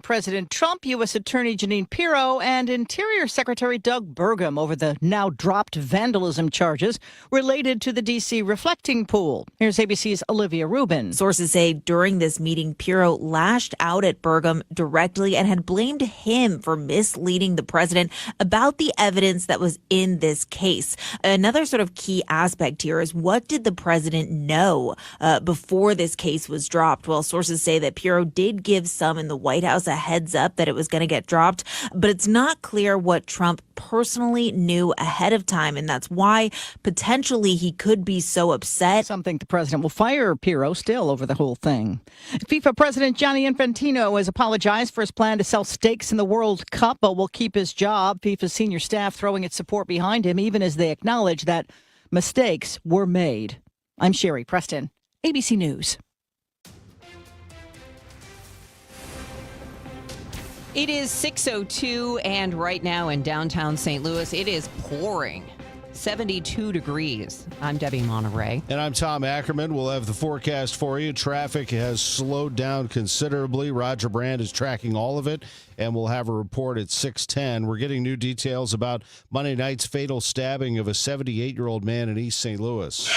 President Trump, U.S. Attorney Jeanine Pirro, and Interior Secretary Doug Burgum over the now dropped vandalism charges related to the D.C. reflecting pool. Here's ABC's Olivia Rubin. Sources say during this meeting, Pirro lashed out at Burgum directly and had blamed him for misleading the president about the evidence that was in this case. Another sort of key aspect here is, what did the president know before this case was dropped? Well, sources say that Pirro did give some in the White House a heads up that it was going to get dropped, but it's not clear what Trump personally knew ahead of time, and that's why potentially he could be so upset. Some think the president will fire Pirro still over the whole thing. FIFA President Gianni Infantino has apologized for his plan to sell stakes in the World Cup, but will keep his job. FIFA's senior staff throwing its support behind him, even as they acknowledge that mistakes were made. I'm Sherry Preston, ABC News. It is 6:02, and right now in downtown St. Louis, it is pouring. 72 degrees. I'm Debbie Monterey. And I'm Tom Ackerman. We'll have the forecast for you. Traffic has slowed down considerably. Roger Brand is tracking all of it, and we'll have a report at 6:10. We're getting new details about Monday night's fatal stabbing of a 78-year-old man in East St. Louis.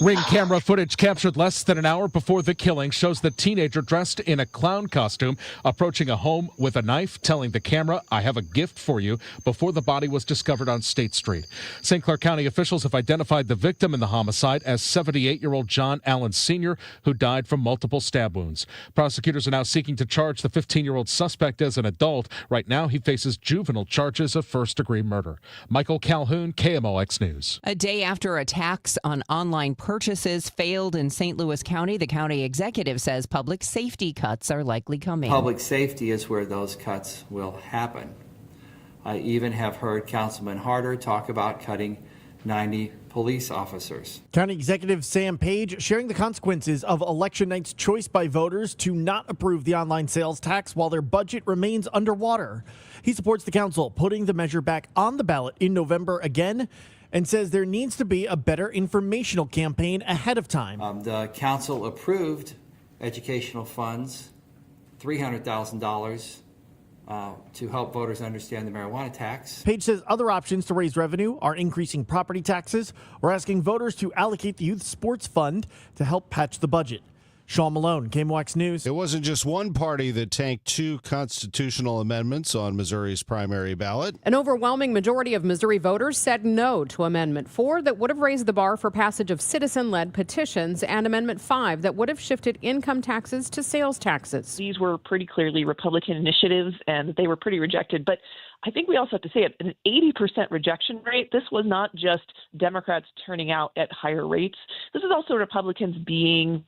Ring camera footage captured less than an hour before the killing shows the teenager dressed in a clown costume approaching a home with a knife, telling the camera, "I have a gift for you," before the body was discovered on State Street. St. Clair County officials have identified the victim in the homicide as 78-year-old John Allen Sr., who died from multiple stab wounds. Prosecutors are now seeking to charge the 15-year-old suspect as an adult. Right now, he faces juvenile charges of first-degree murder. Michael Calhoun, KMOX News. A day after attacks on online purchases failed in St. Louis County, the county executive says public safety cuts are likely coming. Public safety is where those cuts will happen. I even have heard Councilman Harder talk about cutting 90 police officers. County Executive Sam Page sharing the consequences of election night's choice by voters to not approve the online sales tax while their budget remains underwater. He supports the council putting the measure back on the ballot in November again, and says there needs to be a better informational campaign ahead of time. The council approved educational funds, $300,000 to help voters understand the marijuana tax. Page says other options to raise revenue are increasing property taxes or asking voters to allocate the youth sports fund to help patch the budget. Sean Malone, KMOX News. It wasn't just one party that tanked two constitutional amendments on Missouri's primary ballot. An overwhelming majority of Missouri voters said no to Amendment 4 that would have raised the bar for passage of citizen-led petitions, and Amendment 5 that would have shifted income taxes to sales taxes. These were pretty clearly Republican initiatives, and they were pretty rejected. But I think we also have to say, at an 80% rejection rate, this was not just Democrats turning out at higher rates. This is also Republicans being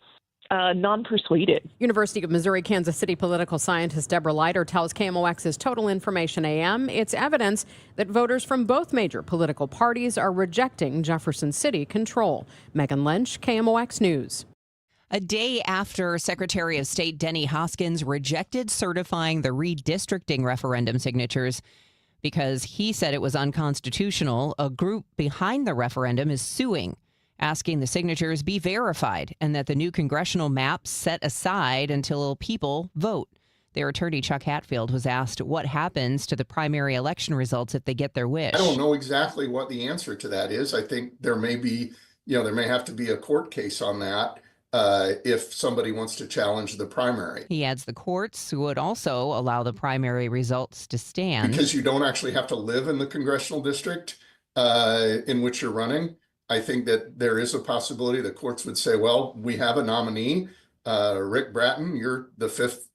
non-persuaded. University of Missouri Kansas City political scientist Deborah Leiter tells KMOX's Total Information AM it's evidence that voters from both major political parties are rejecting Jefferson City control. Megan Lynch, KMOX News. A day after Secretary of State Denny Hoskins rejected certifying the redistricting referendum signatures because he said it was unconstitutional, a group behind the referendum is suing, asking the signatures be verified and that the new congressional maps set aside until people vote. Their attorney, Chuck Hatfield, was asked what happens to the primary election results if they get their wish. I don't know exactly what the answer to that is. I think there may be, there may have to be a court case on that if somebody wants to challenge the primary. He adds the courts would also allow the primary results to stand. Because you don't actually have to live in the congressional district in which you're running. I think that there is a possibility the courts would say, well, we have a nominee, Rick Bratton, you're the 5th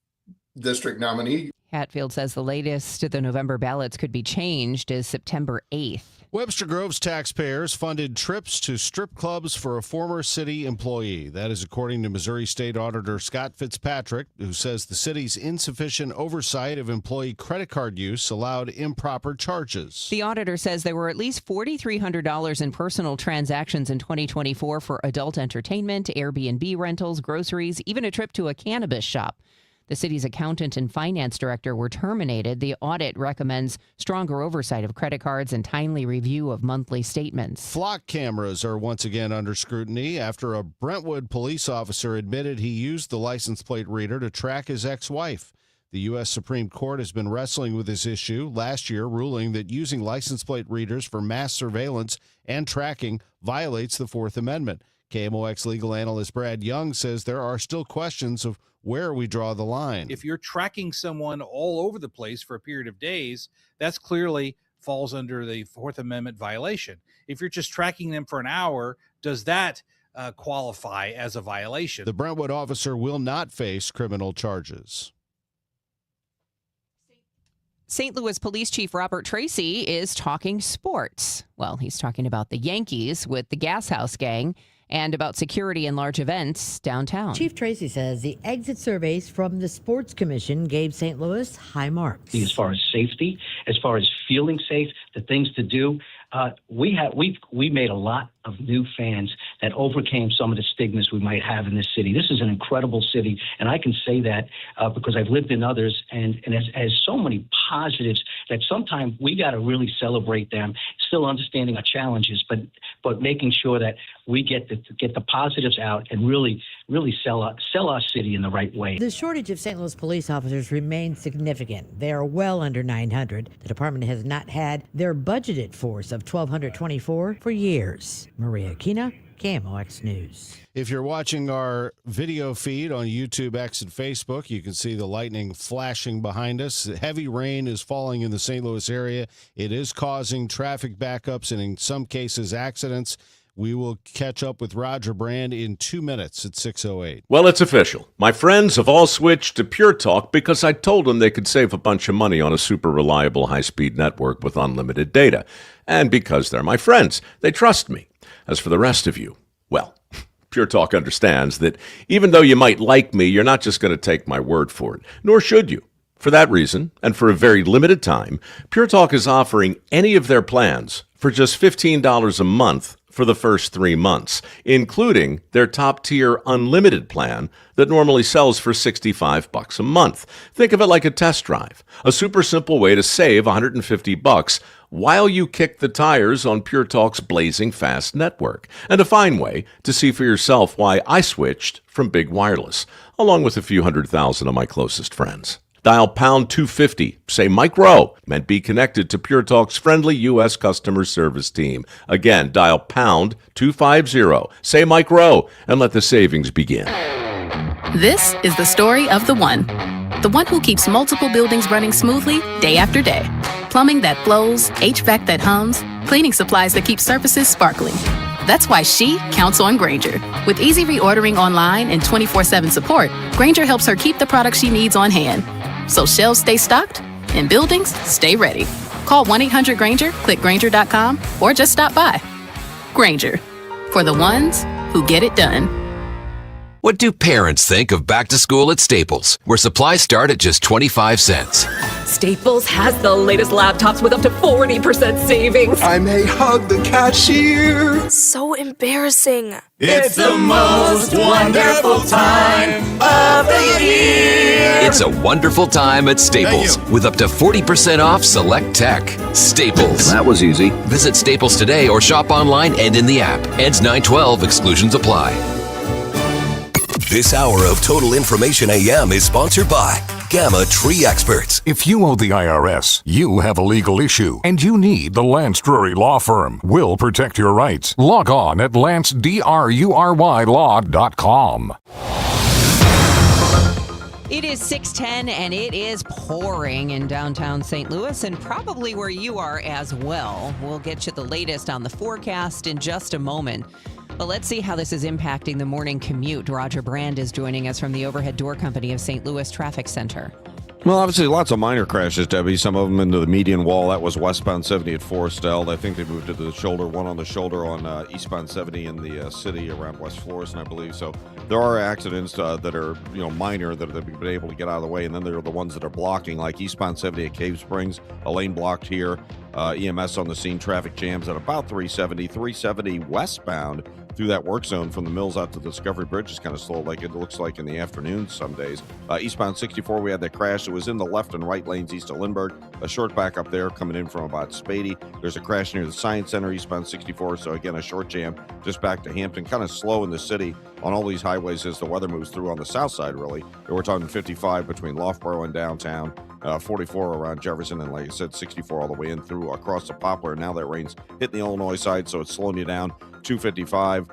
district nominee. Hatfield says the latest the November ballots could be changed is September 8th. Webster Grove's taxpayers funded trips to strip clubs for a former city employee. That is according to Missouri State Auditor Scott Fitzpatrick, who says the city's insufficient oversight of employee credit card use allowed improper charges. The auditor says there were at least $4,300 in personal transactions in 2024 for adult entertainment, Airbnb rentals, groceries, even a trip to a cannabis shop. The city's accountant and finance director were terminated. The audit recommends stronger oversight of credit cards and timely review of monthly statements. Flock cameras are once again under scrutiny after a Brentwood police officer admitted he used the license plate reader to track his ex-wife. The U.S. Supreme Court has been wrestling with this issue, last year ruling that using license plate readers for mass surveillance and tracking violates the Fourth Amendment. KMOX legal analyst Brad Young says there are still questions of where we draw the line. If you're tracking someone all over the place for a period of days, that's clearly falls under the Fourth Amendment violation. If you're just tracking them for an hour, does that qualify as a violation? The Brentwood officer will not face criminal charges. St. Louis Police Chief Robert Tracy is talking sports. Well, he's talking about the Yankees with the Gas House Gang and about security in large events downtown. Chief Tracy says the exit surveys from the Sports Commission gave St. Louis high marks. As far as safety, as far as feeling safe, the things to do, we made a lot of new fans that overcame some of the stigmas we might have in this city. This is an incredible city, and I can say that because I've lived in others, and it has so many positives that sometimes we got to really celebrate them, still understanding our challenges, but making sure that we get the positives out and really sell our city in the right way. The shortage of St. Louis police officers remains significant. They are well under 900. The department has not had their budgeted force of 1,224 for years. Maria Aquina, KMOX News. If you're watching our video feed on YouTube, X, and Facebook, you can see the lightning flashing behind us. Heavy rain is falling in the St. Louis area. It is causing traffic backups and in some cases accidents. We will catch up with Roger Brand in 2 minutes at 6:08. Well, it's official. My friends have all switched to Pure Talk because I told them they could save a bunch of money on a super reliable high-speed network with unlimited data. And because they're my friends, they trust me. As for the rest of you, well, Pure Talk understands that even though you might like me, you're not just going to take my word for it, nor should you. For that reason, and for a very limited time, Pure Talk is offering any of their plans for just $15 a month for the first 3 months, including their top-tier unlimited plan that normally sells for $65 a month. Think of it like a test drive, a super simple way to save $150 while you kick the tires on Pure Talk's blazing fast network, and a fine way to see for yourself why I switched from Big Wireless, along with a few 100,000 of my closest friends. Dial pound 250, say Mike Rowe, and be connected to Pure Talk's friendly U.S. customer service team. Again, dial pound 250, say Mike Rowe, and let the savings begin. This is the story of the one who keeps multiple buildings running smoothly day after day. Plumbing that flows, HVAC that hums, cleaning supplies that keep surfaces sparkling. That's why she counts on Grainger. With easy reordering online and 24/7 support, Grainger helps her keep the products she needs on hand. So shelves stay stocked and buildings stay ready. Call 1-800-GRAINGER, click Grainger.com, or just stop by. Grainger, for the ones who get it done. What do parents think of back to school at Staples, where supplies start at just 25 cents? Staples has the latest laptops with up to 40% savings. I may hug the cashier. So embarrassing. It's the most wonderful time of the year. It's a wonderful time at Staples with up to 40% off select tech. Staples. That was easy. Visit Staples today or shop online and in the app. Ends 9/12. Exclusions apply. This hour of Total Information AM is sponsored by Gamma Tree Experts. If you owe the IRS, you have a legal issue, and you need the Lance Drury Law Firm. We'll protect your rights. Log on at lancedrurylaw.com. It is 6:10 and it is pouring in downtown St. Louis and probably where you are as well. We'll get you the latest on the forecast in just a moment. But let's see how this is impacting the morning commute. Roger Brand is joining us from the Overhead Door Company of St. Louis Traffic Center. Well, obviously, lots of minor crashes, Debbie. Some of them into the median wall. That was westbound 70 at Forest Eld. I think they moved to the shoulder, one on the shoulder on eastbound 70 in the city around West Florissant, I believe. So there are accidents that are, minor that they've been able to get out of the way. And then there are the ones that are blocking, like eastbound 70 at Cave Springs, a lane blocked here. EMS on the scene, traffic jams at about 370 westbound through that work zone from the Mills out to the Discovery Bridge is kind of slow, like it looks like in the afternoon some days. Eastbound 64, we had that crash. It was in the left and right lanes east of Lindbergh. A short back up there coming in from about Spady. There's a crash near the Science Center, eastbound 64. So again, a short jam just back to Hampton. Kind of slow in the city on all these highways as the weather moves through on the south side, really. We're talking 55 between Loughborough and downtown. 44 around Jefferson, and like I said, 64 all the way in through across the Poplar. Now that rain's hitting the Illinois side, so it's slowing you down. 255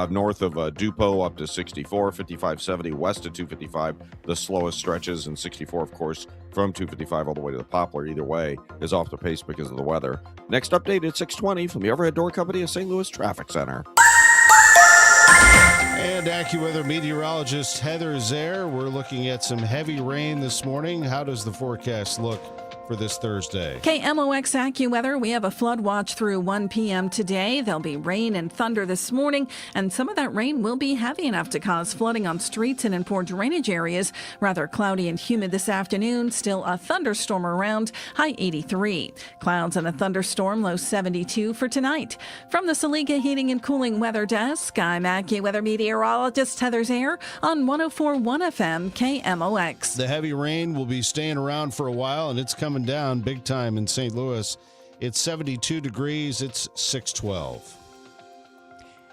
north of Dupo up to 64, 55-70 west of 255, the slowest stretches, and 64, of course, from 255 all the way to the Poplar. Either way is off the pace because of the weather. Next update at 6:20 from the Overhead Door Company of St. Louis Traffic Center. And AccuWeather meteorologist Heather Zaire. We're looking at some heavy rain this morning. How does the forecast look for this Thursday? KMOX AccuWeather, we have a flood watch through 1 p.m. today. There'll be rain and thunder this morning, and some of that rain will be heavy enough to cause flooding on streets and in poor drainage areas. Rather cloudy and humid this afternoon. Still a thunderstorm around, high 83. Clouds and a thunderstorm, low 72 for tonight. From the Saliga Heating and Cooling Weather Desk, I'm AccuWeather meteorologist Heather Zaire on 104.1 FM KMOX. The heavy rain will be staying around for a while, and it's coming down big time in St. Louis. It's 72 degrees. It's 6:12.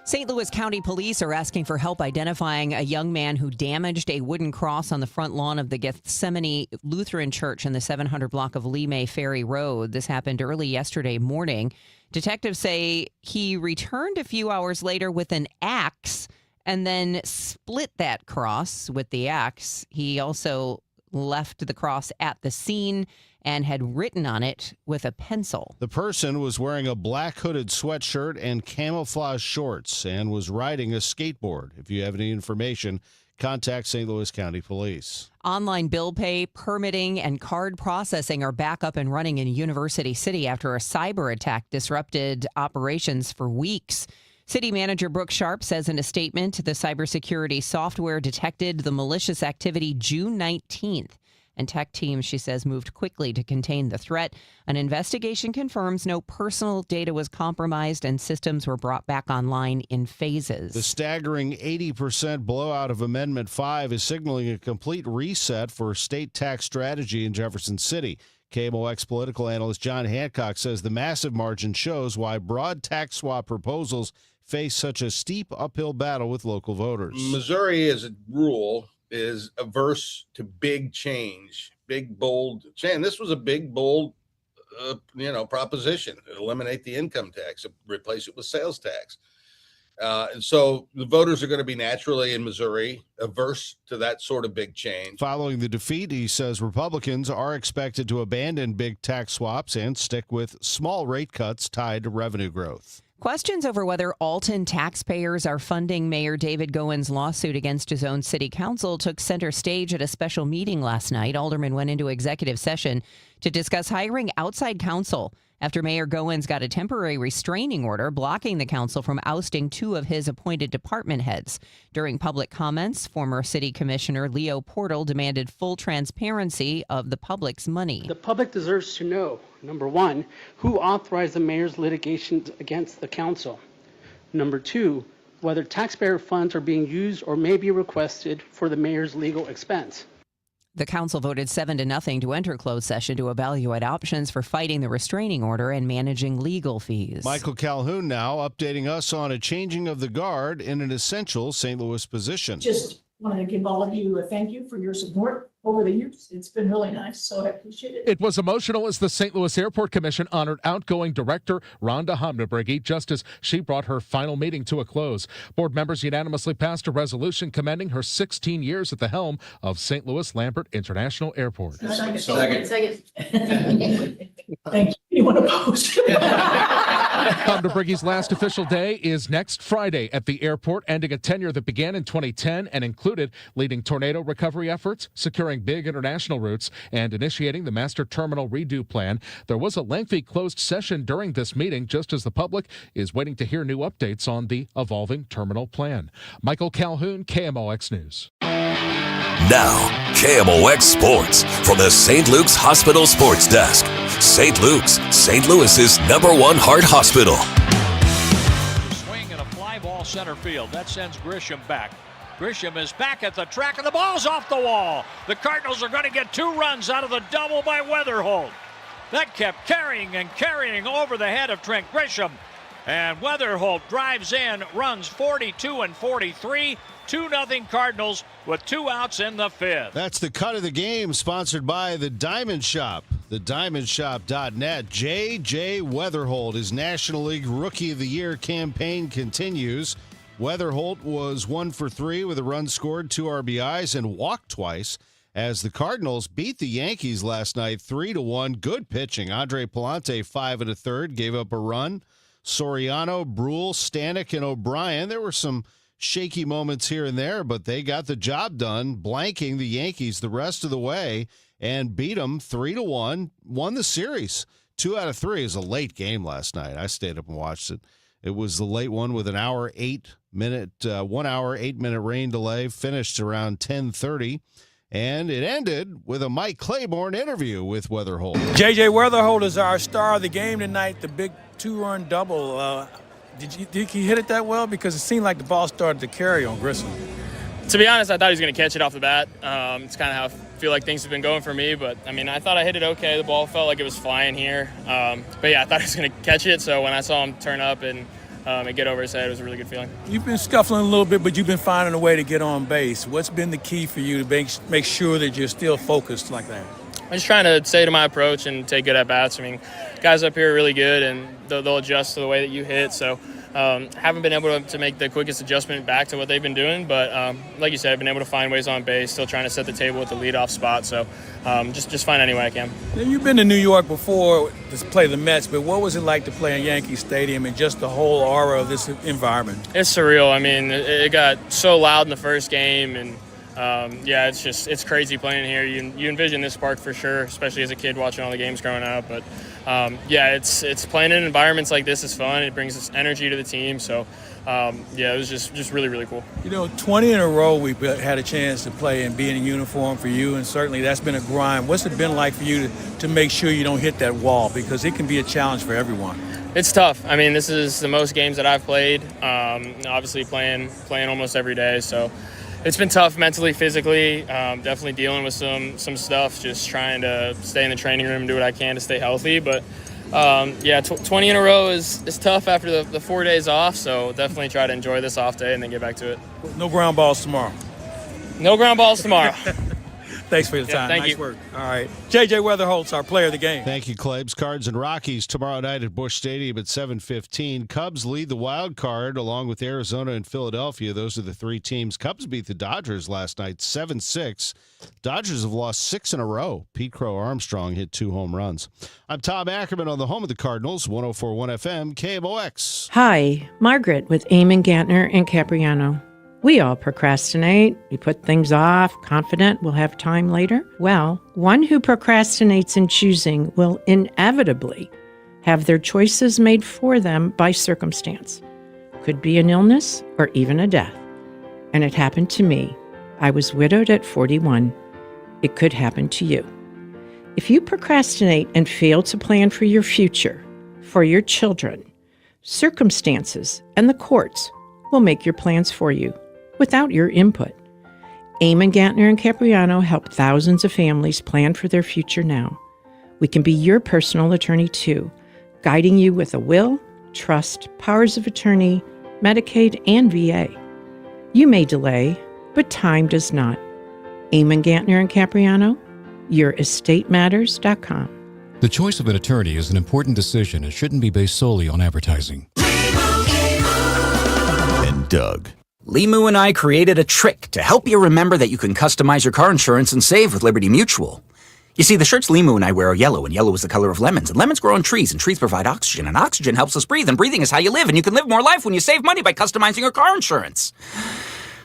St. Louis County Police are asking for help identifying a young man who damaged a wooden cross on the front lawn of the Gethsemane Lutheran Church in the 700 block of Lee May Ferry Road. This happened early yesterday morning. Detectives say he returned a few hours later with an axe and then split that cross with the axe. He also left the cross at the scene and had written on it with a pencil. The person was wearing a black hooded sweatshirt and camouflage shorts and was riding a skateboard. If you have any information, contact St. Louis County Police. Online bill pay, permitting, and card processing are back up and running in University City after a cyber attack disrupted operations for weeks. City Manager Brooke Sharp says in a statement the cybersecurity software detected the malicious activity June 19th. And tech teams, she says, moved quickly to contain the threat. An investigation confirms no personal data was compromised and systems were brought back online in phases. The staggering 80% blowout of Amendment 5 is signaling a complete reset for state tax strategy in Jefferson City. KMOX political analyst John Hancock says the massive margin shows why broad tax swap proposals face such a steep uphill battle with local voters. Missouri, as a rule, is averse to big change, big, bold change. This was a big, bold, proposition. Eliminate the income tax, replace it with sales tax. And so the voters are going to be naturally in Missouri averse to that sort of big change. Following the defeat, he says Republicans are expected to abandon big tax swaps and stick with small rate cuts tied to revenue growth. Questions over whether Alton taxpayers are funding Mayor David Gowen's lawsuit against his own city council took center stage at a special meeting last night. Aldermen went into executive session to discuss hiring outside counsel after Mayor Gowen's got a temporary restraining order blocking the council from ousting two of his appointed department heads. During public comments, former city commissioner Leo Portal demanded full transparency of the public's money. The public deserves to know, number one, who authorized the mayor's litigations against the council. Number two, whether taxpayer funds are being used or may be requested for the mayor's legal expense. The council voted 7-0 to enter closed session to evaluate options for fighting the restraining order and managing legal fees. Michael Calhoun now updating us on a changing of the guard in an essential St. Louis position. Just wanted to give all of you a thank you for your support over the years. It's been really nice, so I appreciate it. It was emotional as the St. Louis Airport Commission honored outgoing director Rhonda Homnebrigi just as she brought her final meeting to a close. Board members unanimously passed a resolution commending her 16 years at the helm of St. Louis Lambert International Airport. Second. Thank you. Anyone opposed? Homnebrigi's last official day is next Friday at the airport, ending a tenure that began in 2010 and included leading tornado recovery efforts, securing big international routes, and initiating the master terminal redo plan. There was a lengthy closed session during this meeting, just as the public is waiting to hear new updates on the evolving terminal plan. Michael Calhoun, KMOX News. Now, KMOX Sports from the St. Luke's Hospital Sports Desk. St. Luke's, St. Louis's #1 heart hospital. Swing and a fly ball center field. That sends Grisham back. Grisham is back at the track, and the ball's off the wall. The Cardinals are going to get 2 runs out of the double by Weatherholt. That kept carrying and carrying over the head of Trent Grisham. And Weatherholt drives in, runs 42 and 43. 2-0 Cardinals with 2 outs in the 5th. That's the cut of the game, sponsored by the Diamond Shop. TheDiamondShop.net. J.J. Weatherholt, his National League Rookie of the Year campaign continues. Weatherholt was 1 for 3 with a run scored, 2 RBIs, and walked twice as the Cardinals beat the Yankees last night 3-1. Good pitching. Andre Palante, 5 1/3, gave up a run. Soriano, Brule, Stanek, and O'Brien. There were some shaky moments here and there, but they got the job done, blanking the Yankees the rest of the way and beat them 3-1, won the series. 2 out of 3 is a late game last night. I stayed up and watched it. It was the late one with 1 hour 8 minute rain delay, finished around 10:30. And it ended with a Mike Claiborne interview with Weatherholt. J.J. Weatherholt is our star of the game tonight, the big 2-run double. Did you think he hit it that well? Because it seemed like the ball started to carry on Grissom. To be honest, I thought he was going to catch it off the bat. It's kind of how I feel like things have been going for me. But, I mean, I thought I hit it okay. The ball felt like it was flying here. But, yeah, I thought he was going to catch it. So when I saw him turn up and get over his head, it was a really good feeling. You've been Scuffling a little bit, but you've been finding a way to get on base. What's been the key for you to make sure that you're still focused like that? I'm just trying to stay to my approach and take good at-bats. I mean, guys up here are really good, and they'll adjust to the way that you hit. So haven't been able to make the quickest adjustment back to what they've been doing. But like you said, I've been able to find ways on base, still trying to set the table with the leadoff spot. So just find any way I can. Now, you've been to New York before to play the Mets, but what was it like to play in Yankee Stadium and just the whole aura of this environment? It's surreal. I mean, it got so loud in the first game, and it's crazy playing here. You envision this park for sure, especially as a kid watching all the games growing up. But it's playing in environments like this is fun. It brings this energy to the team. So it was just really, really cool. 20 in a row we've had a chance to play and be in a uniform for you, and certainly that's been a grind. What's it been like for you to make sure you don't hit that wall? Because it can be a challenge for everyone. It's tough. I mean, this is the most games that I've played. Obviously playing almost every day, so it's been tough mentally, physically. Definitely dealing with some stuff. Just trying to stay in the training room and do what I can to stay healthy. But 20 in a row is tough after the 4 days off. So definitely try to enjoy this off day and then get back to it. No ground balls tomorrow. No ground balls tomorrow. Thanks for your time. Thank nice you. Work. All right. J.J. Weatherholt's our player of the game. Thank you, Claibs. Cards and Rockies tomorrow night at Busch Stadium at 7:15. Cubs lead the wild card along with Arizona and Philadelphia. Those are the 3 teams. Cubs beat the Dodgers last night 7-6. Dodgers have lost 6 in a row. Pete Crow Armstrong hit 2 home runs. I'm Tom Ackerman on the home of the Cardinals, 104.1 FM, KMOX. Hi, Margaret with Eamon Gantner and Capriano. We all procrastinate. We put things off, confident we'll have time later. Well, one who procrastinates in choosing will inevitably have their choices made for them by circumstance. Could be an illness or even a death. And it happened to me. I was widowed at 41. It could happen to you. If you procrastinate and fail to plan for your future, for your children, circumstances and the courts will make your plans for you without your input. Eamon Gantner and Capriano help thousands of families plan for their future now. We can be your personal attorney too, guiding you with a will, trust, powers of attorney, Medicaid, and VA. You may delay, but time does not. Eamon Gantner and Capriano, yourestateMatters.com. The choice of an attorney is an important decision and shouldn't be based solely on advertising. And Doug. Limu and I created a trick to help you remember that you can customize your car insurance and save with Liberty Mutual. You see, the shirts Limu and I wear are yellow, and yellow is the color of lemons, and lemons grow on trees, and trees provide oxygen, and oxygen helps us breathe, and breathing is how you live, and you can live more life when you save money by customizing your car insurance.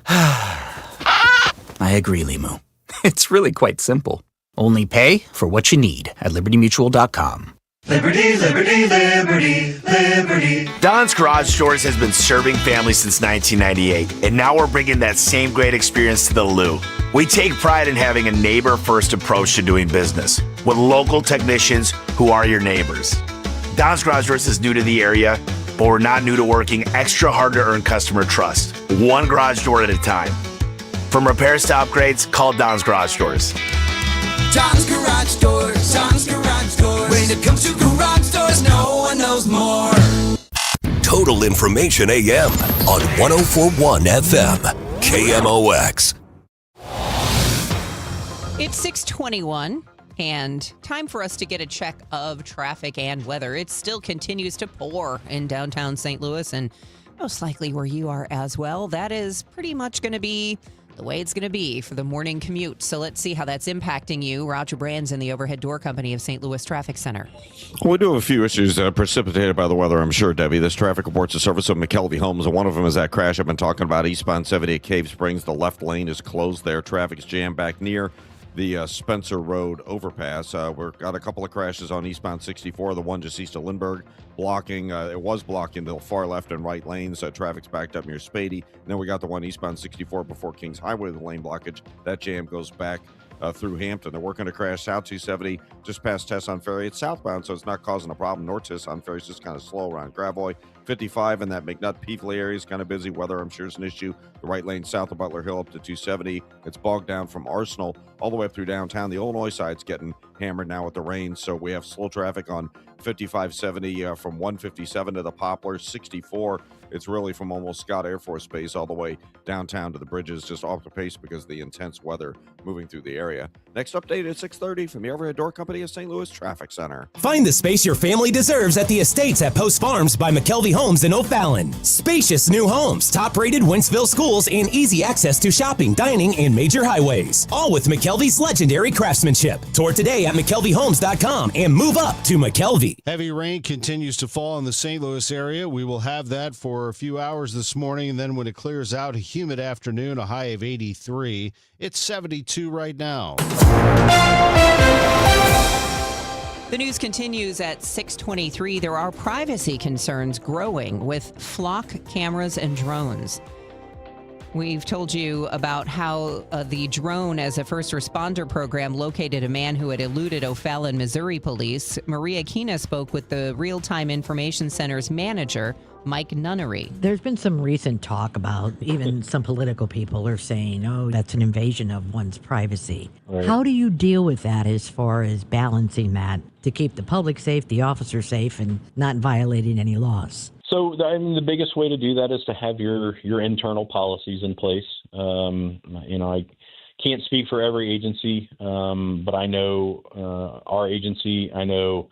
I agree, Limu. It's really quite simple. Only pay for what you need at libertymutual.com. Liberty, liberty, liberty, liberty. Don's Garage Stores has been serving families since 1998, and now we're bringing that same great experience to the Lou. We take pride in having a neighbor-first approach to doing business, with local technicians who are your neighbors. Don's Garage Stores is new to the area, but we're not new to working extra hard to earn customer trust, one garage door at a time. From repairs to upgrades, call Don's Garage Doors. John's Garage Doors, John's Garage Doors. When it comes to garage doors, no one knows more. Total Information AM on 104.1 FM, KMOX. It's 6:21 and time for us to get a check of traffic and weather. It still continues to pour in downtown St. Louis and most likely where you are as well. That is pretty much going to be the way it's going to be for the morning commute. So let's see how that's impacting you. Roger Brands in the Overhead Door Company of St. Louis Traffic Center. Well, we do have a few issues precipitated by the weather, I'm sure, Debbie. This traffic reports the service of McKelvey Homes, and one of them is that crash I've been talking about, eastbound 70 at Cave Springs. The left lane is closed there. Traffic is jammed back near the Spencer Road overpass. We've got a couple of crashes on eastbound 64, the one just east of Lindbergh, blocking. It was blocking the far left and right lanes. Traffic's backed up near Spady. And then we got the one eastbound 64 before Kings Highway, the lane blockage. That jam goes back through Hampton. They're working to crash South 270 just past Tesson Ferry. It's southbound, so it's not causing a problem. North Tesson Ferry is just kind of slow around Gravois. 55 in that McNutt-Peevely area is kind of busy. Weather, I'm sure, is an issue. The right lane south of Butler Hill up to 270. It's bogged down from Arsenal all the way up through downtown. The Illinois side's getting hammered now with the rain, so we have slow traffic on 5570 from 157 to the Poplar. 64, it's really from almost Scott Air Force Base all the way downtown to the bridges, just off the pace because of the intense weather moving through the area. Next update at 6:30 from the Overhead Door Company of St. Louis Traffic Center. Find the space your family deserves at the Estates at Post Farms by McKelvey Homes in O'Fallon. Spacious new homes, top-rated Wentzville schools, and easy access to shopping, dining, and major highways. All with McKelvey's legendary craftsmanship. Tour today at McKelveyHomes.com and move up to McKelvey. Heavy rain continues to fall in the St. Louis area. We will have that for a few hours this morning, and then when it clears out, a humid afternoon, a high of 83. It's 72 right now. The news continues at 6:23. There are privacy concerns growing with flock cameras and drones. We've told you about how the drone as a first responder program located a man who had eluded O'Fallon, Missouri police. Maria Kina spoke with the Real-Time Information Center's manager, Mike Nunnery. There's been some recent talk about even some political people are saying, oh, that's an invasion of one's privacy. Right. How do you deal with that as far as balancing that to keep the public safe, the officer safe, and not violating any laws? So, I mean, the biggest way to do that is to have your internal policies in place. I can't speak for every agency, but I know our agency. I know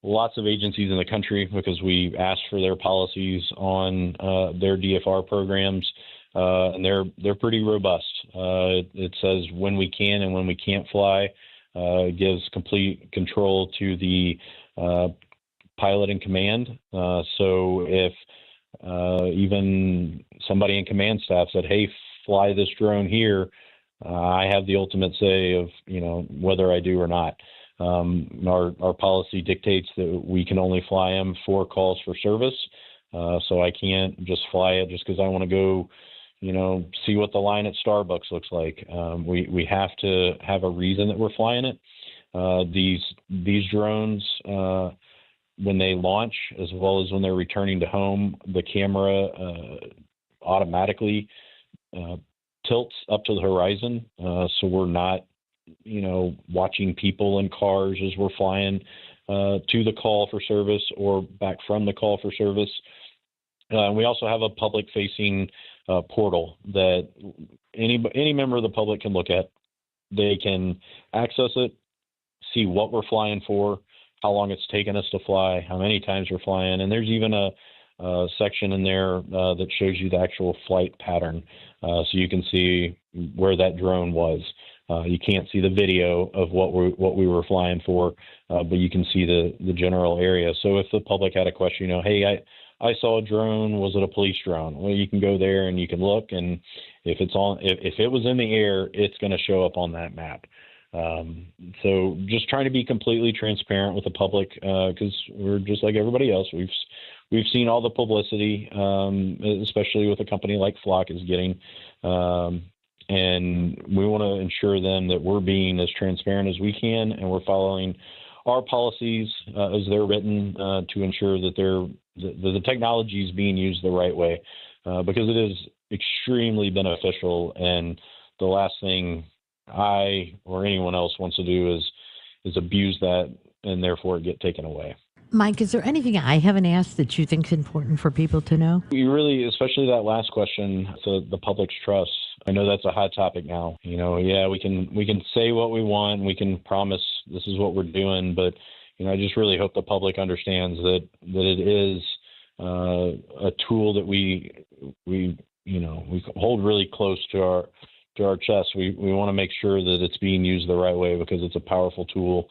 lots of agencies in the country because we asked for their policies on their DFR programs, and they're pretty robust. It says when we can and when we can't fly. It gives complete control to the pilot in command. So if even somebody in command staff said, hey, fly this drone here, I have the ultimate say of, whether I do or not. Our policy dictates that we can only fly them for calls for service. So I can't just fly it just because I want to go, see what the line at Starbucks looks like. We have to have a reason that we're flying it. These drones, when they launch, as well as when they're returning to home, the camera automatically tilts up to the horizon. So we're not, watching people in cars as we're flying to the call for service or back from the call for service. We also have a public-facing portal that any member of the public can look at. They can access it, see what we're flying for, how long it's taken us to fly, how many times we're flying, and there's even a section in there that shows you the actual flight pattern, so you can see where that drone was. You can't see the video of what we were flying for, but you can see the general area. So if the public had a question, hey, I saw a drone, was it a police drone? Well, you can go there and you can look, and if it was in the air, it's going to show up on that map. So just trying to be completely transparent with the public, because we're just like everybody else. We've seen all the publicity, especially with a company like Flock is getting, and we want to ensure them that we're being as transparent as we can, and we're following our policies as they're written to ensure that they're the technology is being used the right way, because it is extremely beneficial. And the last thing I or anyone else wants to do is abuse that and therefore get taken away. Mike, is there anything I haven't asked that you think is important for people to know? We really, especially that last question, the public's trust. I know that's a hot topic now. We can say what we want, we can promise this is what we're doing, but I just really hope the public understands that it is a tool that we hold really close to our chest. We want to make sure that it's being used the right way because it's a powerful tool.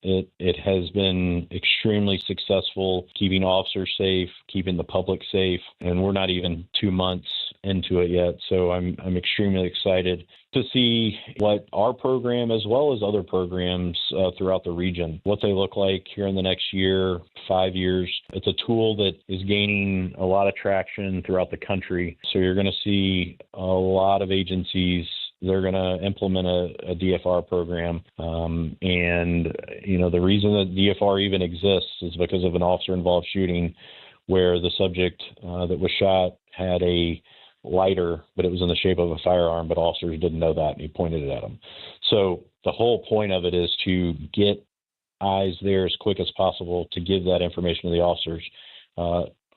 It has been extremely successful keeping officers safe, keeping the public safe, and we're not even 2 months into it yet. So I'm extremely excited to see what our program, as well as other programs throughout the region, what they look like here in the next year, 5 years. It's a tool that is gaining a lot of traction throughout the country. So you're going to see a lot of agencies. They're going to implement a DFR program. The reason that DFR even exists is because of an officer-involved shooting where the subject that was shot had a lighter, but it was in the shape of a firearm, but officers didn't know that, and he pointed it at them. So the whole point of it is to get eyes there as quick as possible to give that information to the officers.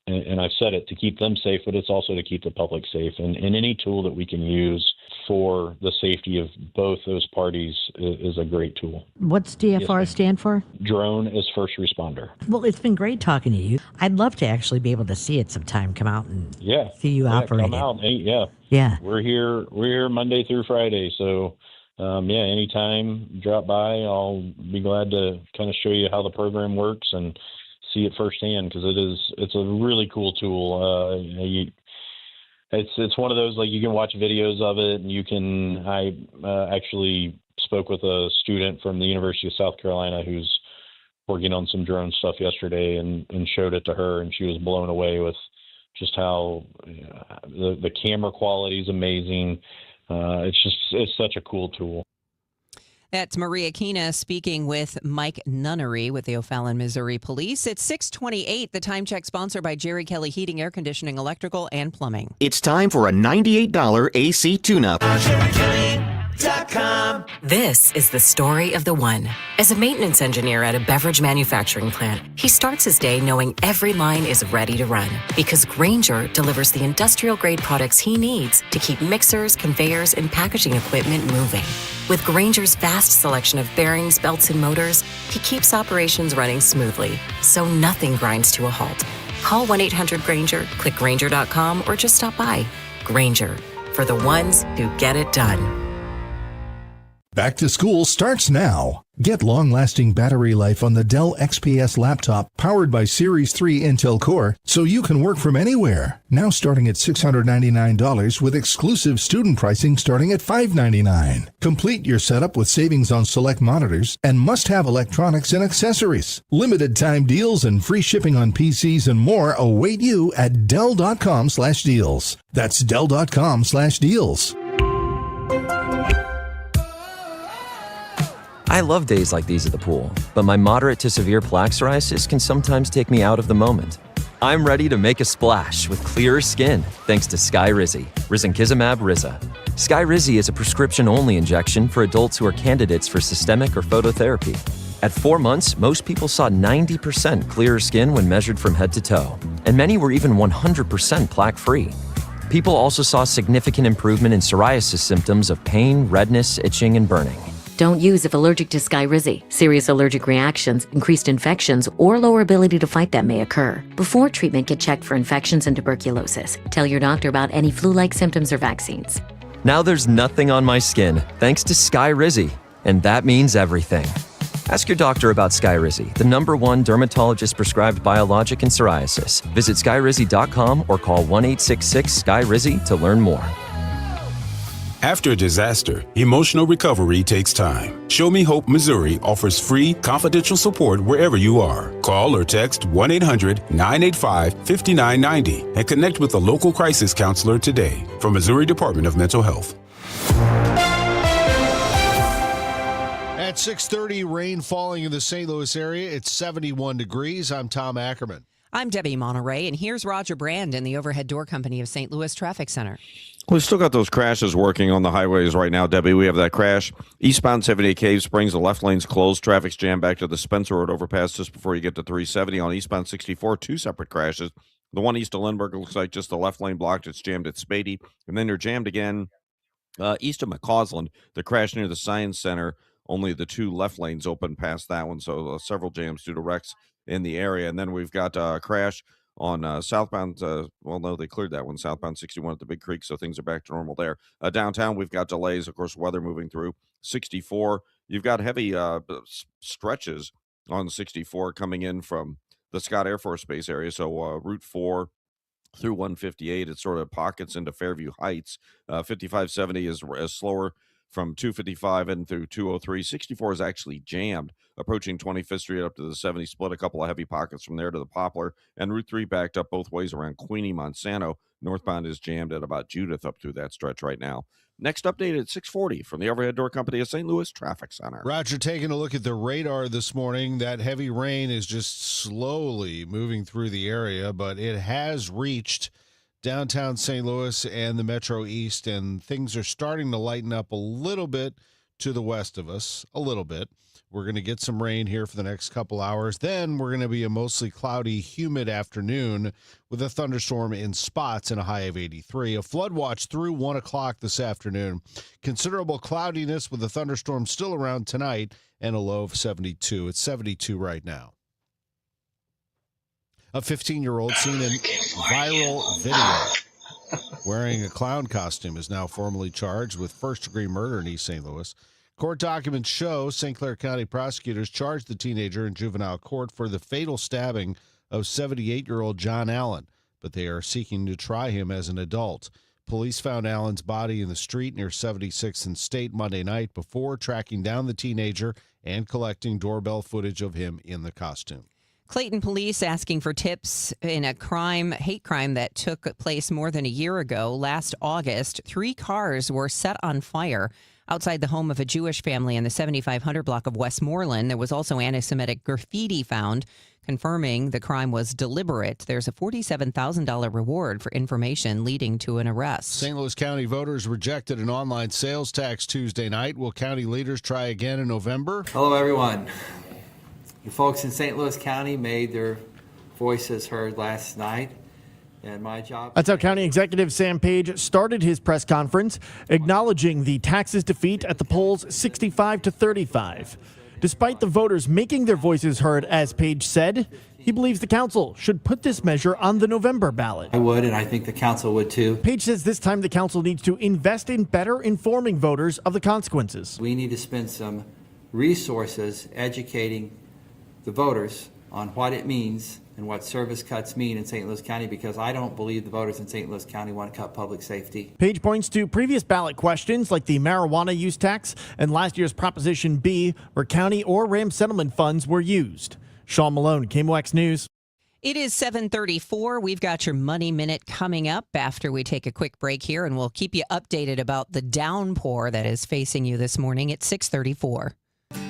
And I've said it, to keep them safe, but it's also to keep the public safe. And any tool that we can use for the safety of both those parties is a great tool. What's DFR stand for? Drone is first responder. Well, it's been great talking to you. I'd love to actually be able to see it sometime, come out and see you operate come out. Yeah. We're here Monday through Friday. So, anytime, drop by. I'll be glad to kind of show you how the program works and see it firsthand, because it's a really cool tool. It's one of those, like, you can watch videos of it, and I actually spoke with a student from the University of South Carolina who's working on some drone stuff yesterday and showed it to her, and she was blown away with just how the camera quality is amazing. It's such a cool tool. That's Maria Kina speaking with Mike Nunnery with the O'Fallon, Missouri Police. It's 6:28. The Time Check sponsored by Jerry Kelly Heating, Air Conditioning, Electrical, and Plumbing. It's time for a $98 AC tune-up. This is the story of the one. As a maintenance engineer at a beverage manufacturing plant, he starts his day knowing every line is ready to run because Grainger delivers the industrial-grade products he needs to keep mixers, conveyors, and packaging equipment moving. With Grainger's vast selection of bearings, belts, and motors, he keeps operations running smoothly, so nothing grinds to a halt. Call 1-800-GRAINGER, click Grainger.com, or just stop by. Grainger, for the ones who get it done. Back to school starts now. Get long-lasting battery life on the Dell XPS laptop powered by Series 3 Intel Core so you can work from anywhere. Now starting at $699 with exclusive student pricing starting at $599. Complete your setup with savings on select monitors and must-have electronics and accessories. Limited time deals and free shipping on PCs and more await you at Dell.com/deals. That's Dell.com/deals. I love days like these at the pool, but my moderate to severe plaque psoriasis can sometimes take me out of the moment. I'm ready to make a splash with clearer skin thanks to Skyrizi, Risankizumab Riza. Skyrizi is a prescription-only injection for adults who are candidates for systemic or phototherapy. At 4 months, most people saw 90% clearer skin when measured from head to toe, and many were even 100% plaque-free. People also saw significant improvement in psoriasis symptoms of pain, redness, itching, and burning. Don't use if allergic to Skyrizi. Serious allergic reactions, increased infections, or lower ability to fight them may occur. Before treatment, get checked for infections and tuberculosis. Tell your doctor about any flu-like symptoms or vaccines. Now there's nothing on my skin thanks to Skyrizi, and that means everything. Ask your doctor about Skyrizi, the #1 dermatologist-prescribed biologic in psoriasis. Visit Skyrizi.com or call 1-866-SKYRIZI to learn more. After a disaster, emotional recovery takes time. Show Me Hope Missouri offers free, confidential support wherever you are. Call or text 1-800-985-5990 and connect with a local crisis counselor today. From Missouri Department of Mental Health. At 6:30, rain falling in the St. Louis area. It's 71 degrees. I'm Tom Ackerman. I'm Debbie Monterey, and here's Roger Brand in the Overhead Door Company of St. Louis Traffic Center. We've still got those crashes working on the highways right now, Debbie. We have that crash. Eastbound 78 Cave Springs, the left lane's closed. Traffic's jammed back to the Spencer Road overpass just before you get to 370. On eastbound 64, 2 separate crashes. The one east of Lindbergh looks like just the left lane blocked. It's jammed at Spady. And then you're jammed again east of McCausland. The crash near the Science Center, only the 2 left lanes open past that one. So several jams due to wrecks in the area. And then we've got a crash on southbound, they cleared that one, southbound 61 at the Big Creek, so things are back to normal there. Downtown, we've got delays, of course, weather moving through. 64, you've got heavy stretches on 64 coming in from the Scott Air Force Base area, so Route 4 through 158, it sort of pockets into Fairview Heights. 5570 is slower from 255 and through 203. 64 is actually jammed, approaching 25th Street up to the 70, split a couple of heavy pockets from there to the Poplar, and Route 3 backed up both ways around Queenie, Monsanto. Northbound is jammed at about Judith up through that stretch right now. Next update at 6:40 from the Overhead Door Company of St. Louis Traffic Center. Roger, taking a look at the radar this morning, that heavy rain is just slowly moving through the area, but it has reached downtown St. Louis and the Metro East, and things are starting to lighten up a little bit to the west of us, a little bit. We're going to get some rain here for the next couple hours. Then we're going to be a mostly cloudy, humid afternoon with a thunderstorm in spots and a high of 83. A flood watch through 1 o'clock this afternoon. Considerable cloudiness with a thunderstorm still around tonight and a low of 72. It's 72 right now. A 15-year-old seen in viral video wearing a clown costume is now formally charged with first-degree murder in East St. Louis. Court documents show St. Clair County prosecutors charged the teenager in juvenile court for the fatal stabbing of 78-year-old John Allen, but they are seeking to try him as an adult. Police found Allen's body in the street near 76th and State Monday night before tracking down the teenager and collecting doorbell footage of him in the costume. Clayton police asking for tips in a hate crime that took place more than a year ago. Last August, 3 cars were set on fire outside the home of a Jewish family in the 7500 block of Westmoreland. There was also anti-Semitic graffiti found, confirming the crime was deliberate. There's a $47,000 reward for information leading to an arrest. St. Louis County voters rejected an online sales tax Tuesday night. Will county leaders try again in November? Hello, everyone. You folks in St. Louis County made their voices heard last night, and my job... That's how County Executive Sam Page started his press conference, acknowledging the tax's defeat at the polls 65-35. Despite the voters making their voices heard, as Page said, he believes the council should put this measure on the November ballot. I would, and I think the council would too. Page says this time the council needs to invest in better informing voters of the consequences. We need to spend some resources educating the voters on what it means and what service cuts mean in St. Louis County, because I don't believe the voters in St. Louis County want to cut public safety. Page points to previous ballot questions like the marijuana use tax and last year's Proposition B, where county or Ram settlement funds were used. Sean Malone, KMOX News. It is 7:34. We've got your Money Minute coming up after we take a quick break here, and we'll keep you updated about the downpour that is facing you this morning at 6:34.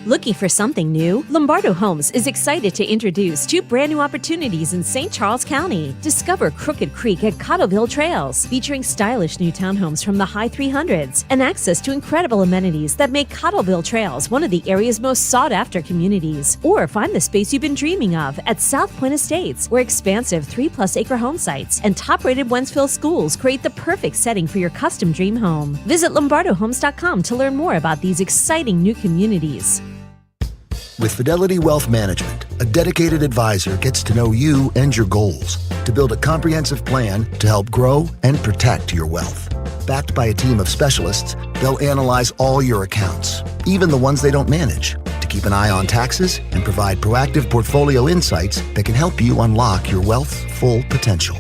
Looking for something new? Lombardo Homes is excited to introduce 2 brand new opportunities in St. Charles County. Discover Crooked Creek at Cottleville Trails, featuring stylish new townhomes from the high 300s and access to incredible amenities that make Cottleville Trails one of the area's most sought-after communities. Or find the space you've been dreaming of at South Point Estates, where expansive 3+ acre home sites and top-rated Wentzville schools create the perfect setting for your custom dream home. Visit LombardoHomes.com to learn more about these exciting new communities. With Fidelity Wealth Management, a dedicated advisor gets to know you and your goals to build a comprehensive plan to help grow and protect your wealth. Backed by a team of specialists, they'll analyze all your accounts, even the ones they don't manage, to keep an eye on taxes and provide proactive portfolio insights that can help you unlock your wealth's full potential.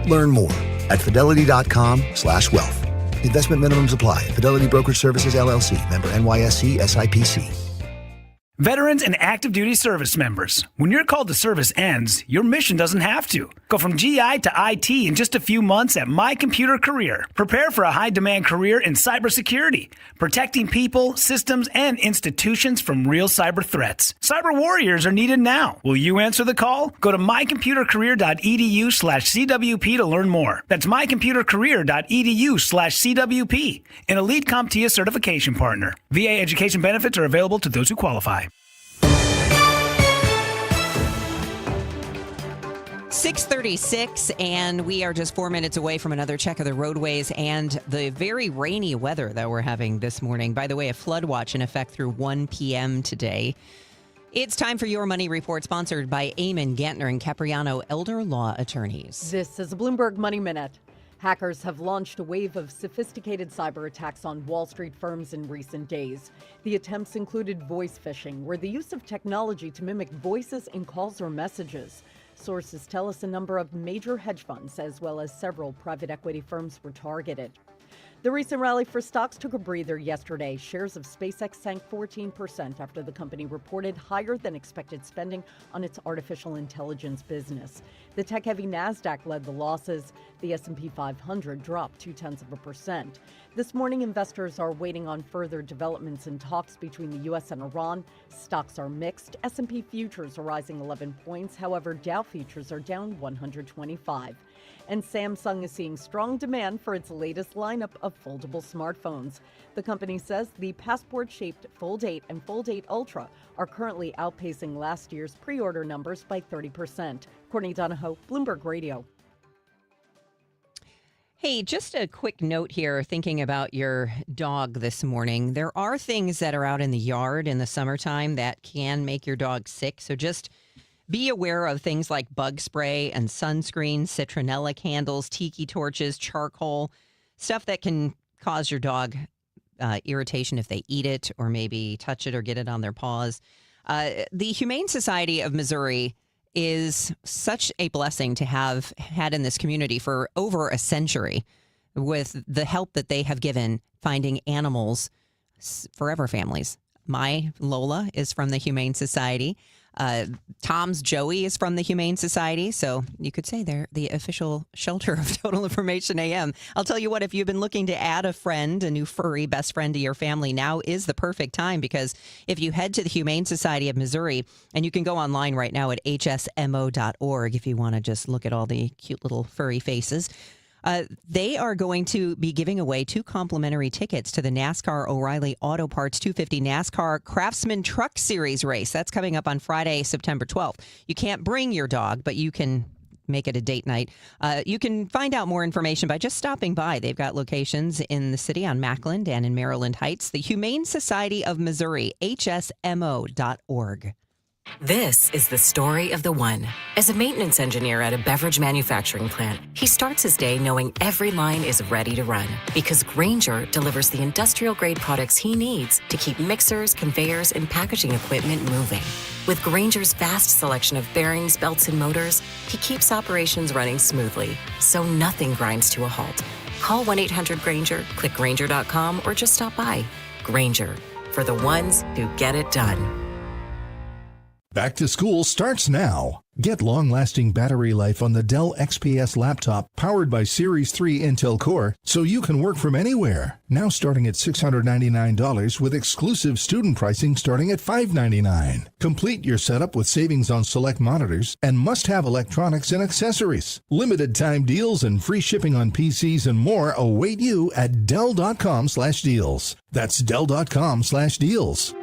Learn more at fidelity.com/wealth. Investment minimums apply. Fidelity Brokerage Services, LLC. Member NYSE SIPC. Veterans and active duty service members, when your call to service ends, your mission doesn't have to. Go from GI to IT in just a few months at My Computer Career. Prepare for a high-demand career in cybersecurity, protecting people, systems, and institutions from real cyber threats. Cyber warriors are needed now. Will you answer the call? Go to mycomputercareer.edu/CWP to learn more. That's mycomputercareer.edu/CWP, an elite CompTIA certification partner. VA education benefits are available to those who qualify. 6:36, and we are just 4 minutes away from another check of the roadways and the very rainy weather that we're having this morning. By the way, a flood watch in effect through 1 p.m. today. It's time for Your Money Report, sponsored by Eamon Gantner and Capriano Elder Law Attorneys. This is a Bloomberg Money Minute. Hackers have launched a wave of sophisticated cyber attacks on Wall Street firms in recent days. The attempts included voice phishing, where the use of technology to mimic voices in calls or messages. Sources tell us a number of major hedge funds, as well as several private equity firms, were targeted. The recent rally for stocks took a breather yesterday. Shares of SpaceX sank 14% after the company reported higher than expected spending on its artificial intelligence business. The tech-heavy Nasdaq led the losses. The S&P 500 dropped 0.2%. This morning, investors are waiting on further developments in talks between the U.S. and Iran. Stocks are mixed. S&P futures are rising 11 points. However, Dow futures are down 125. And Samsung is seeing strong demand for its latest lineup of foldable smartphones. The company says the passport-shaped Fold 8 and Fold 8 Ultra are currently outpacing last year's pre-order numbers by 30%. Courtney Donahoe, Bloomberg Radio. Hey, just a quick note here, thinking about your dog this morning. There are things that are out in the yard in the summertime that can make your dog sick, so just be aware of things like bug spray and sunscreen, citronella candles, tiki torches, charcoal, stuff that can cause your dog irritation if they eat it or maybe touch it or get it on their paws. The Humane Society of Missouri is such a blessing to have had in this community for over a century, with the help that they have given finding animals forever families. My Lola is from the Humane Society. Tom's Joey is from the Humane Society, so you could say they're the official shelter of Total Information AM. I'll tell you what, if you've been looking to add a friend, a new furry best friend to your family, now is the perfect time, because if you head to the Humane Society of Missouri, and you can go online right now at hsmo.org if you want to just look at all the cute little furry faces. They are going to be giving away 2 complimentary tickets to the NASCAR O'Reilly Auto Parts 250 NASCAR Craftsman Truck Series race. That's coming up on Friday, September 12th. You can't bring your dog, but you can make it a date night. You can find out more information by just stopping by. They've got locations in the city on Mackland and in Maryland Heights. The Humane Society of Missouri, hsmo.org. This is the story of the one. As a maintenance engineer at a beverage manufacturing plant, he starts his day knowing every line is ready to run, because Grainger delivers the industrial-grade products he needs to keep mixers, conveyors, and packaging equipment moving. With Grainger's vast selection of bearings, belts, and motors, he keeps operations running smoothly, so nothing grinds to a halt. Call 1-800-GRAINGER, click Grainger.com, or just stop by. Grainger, for the ones who get it done. Back to school starts now. Get long-lasting battery life on the Dell XPS laptop powered by Series 3 Intel Core, so you can work from anywhere. Now starting at $699 with exclusive student pricing starting at $599. Complete your setup with savings on select monitors and must-have electronics and accessories. Limited time deals and free shipping on PCs and more await you at Dell.com/deals. That's Dell.com/deals.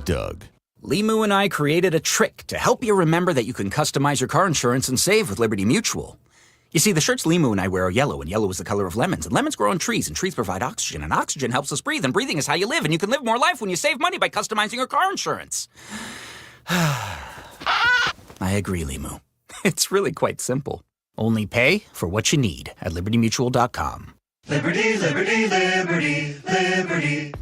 Doug. Limu and I created a trick to help you remember that you can customize your car insurance and save with Liberty Mutual. You see, the shirts Limu and I wear are yellow, and yellow is the color of lemons, and lemons grow on trees, and trees provide oxygen, and oxygen helps us breathe, and breathing is how you live, and you can live more life when you save money by customizing your car insurance. I agree, Limu. It's really quite simple. Only pay for what you need at LibertyMutual.com. Liberty, liberty, liberty, liberty.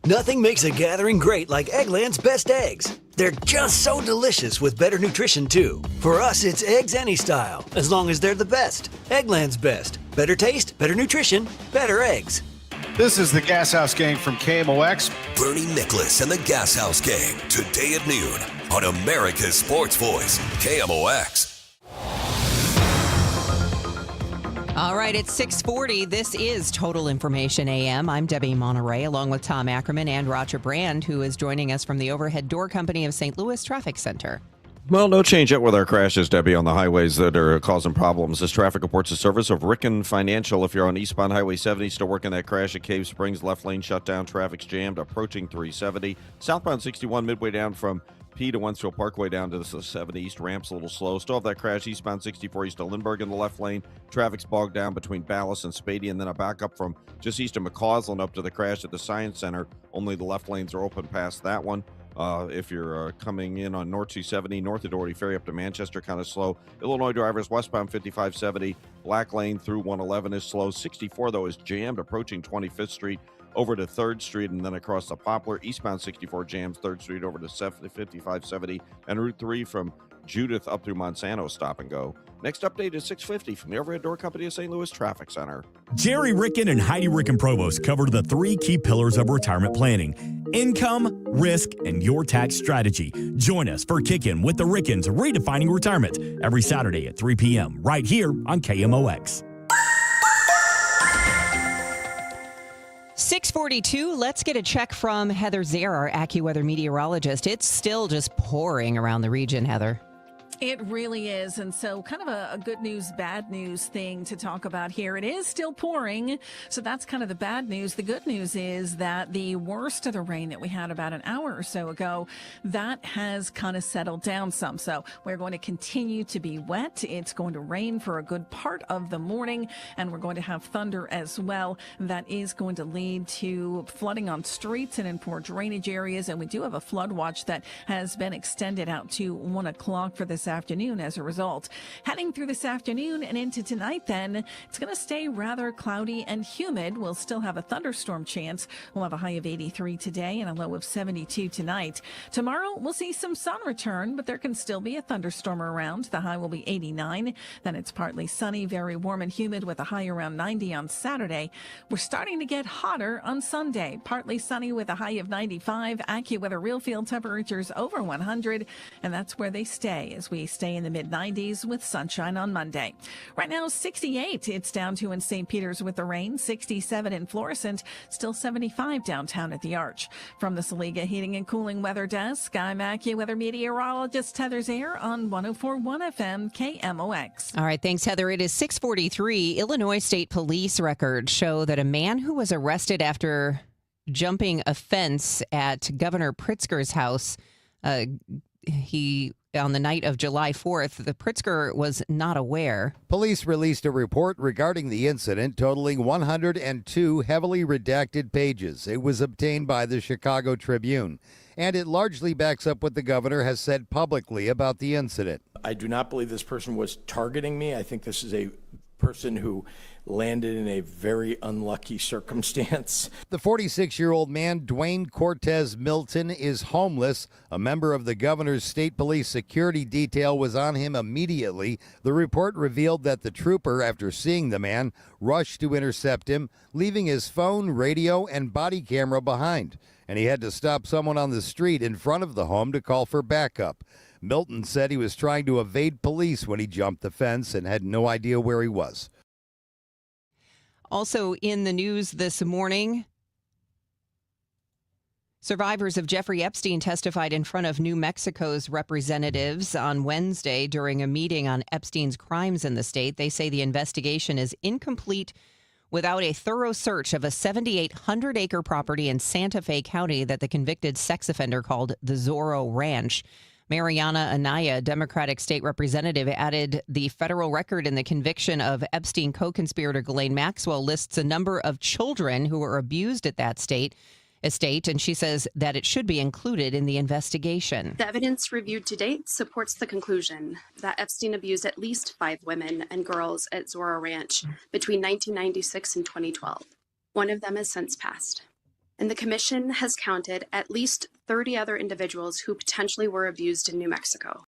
Nothing makes a gathering great like Eggland's Best Eggs. They're just so delicious with better nutrition, too. For us, it's eggs any style, as long as they're the best. Eggland's Best. Better taste, better nutrition, better eggs. This is the Gas House Gang from KMOX. Bernie Nicholas and the Gas House Gang, today at noon on America's Sports Voice, KMOX. All right, it's 6:40. This is Total Information AM. I'm Debbie Monterey, along with Tom Ackerman and Roger Brand, who is joining us from the Overhead Door Company of St. Louis Traffic Center. Well, no change yet with our crashes, Debbie, on the highways that are causing problems. This traffic reports the service of Ricken Financial. If you're on eastbound Highway 70, still working that crash at Cave Springs, left lane shut down, traffic's jammed, approaching 370. Southbound 61, midway down from P to Wensfield Parkway down to the 70 East ramps, a little slow. Still have that crash eastbound 64 east of Lindbergh in the left lane. Traffic's bogged down between Ballas and Spady, and then a backup from just east of McCausland up to the crash at the Science Center. Only the left lanes are open past that one. If you're coming in on North 270, north of Doherty Ferry up to Manchester, kind of slow. Illinois drivers westbound 5570, Black Lane through 111 is slow. 64, though, is jammed approaching 25th Street over to 3rd Street and then across the Poplar. Eastbound 64 jams 3rd Street over to 5570 and Route 3 from Judith up through Monsanto, stop and go. Next update is 6:50 from the Overhead Door Company of St. Louis Traffic Center. Jerry Ricken and Heidi Ricken Provost covered the 3 key pillars of retirement planning: income, risk, and your tax strategy. Join us for Kickin' with the Rickens, redefining retirement, every Saturday at 3 p.m. right here on KMOX. 6:42. Let's get a check from Heather Zare, our AccuWeather meteorologist. It's still just pouring around the region, Heather. It really is. And so kind of a good news, bad news thing to talk about here. It is still pouring. So that's kind of the bad news. The good news is that the worst of the rain that we had about an hour or so ago, that has kind of settled down some. So we're going to continue to be wet. It's going to rain for a good part of the morning, and we're going to have thunder as well. That is going to lead to flooding on streets and in poor drainage areas. And we do have a flood watch that has been extended out to 1 o'clock for this afternoon as a result. Heading through this afternoon and into tonight, then it's going to stay rather cloudy and humid. We'll still have a thunderstorm chance. We'll have a high of 83 today and a low of 72 tonight. Tomorrow we'll see some sun return, but there can still be a thunderstorm around. The high will be 89. Then it's partly sunny, very warm and humid with a high around 90 on Saturday. We're starting to get hotter on Sunday. Partly sunny with a high of 95. AccuWeather real field temperatures over 100, and that's where they stay as we stay in the mid-90s with sunshine on Monday. Right now, 68 it's down to in St. Peter's with the rain, 67 in Florissant, still 75 downtown at the Arch. From the Saliga Heating and Cooling Weather Desk, I'm AccuWeather meteorologist Heather Zare on 104.1 FM KMOX. All right, thanks, Heather. It is 6:43. Illinois State Police records show that a man who was arrested after jumping a fence at Governor Pritzker's house, on the night of July 4th, the Pritzker was not aware. Police released a report regarding the incident totaling 102 heavily redacted pages. It was obtained by the Chicago Tribune, and it largely backs up what the governor has said publicly about the incident. I do not believe this person was targeting me. I think this is a person who landed in a very unlucky circumstance. The 46-year-old man, Dwayne Cortez Milton, is homeless. A member of the governor's state police security detail was on him immediately. The report revealed that the trooper, after seeing the man, rushed to intercept him, leaving his phone, radio, and body camera behind. And he had to stop someone on the street in front of the home to call for backup. Milton said he was trying to evade police when he jumped the fence and had no idea where he was. Also in the news this morning, survivors of Jeffrey Epstein testified in front of New Mexico's representatives on Wednesday during a meeting on Epstein's crimes in the state. They say the investigation is incomplete without a thorough search of a 7,800-acre property in Santa Fe County that the convicted sex offender called the Zorro Ranch. Mariana Anaya, Democratic state representative, added the federal record in the conviction of Epstein co-conspirator Ghislaine Maxwell lists a number of children who were abused at that estate, and she says that it should be included in the investigation. The evidence reviewed to date supports the conclusion that Epstein abused at least 5 women and girls at Zorro Ranch between 1996 and 2012. One of them has since passed. And the commission has counted at least 30 other individuals who potentially were abused in New Mexico.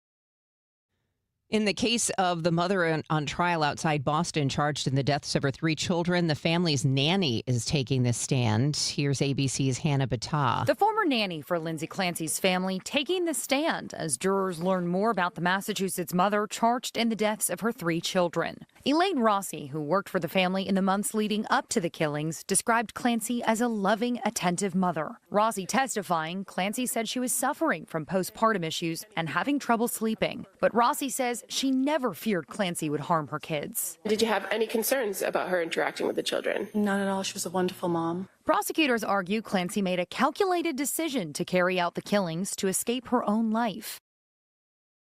In the case of the mother on trial outside Boston charged in the deaths of her 3 children, the family's nanny is taking the stand. Here's ABC's Hannah Battah. The former nanny for Lindsay Clancy's family taking the stand as jurors learn more about the Massachusetts mother charged in the deaths of her 3 children. Elaine Rossi, who worked for the family in the months leading up to the killings, described Clancy as a loving, attentive mother. Rossi testifying, Clancy said she was suffering from postpartum issues and having trouble sleeping. But Rossi says she never feared Clancy would harm her kids. Did you have any concerns about her interacting with the children? None at all. She was a wonderful mom. Prosecutors argue Clancy made a calculated decision to carry out the killings to escape her own life.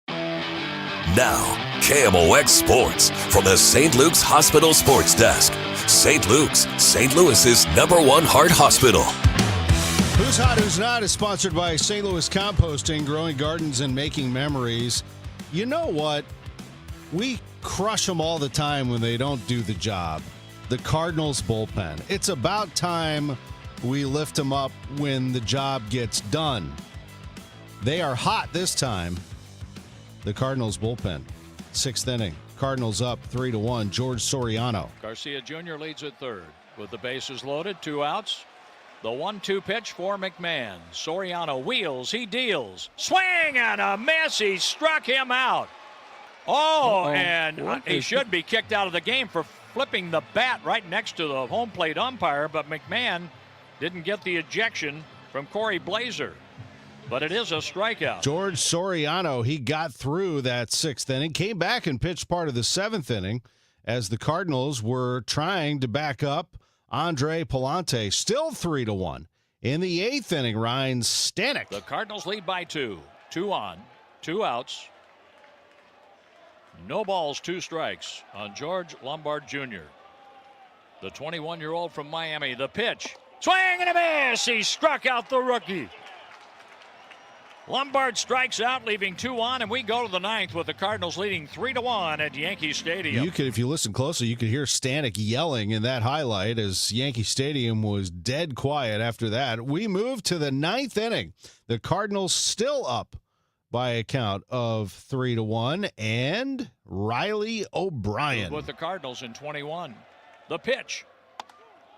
Now, KMOX Sports from the St. Luke's Hospital Sports Desk. St. Luke's, St. Louis's #1 heart hospital. Who's Hot, Who's Not is sponsored by St. Louis Composting, growing gardens and making memories. You know what? We crush them all the time when they don't do the job. The Cardinals bullpen. It's about time we lift them up when the job gets done. They are hot this time. The Cardinals bullpen. 6th inning. Cardinals up 3-1. George Soriano. Garcia Jr. leads at third with the bases loaded, 2 outs. The 1-2 pitch for McMahon. Soriano wheels, he deals. Swing and a miss. He struck him out. And he should be kicked out of the game for flipping the bat right next to the home plate umpire, but McMahon didn't get the ejection from Corey Blazer. But it is a strikeout. George Soriano, he got through that 6th inning, came back and pitched part of the 7th inning as the Cardinals were trying to back up Andre Palante. Still 3-1. In the 8th inning, Ryan Stanek. The Cardinals lead by 2. 2 on, 2 outs. No balls, 2 strikes on George Lombard Jr. The 21-year-old from Miami. The pitch. Swing and a miss. He struck out the rookie. Lombard strikes out, leaving 2 on, and we go to the 9th with the Cardinals leading 3-1 at Yankee Stadium. You could, if you listen closely, you could hear Stanek yelling in that highlight as Yankee Stadium was dead quiet after that. We move to the 9th inning. The Cardinals still up by a count of 3-1, and Riley O'Brien with the Cardinals in 21. The pitch.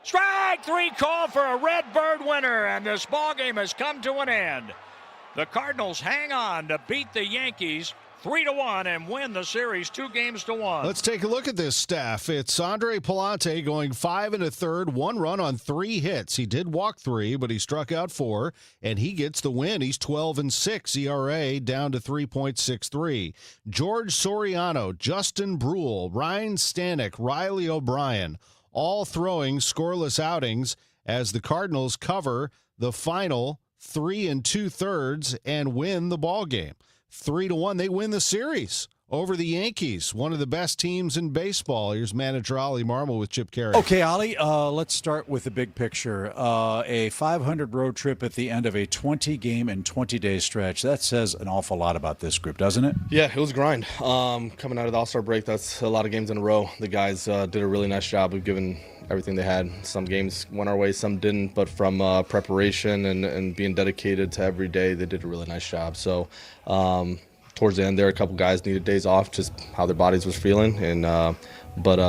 Strike 3 call for a Red Bird winner, and this ball game has come to an end. The Cardinals hang on to beat the Yankees 3-1 and win the series 2-1. Let's take a look at this staff. It's Andre Palante going 5 1/3, 1 run on 3 hits. He did walk 3, but he struck out 4, and he gets the win. He's 12-6 ERA, down to 3.63. George Soriano, Justin Brule, Ryan Stanek, Riley O'Brien, all throwing scoreless outings as the Cardinals cover the final 3 2/3 and win the ball game. 3-1. They win the series over the Yankees, one of the best teams in baseball. Here's manager Ollie Marmol with Chip Carey. Okay, Ollie, let's start with the big picture. A 500 road trip at the end of a 20-game and 20-day stretch. That says an awful lot about this group, doesn't it? Yeah, it was a grind. Coming out of the All-Star break, that's a lot of games in a row. The guys did a really nice job of giving everything they had. Some games went our way, some didn't, but from preparation and being dedicated to every day, they did a really nice job. So towards the end there, a couple guys needed days off, just how their bodies was feeling, and but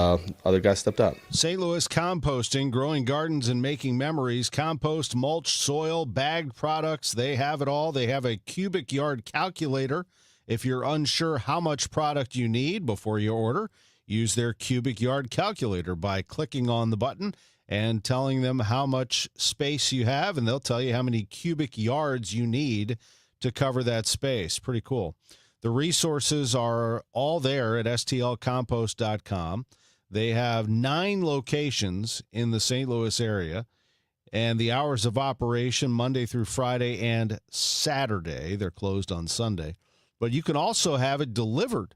other guys stepped up. St. Louis Composting, growing gardens and making memories. Compost, mulch, soil, bagged products, they have it all. They have a cubic yard calculator. If you're unsure how much product you need before you order, use their cubic yard calculator by clicking on the button and telling them how much space you have, and they'll tell you how many cubic yards you need to cover that space. Pretty cool. The resources are all there at stlcompost.com. They have 9 locations in the St. Louis area, and the hours of operation Monday through Friday and Saturday. They're closed on Sunday. But you can also have it delivered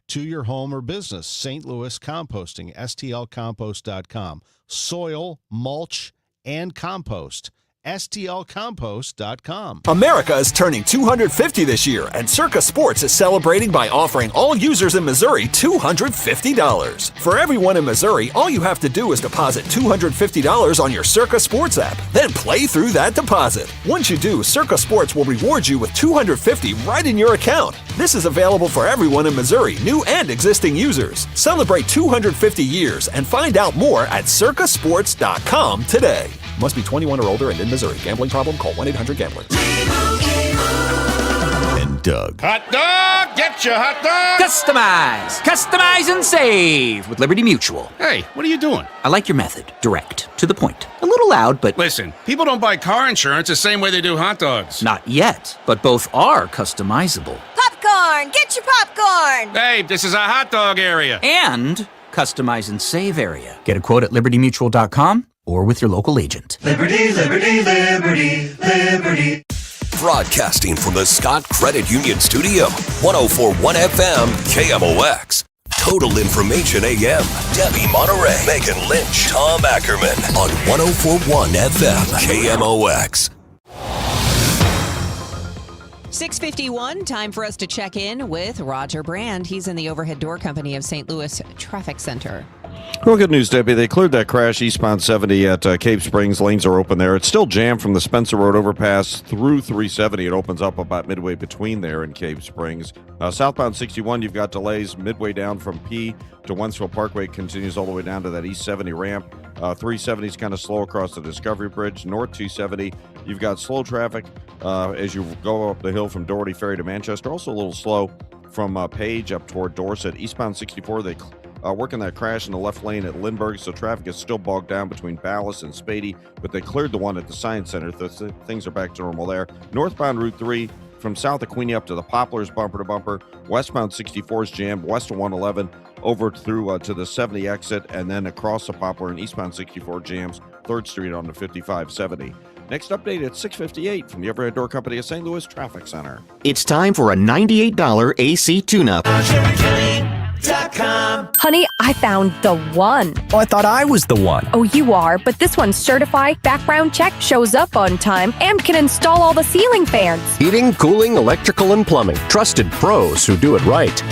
to your home or business. St. Louis Composting, stlcompost.com. Soil, mulch, and compost, stlcompost.com. America is turning 250 this year, and Circa Sports is celebrating by offering all users in Missouri $250. For everyone in Missouri, all you have to do is deposit $250 on your Circa Sports app, then play through that deposit. Once you do, Circa Sports will reward you with $250 right in your account. This is available for everyone in Missouri, new and existing users. Celebrate 250 years and find out more at circasports.com today. Must be 21 or older and in Missouri. Gambling problem? Call 1-800-GAMBLER. And Doug. Hot dog! Get your hot dog! Customize and save with Liberty Mutual. Hey, what are you doing? I like your method. Direct, to the point. A little loud, but... Listen, people don't buy car insurance the same way they do hot dogs. Not yet, but both are customizable. Popcorn! Get your popcorn! Hey, this is a hot dog area. And customize and save area. Get a quote at libertymutual.com or with your local agent. Liberty, liberty, liberty, liberty. Broadcasting from the Scott Credit Union Studio, 104.1 FM, KMOX. Total Information AM, Debbie Monterey, Megan Lynch, Tom Ackerman on 104.1 FM, KMOX. 6:51, time for us to check in with Roger Brand. He's in the Overhead Door Company of St. Louis Traffic Center. Well, good news, Debbie. They cleared that crash eastbound 70 at Cape Springs. Lanes are open there. It's still jammed from the Spencer Road overpass through 370. It opens up about midway between there and Cape Springs. Southbound 61, you've got delays midway down from P to Wentzville Parkway. Continues all the way down to that East 70 ramp. 370 is kind of slow across the Discovery Bridge. North 270, you've got slow traffic as you go up the hill from Doherty Ferry to Manchester. Also a little slow from Page up toward Dorset. Eastbound 64, they working that crash in the left lane at Lindbergh, so traffic is still bogged down between Ballas and Spady, but they cleared the one at the Science Center. Things are back to normal there. Northbound Route 3 from south of Queenie up to the Poplars, bumper to bumper. Westbound 64 is jammed west of 111 over through to the 70 exit, and then across the Poplar and eastbound 64 jams 3rd Street on the 5570. Next update at 6:58 from the Overhead Door Company of St. Louis Traffic Center. It's time for a $98 AC tune-up. Honey, I found the one. Oh, I thought I was the one. Oh, you are, but this one's certified, background check, shows up on time, and can install all the ceiling fans. Heating, cooling, electrical, and plumbing. Trusted pros who do it right.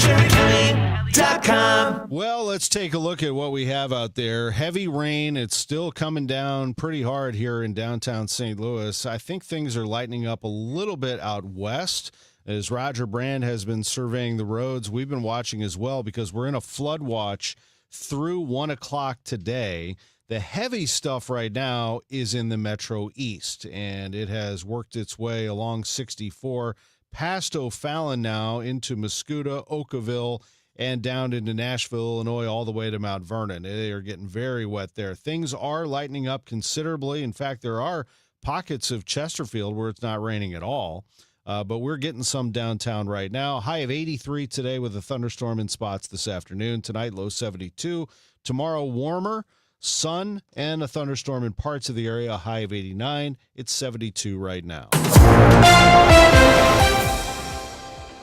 Well, let's take a look at what we have out there. Heavy rain. It's still coming down pretty hard here in downtown St. Louis. I think things are lightening up a little bit out west. As Roger Brand has been surveying the roads, we've been watching as well because we're in a flood watch through 1 o'clock today. The heavy stuff right now is in the Metro East, and it has worked its way along 64 past O'Fallon now into Mascoutah, Oakville, and down into Nashville, Illinois, all the way to Mount Vernon. They are getting very wet there. Things are lightening up considerably. In fact, there are pockets of Chesterfield where it's not raining at all. But we're getting some downtown right now. High of 83 today with a thunderstorm in spots this afternoon. Tonight, low 72. Tomorrow, warmer, sun, and a thunderstorm in parts of the area. A high of 89. It's 72 right now.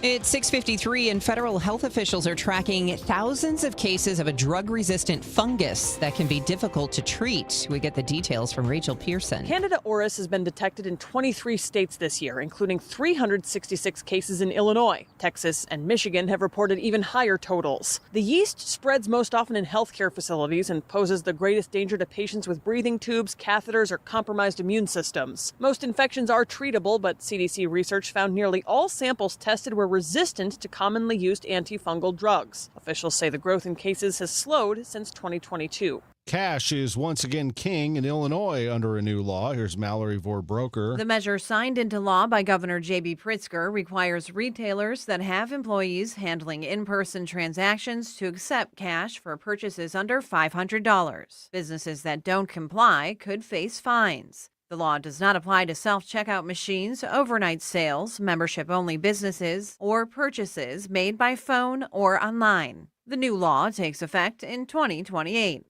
It's 6:53, and federal health officials are tracking thousands of cases of a drug-resistant fungus that can be difficult to treat. We get the details from Rachel Pearson. Candida auris has been detected in 23 states this year, including 366 cases in Illinois. Texas and Michigan have reported even higher totals. The yeast spreads most often in healthcare facilities and poses the greatest danger to patients with breathing tubes, catheters, or compromised immune systems. Most infections are treatable, but CDC research found nearly all samples tested were resistant to commonly used antifungal drugs. Officials say the growth in cases has slowed since 2022. Cash is once again king in Illinois under a new law. Here's Mallory Vorbroker. The measure signed into law by Governor J.B. Pritzker requires retailers that have employees handling in-person transactions to accept cash for purchases under $500. Businesses that don't comply could face fines. The law does not apply to self-checkout machines, overnight sales, membership-only businesses, or purchases made by phone or online. The new law takes effect in 2028.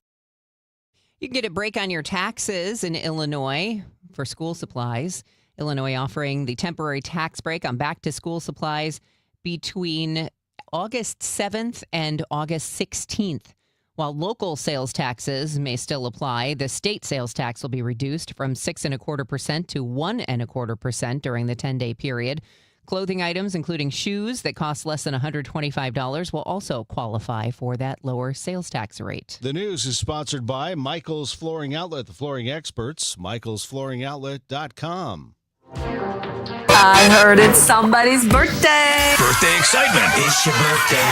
You can get a break on your taxes in Illinois for school supplies. Illinois offering the temporary tax break on back-to-school supplies between August 7th and August 16th. While local sales taxes may still apply, the state sales tax will be reduced from 6.25% to 1.25% during the 10-day period. Clothing items, including shoes that cost less than $125, will also qualify for that lower sales tax rate. The news is sponsored by Michael's Flooring Outlet, the flooring experts, michaelsflooringoutlet.com. I heard it's somebody's birthday. Birthday excitement. It's your birthday.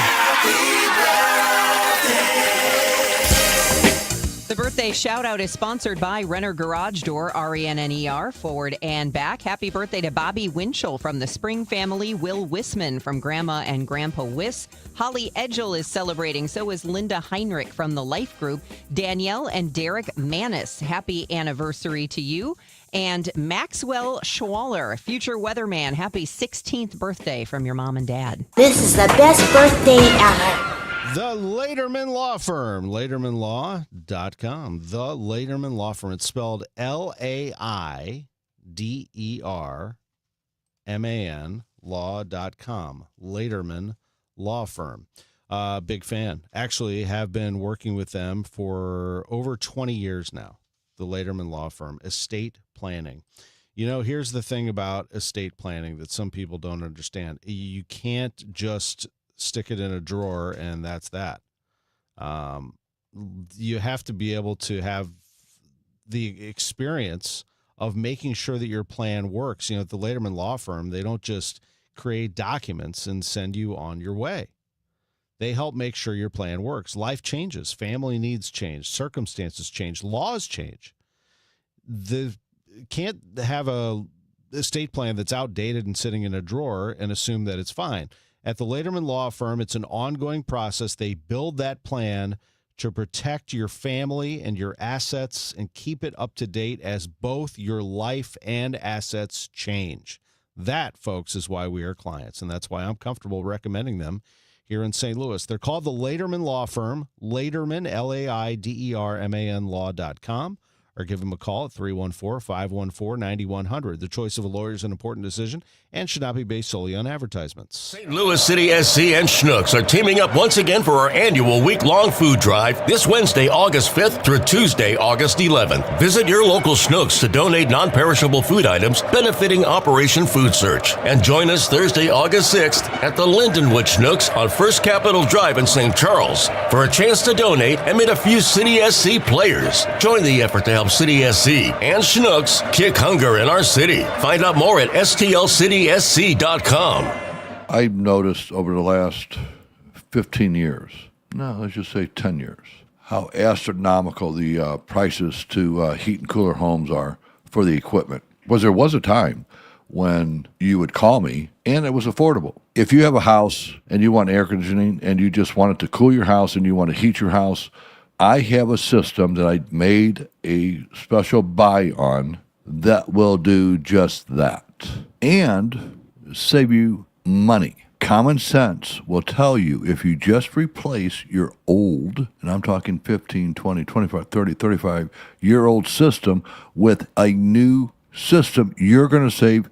The birthday shout-out is sponsored by Renner Garage Door, RENNER, forward and back. Happy birthday to Bobby Winchell from the Spring family, Will Wissman from Grandma and Grandpa Wiss. Holly Edgel is celebrating, so is Linda Heinrich from the Life Group. Danielle and Derek Manis, happy anniversary to you. And Maxwell Schwaller, future weatherman, happy 16th birthday from your mom and dad. This is the best birthday ever. The Laderman Law Firm, LadermanLaw.com. The Laderman Law Firm. It's spelled LAIDERMAN, law.com. Laderman Law Firm. Big fan. Actually, have been working with them for over 20 years now. The Laderman Law Firm. Estate planning. You know, here's the thing about estate planning that some people don't understand. You can't just stick it in a drawer and that's that. You have to be able to have the experience of making sure that your plan works. You know, at the Laderman Law Firm, they don't just create documents and send you on your way. They help make sure your plan works. Life changes, family needs change, circumstances change, laws change. Can't have a estate plan that's outdated and sitting in a drawer and assume that it's fine. At the Laderman Law Firm, it's an ongoing process. They build that plan to protect your family and your assets and keep it up to date as both your life and assets change. That, folks, is why we are clients, and that's why I'm comfortable recommending them here in St. Louis. They're called the Laderman Law Firm, Laderman, LAIDERMAN law.com. Or give them a call at 314-514-9100. The choice of a lawyer is an important decision and should not be based solely on advertisements. St. Louis City SC and Schnucks are teaming up once again for our annual week-long food drive this Wednesday, August 5th through Tuesday, August 11th. Visit your local Schnucks to donate non-perishable food items benefiting Operation Food Search. And join us Thursday, August 6th at the Lindenwood Schnucks on First Capitol Drive in St. Charles for a chance to donate and meet a few City SC players. Join the effort to help City SC and Schnucks kick hunger in our city. Find out more at stlcitysc.com. I've noticed over the last 15 years, no, let's just say 10 years, how astronomical the prices to heat and cooler homes are for the equipment. Because there was a time when you would call me and it was affordable. If you have a house and you want air conditioning and you just want it to cool your house and you want to heat your house, I have a system that I made a special buy on that will do just that and save you money. Common sense will tell you if you just replace your old, and I'm talking 15, 20, 25, 30, 35-year-old system with a new system, you're going to save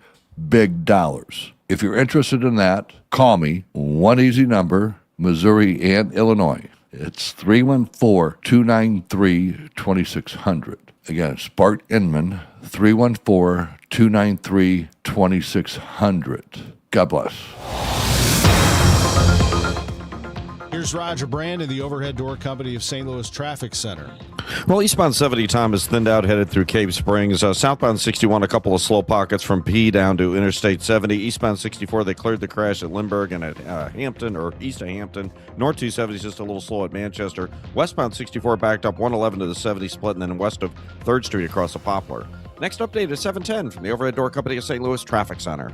big dollars. If you're interested in that, call me. One easy number, Missouri and Illinois. It's 314-293-2600. Again, it's Bart Inman, 314-293-2600. God bless. Here's Roger Brand in the Overhead Door Company of St. Louis Traffic Center. Well, eastbound 70, Tom, is thinned out, headed through Cave Springs. Southbound 61, a couple of slow pockets from P down to Interstate 70. Eastbound 64, they cleared the crash at Lindbergh and at Hampton, or east of Hampton. North 270 is just a little slow at Manchester. Westbound 64 backed up 111 to the 70 split, and then west of 3rd Street across the Poplar. Next update is 710 from the Overhead Door Company of St. Louis Traffic Center.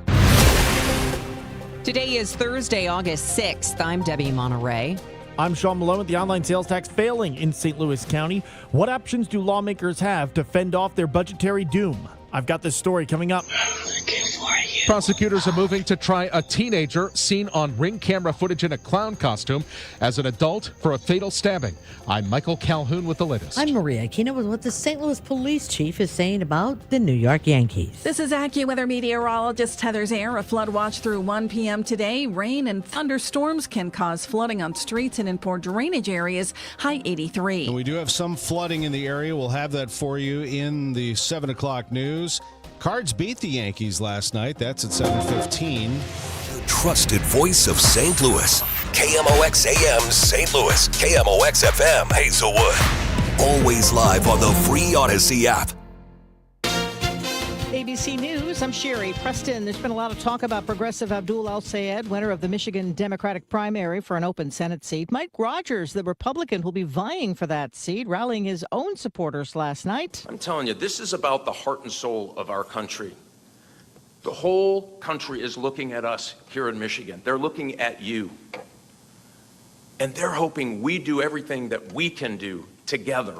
Today is Thursday, August 6th. I'm Debbie Monterey. I'm Sean Malone with the online sales tax failing in St. Louis County. What options do lawmakers have to fend off their budgetary doom? I've got this story coming up. I'm looking for you. Prosecutors are moving to try a teenager seen on Ring camera footage in a clown costume as an adult for a fatal stabbing. I'm Michael Calhoun with the latest. I'm Maria Aquino with what the St. Louis police chief is saying about the New York Yankees. This is AccuWeather meteorologist Heather Zaire. A flood watch through 1 p.m. today. Rain and thunderstorms can cause flooding on streets and in poor drainage areas. High 83. And we do have some flooding in the area. We'll have that for you in the 7 o'clock news. Cards beat the Yankees last night. That's at 7:15. The trusted voice of St. Louis. KMOX AM St. Louis. KMOX FM Hazelwood. Always live on the free Odyssey app. ABC News, I'm Sherry Preston. There's been a lot of talk about Progressive Abdul El-Sayed, winner of the Michigan Democratic primary for an open Senate seat. Mike Rogers, the Republican who'll be vying for that seat, rallying his own supporters last night. I'm telling you, this is about the heart and soul of our country. The whole country is looking at us here in Michigan. They're looking at you. And they're hoping we do everything that we can do together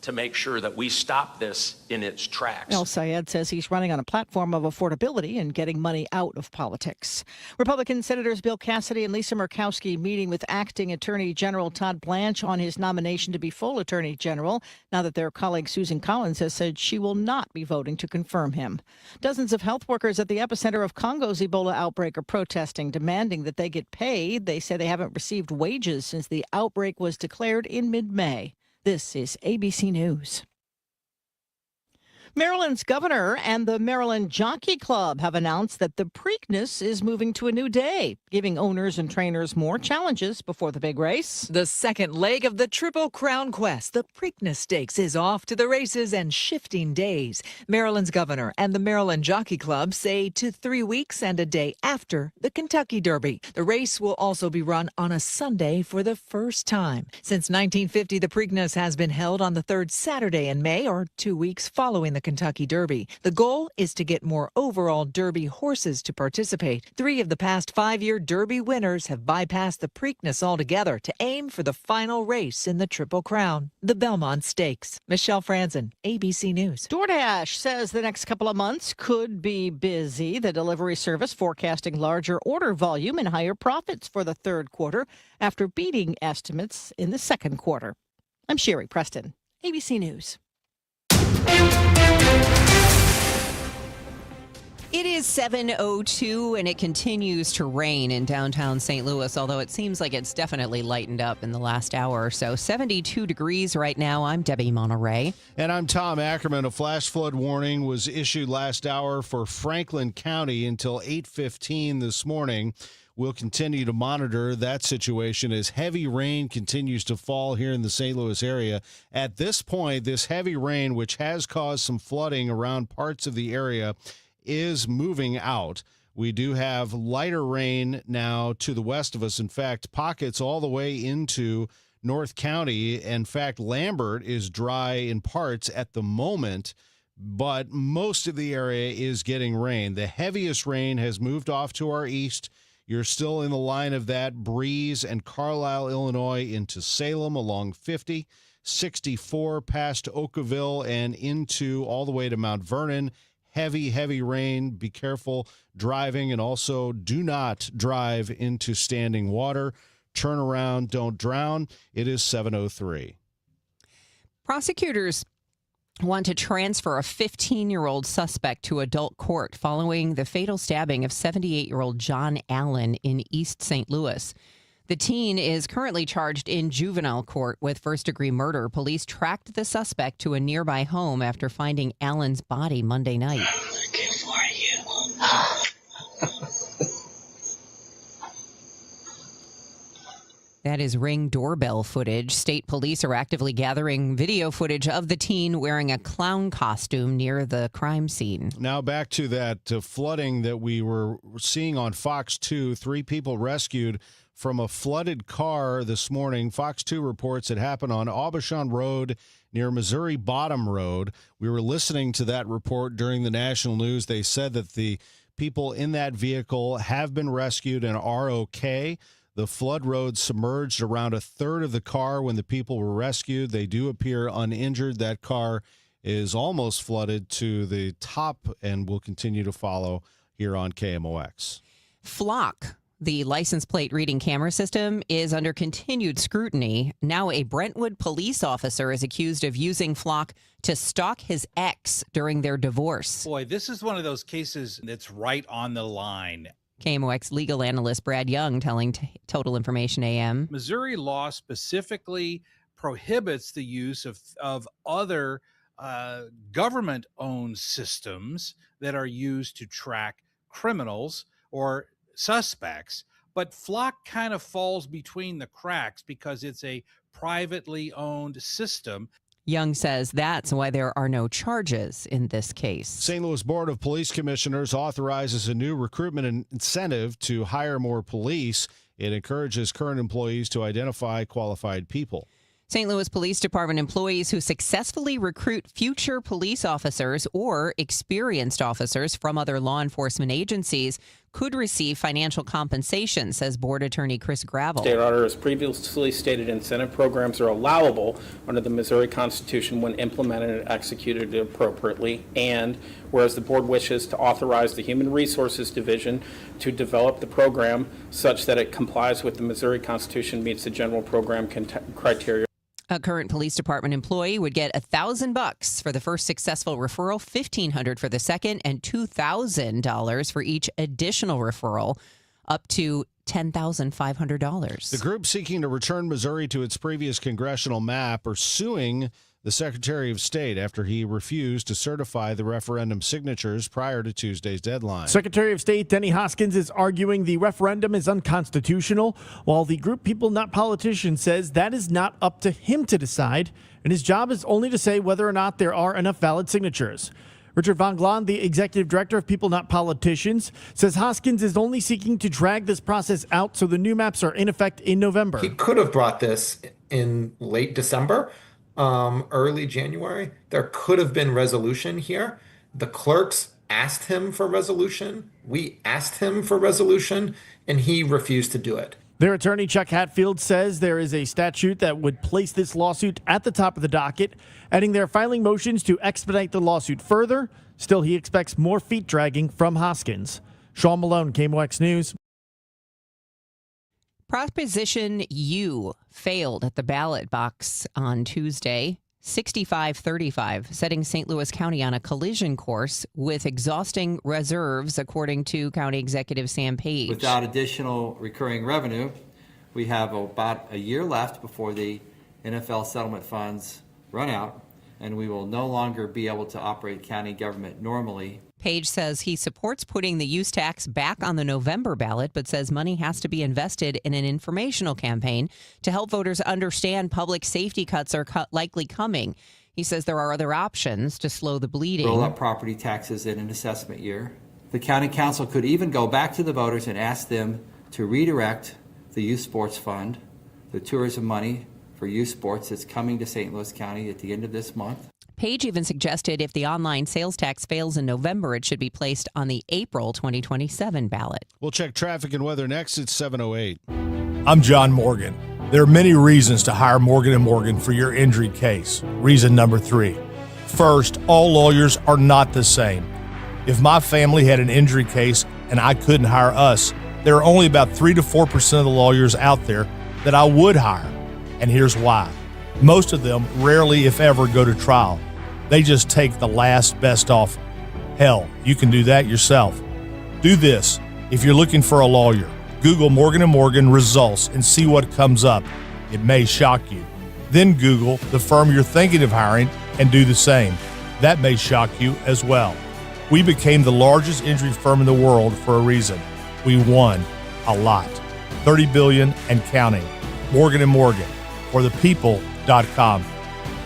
to make sure that we stop this in its tracks. El-Sayed says he's running on a platform of affordability and getting money out of politics. Republican Senators Bill Cassidy and Lisa Murkowski meeting with acting Attorney General Todd Blanche on his nomination to be full Attorney General, now that their colleague Susan Collins has said she will not be voting to confirm him. Dozens of health workers at the epicenter of Congo's Ebola outbreak are protesting, demanding that they get paid. They say they haven't received wages since the outbreak was declared in mid-May. This is ABC News. Maryland's governor and the Maryland Jockey Club have announced that the Preakness is moving to a new day, giving owners and trainers more challenges before the big race. The second leg of the Triple Crown Quest, the Preakness Stakes, is off to the races and shifting days. Maryland's governor and the Maryland Jockey Club say to 3 weeks and a day after the Kentucky Derby. The race will also be run on a Sunday for the first time. Since 1950, the Preakness has been held on the third Saturday in May, or 2 weeks following the Kentucky Derby. The goal is to get more overall Derby horses to participate. 3 of the past 5-year Derby winners have bypassed the Preakness altogether to aim for the final race in the Triple Crown, the Belmont Stakes. Michelle Franzen, ABC News. DoorDash says the next couple of months could be busy. The delivery service forecasting larger order volume and higher profits for the third quarter after beating estimates in the second quarter. I'm Sherry Preston, ABC News. It is 7:02 and it continues to rain in downtown St. Louis, although it seems like it's definitely lightened up in the last hour or so. 72 degrees right now. I'm Debbie Monterey. And I'm Tom Ackerman. A flash flood warning was issued last hour for Franklin County until 8:15 this morning. We'll continue to monitor that situation as heavy rain continues to fall here in the St. Louis area. At this point, this heavy rain, which has caused some flooding around parts of the area, is moving out. We do have lighter rain now to the west of us. In fact, pockets all the way into North County. In fact, Lambert is dry in parts at the moment, but most of the area is getting rain. The heaviest rain has moved off to our east. You're still in the line of that. Breeze and Carlisle, Illinois into Salem along 50, 64 past Oakville and into all the way to Mount Vernon. Heavy rain. Be careful driving, and also do not drive into standing water. Turn around, don't drown. It is 7:03. Prosecutors want to transfer a 15-year-old suspect to adult court following the fatal stabbing of 78-year-old John Allen in East St. Louis. The teen is currently charged in juvenile court with first-degree murder. Police tracked the suspect to a nearby home after finding Allen's body Monday night. I'm looking for you. That is Ring doorbell footage. State police are actively gathering video footage of the teen wearing a clown costume near the crime scene. Now back to that flooding that we were seeing on Fox 2. 3 people rescued from a flooded car this morning. Fox 2 reports it happened on Aubuchon Road near Missouri Bottom Road. We were listening to that report during the national news. They said that the people in that vehicle have been rescued and are okay. The flood road submerged around a third of the car when the people were rescued. They do appear uninjured. That car is almost flooded to the top and will continue to follow here on KMOX. Flock, the license plate reading camera system, is under continued scrutiny. Now a Brentwood police officer is accused of using Flock to stalk his ex during their divorce. Boy, this is one of those cases that's right on the line. KMOX legal analyst Brad Young telling Total Information AM. Missouri law specifically prohibits the use of other government-owned systems that are used to track criminals or suspects, but Flock kind of falls between the cracks because it's a privately owned system. Young says that's why there are no charges in this case. St. Louis Board of Police Commissioners authorizes a new recruitment incentive to hire more police. It encourages current employees to identify qualified people. St. Louis Police Department employees who successfully recruit future police officers or experienced officers from other law enforcement agencies could receive financial compensation, says Board Attorney Chris Gravel. State Auditor has previously stated incentive programs are allowable under the Missouri Constitution when implemented and executed appropriately. And whereas the board wishes to authorize the Human Resources Division to develop the program such that it complies with the Missouri Constitution, meets the general program criteria. A current police department employee would get $1,000 for the first successful referral, $1,500 for the second, and $2,000 for each additional referral, up to $10,500. The group seeking to return Missouri to its previous congressional map are suing the Secretary of State after he refused to certify the referendum signatures prior to Tuesday's deadline. Secretary of State Denny Hoskins is arguing the referendum is unconstitutional, while the group People Not Politicians says that is not up to him to decide, and his job is only to say whether or not there are enough valid signatures. Richard Von Glahn, the executive director of People Not Politicians, says Hoskins is only seeking to drag this process out so the new maps are in effect in November. He could have brought this in late December. Early January. There could have been resolution here. The clerks asked him for resolution. We asked him for resolution, and he refused to do it. Their attorney, Chuck Hatfield, says there is a statute that would place this lawsuit at the top of the docket, adding they're filing motions to expedite the lawsuit further. Still, he expects more feet dragging from Hoskins. Sean Malone, KMOX News. Proposition U failed at the ballot box on Tuesday, 65-35, setting St. Louis County on a collision course with exhausting reserves, according to County Executive Sam Page. Without additional recurring revenue, we have about a year left before the NFL settlement funds run out, and we will no longer be able to operate county government normally. Page says he supports putting the use tax back on the November ballot, but says money has to be invested in an informational campaign to help voters understand public safety cuts are likely coming. He says there are other options to slow the bleeding. Roll up property taxes in an assessment year. The county council could even go back to the voters and ask them to redirect the youth sports fund, the tourism money for youth sports that's coming to St. Louis County at the end of this month. Page even suggested if the online sales tax fails in November, it should be placed on the April 2027 ballot. We'll check traffic and weather next. It's 7:08. I'm John Morgan. There are many reasons to hire Morgan & Morgan for your injury case. Reason number 3. First, all lawyers are not the same. If my family had an injury case and I couldn't hire us, there are only about 3 to 4% of the lawyers out there that I would hire. And here's why. Most of them rarely, if ever, go to trial. They just take the last best offer. Hell, you can do that yourself. Do this. If you're looking for a lawyer, Google Morgan & Morgan results and see what comes up. It may shock you. Then Google the firm you're thinking of hiring and do the same. That may shock you as well. We became the largest injury firm in the world for a reason. We won a lot. $30 billion and counting. Morgan & Morgan. For the people.com.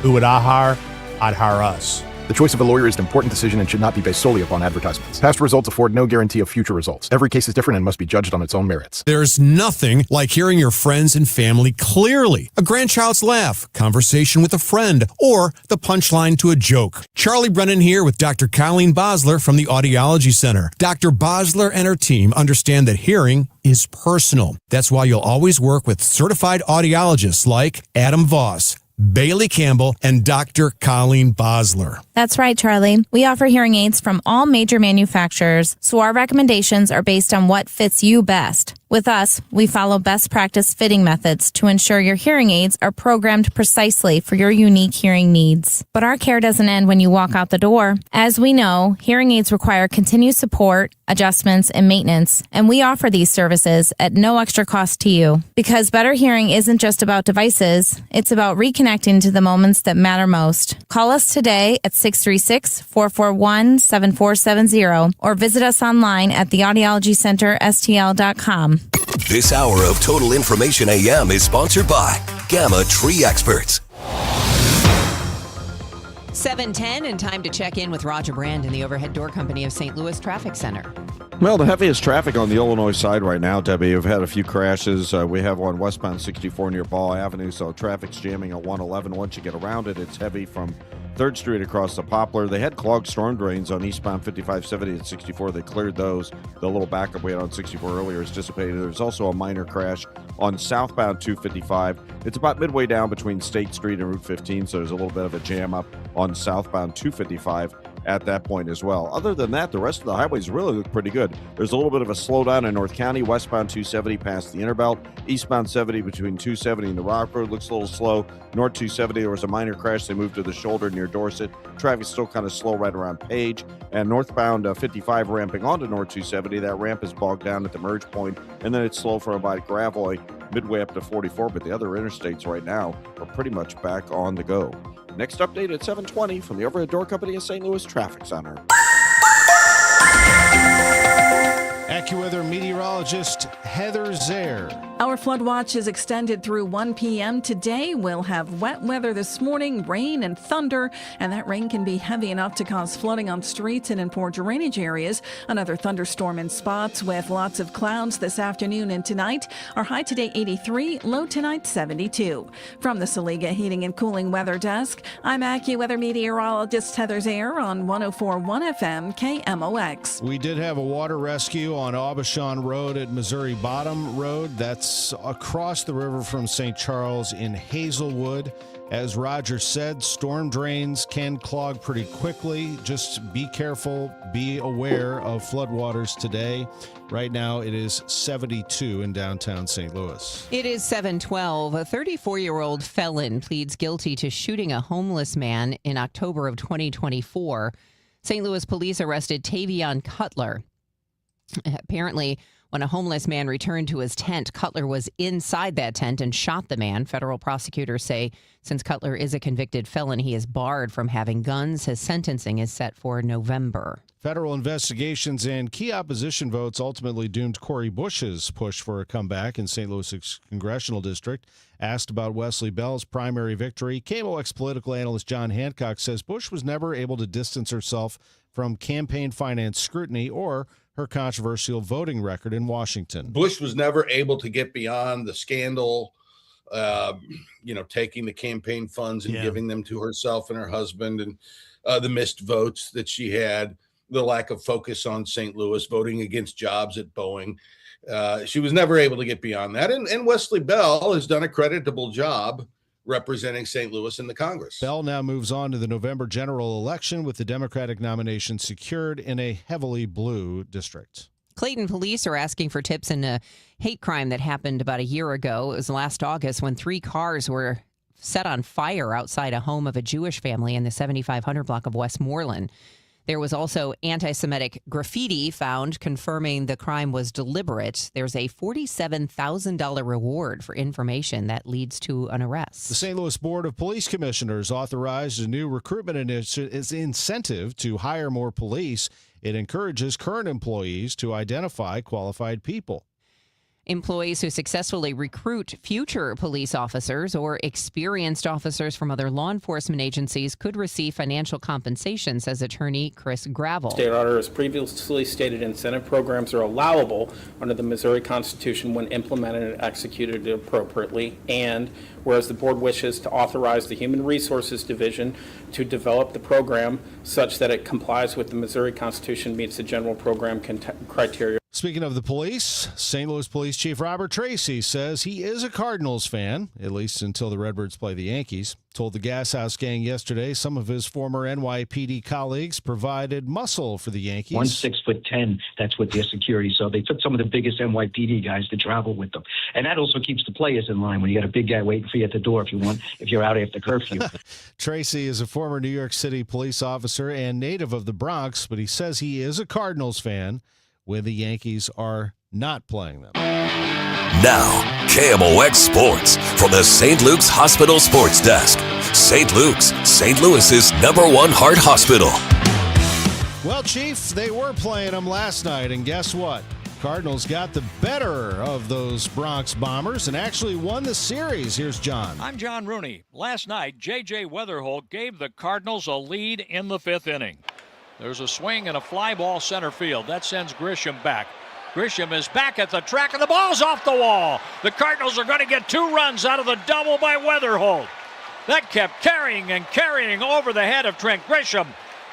Who would I hire? I'd hire us. The choice of a lawyer is an important decision and should not be based solely upon advertisements. Past results afford no guarantee of future results. Every case is different and must be judged on its own merits. There's nothing like hearing your friends and family clearly. A grandchild's laugh, conversation with a friend, or the punchline to a joke. Charlie Brennan here with Dr. Colleen Bosler from the Audiology Center. Dr. Bosler and her team understand that hearing is personal. That's why you'll always work with certified audiologists like Adam Voss. Bailey Campbell, and Dr. Colleen Bosler. That's right, Charlie. We offer hearing aids from all major manufacturers, so our recommendations are based on what fits you best. With us, we follow best practice fitting methods to ensure your hearing aids are programmed precisely for your unique hearing needs. But our care doesn't end when you walk out the door. As we know, hearing aids require continued support, adjustments, and maintenance, and we offer these services at no extra cost to you. Because better hearing isn't just about devices, it's about reconnecting to the moments that matter most. Call us today at 636-441-7470 or visit us online at theaudiologycenterstl.com. This hour of Total Information AM is sponsored by Gamma Tree Experts. 7:10 and time to check in with Roger Brand in the Overhead Door Company of St. Louis Traffic Center. Well, the heaviest traffic on the Illinois side right now, Debbie. We've had a few crashes. We have on westbound 64 near Ball Avenue, so traffic's jamming on 111. Once you get around it, it's heavy from 3rd Street across the Poplar. They had clogged storm drains on eastbound 5570 and 64. They cleared those. The little backup we had on 64 earlier is dissipated. There's also a minor crash on southbound 255. It's about midway down between State Street and Route 15, so there's a little bit of a jam up on southbound 255 at that point as well. Other than that, the rest of the highways really look pretty good. There's a little bit of a slowdown in North County, westbound 270 past the Interbelt, eastbound 70 between 270 and the Rock Road looks a little slow. North 270, there was a minor crash. They moved to the shoulder near Dorset. Traffic's still kind of slow right around Page. And northbound 55 ramping onto North 270, that ramp is bogged down at the merge point, and then it's slow for about Gravois midway up to 44, but the other interstates right now are pretty much back on the go. Next update at 7:20 from the Overhead Door Company of St. Louis Traffic Center. AccuWeather meteorologist Heather Zaire. Our flood watch is extended through 1 p.m. today. We'll have wet weather this morning, rain and thunder, and that rain can be heavy enough to cause flooding on streets and in poor drainage areas. Another thunderstorm in spots with lots of clouds this afternoon and tonight. Our high today 83, low tonight 72. From the Saliga Heating and Cooling Weather Desk, I'm AccuWeather meteorologist Heather Zaire on 104.1 FM KMOX. We did have a water rescue on Aubuchon Road at Missouri Bottom Road. That's across the river from St. Charles in Hazelwood. As Roger said, storm drains can clog pretty quickly. Just be careful, be aware of floodwaters today. Right now, it is 72 in downtown St. Louis. It is 7:12. A 34-year-old felon pleads guilty to shooting a homeless man in October of 2024. St. Louis police arrested Tavion Cutler. Apparently, when a homeless man returned to his tent, Cutler was inside that tent and shot the man. Federal prosecutors say since Cutler is a convicted felon, he is barred from having guns. His sentencing is set for November. Federal investigations and key opposition votes ultimately doomed Cori Bush's push for a comeback in St. Louis' congressional district. Asked about Wesley Bell's primary victory, KMOX political analyst John Hancock says Bush was never able to distance herself from campaign finance scrutiny or her controversial voting record in Washington. Bush was never able to get beyond the scandal, taking the campaign funds and giving them to herself and her husband, and the missed votes that she had, the lack of focus on St. Louis, voting against jobs at Boeing. She was never able to get beyond that. And Wesley Bell has done a creditable job representing St. Louis in the Congress. Bell now moves on to the November general election with the Democratic nomination secured in a heavily blue district. Clayton police are asking for tips in a hate crime that happened about a year ago. It was last August when 3 cars were set on fire outside a home of a Jewish family in the 7500 block of Westmoreland. There was also anti-Semitic graffiti found confirming the crime was deliberate. There's a $47,000 reward for information that leads to an arrest. The St. Louis Board of Police Commissioners authorized a new recruitment incentive to hire more police. It encourages current employees to identify qualified people. Employees who successfully recruit future police officers or experienced officers from other law enforcement agencies could receive financial compensation, says attorney Chris Gravel. State auditor, as previously stated, incentive programs are allowable under the Missouri Constitution when implemented and executed appropriately. And whereas the board wishes to authorize the Human Resources Division to develop the program such that it complies with the Missouri Constitution, meets the general program criteria. Speaking of the police, St. Louis Police Chief Robert Tracy says he is a Cardinals fan, at least until the Redbirds play the Yankees. Told the Gas House Gang yesterday some of his former NYPD colleagues provided muscle for the Yankees. 6'10", that's what their security. So they took some of the biggest NYPD guys to travel with them. And that also keeps the players in line when you got a big guy waiting for you at the door if you're out after curfew. Tracy is a former New York City police officer and native of the Bronx, but he says he is a Cardinals fan when the Yankees are not playing them. Now, KMOX Sports from the St. Luke's Hospital Sports Desk. St. Luke's, St. Louis's #1 heart hospital. Well, Chief, they were playing them last night, and guess what? Cardinals got the better of those Bronx Bombers and actually won the series. Here's John. I'm John Rooney. Last night, J.J. Weatherholt gave the Cardinals a lead in the 5th inning. There's a swing and a fly ball center field. That sends Grisham back. Grisham is back at the track, and the ball's off the wall. The Cardinals are going to get 2 runs out of the double by Weatherholt. That kept carrying and carrying over the head of Trent Grisham.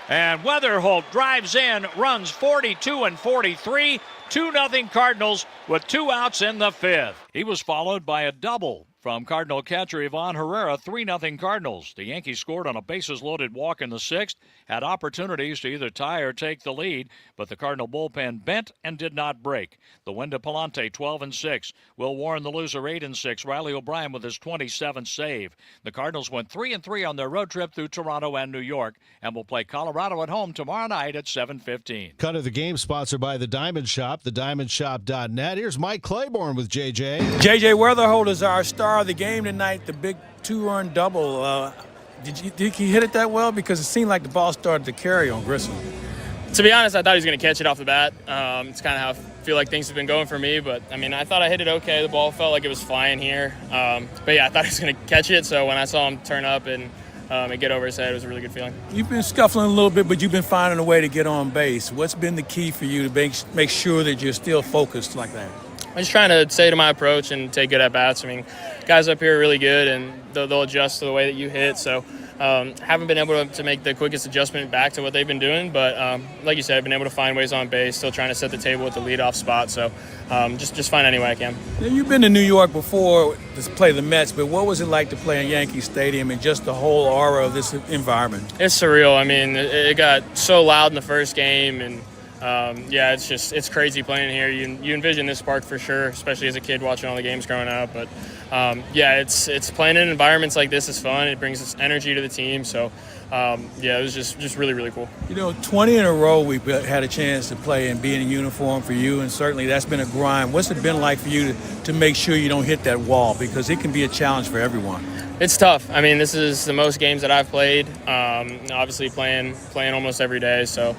And Weatherholt drives in, runs 42 and 43. 2-0 Cardinals with 2 outs in the 5th. He was followed by a double from Cardinal catcher Ivan Herrera, 3-0 Cardinals. The Yankees scored on a bases-loaded walk in the 6th, had opportunities to either tie or take the lead, but the Cardinal bullpen bent and did not break. The Wenda Palante, 12-6. Will Warren, the loser, 8-6. Riley O'Brien with his 27th save. The Cardinals went 3-3 on their road trip through Toronto and New York, and will play Colorado at home tomorrow night at 7:15. Cut of the game sponsored by The Diamond Shop, thediamondshop.net. Here's Mike Claiborne with JJ. JJ Weatherholt is our star of the game tonight, the big 2-run double. Did he hit it that well? Because it seemed like the ball started to carry on Grissom. To be honest, I thought he was going to catch it off the bat. It's kind of how I feel like things have been going for me. But, I mean, I thought I hit it okay. The ball felt like it was flying here. But, yeah, I thought he was going to catch it. So when I saw him turn up and get over his head, it was a really good feeling. You've been scuffling a little bit, but you've been finding a way to get on base. What's been the key for you to make sure that you're still focused like that? I'm just trying to stay to my approach and take good at-bats. I mean, guys up here are really good, and they'll adjust to the way that you hit. So haven't been able to make the quickest adjustment back to what they've been doing. But like you said, I've been able to find ways on base, still trying to set the table with the leadoff spot. So just find any way I can. Now, you've been to New York before to play the Mets, but what was it like to play in Yankee Stadium and just the whole aura of this environment? It's surreal. I mean, it got so loud in the first game, and it's crazy playing here. You envision this park for sure, especially as a kid watching all the games growing up. But it's playing in environments like this is fun. It brings this energy to the team. So it was just really, really cool. 20 in a row we've had a chance to play and be in uniform for you, and certainly that's been a grind. What's it been like for you to make sure you don't hit that wall? Because it can be a challenge for everyone. It's tough. I mean, this is the most games that I've played. Obviously playing almost every day. So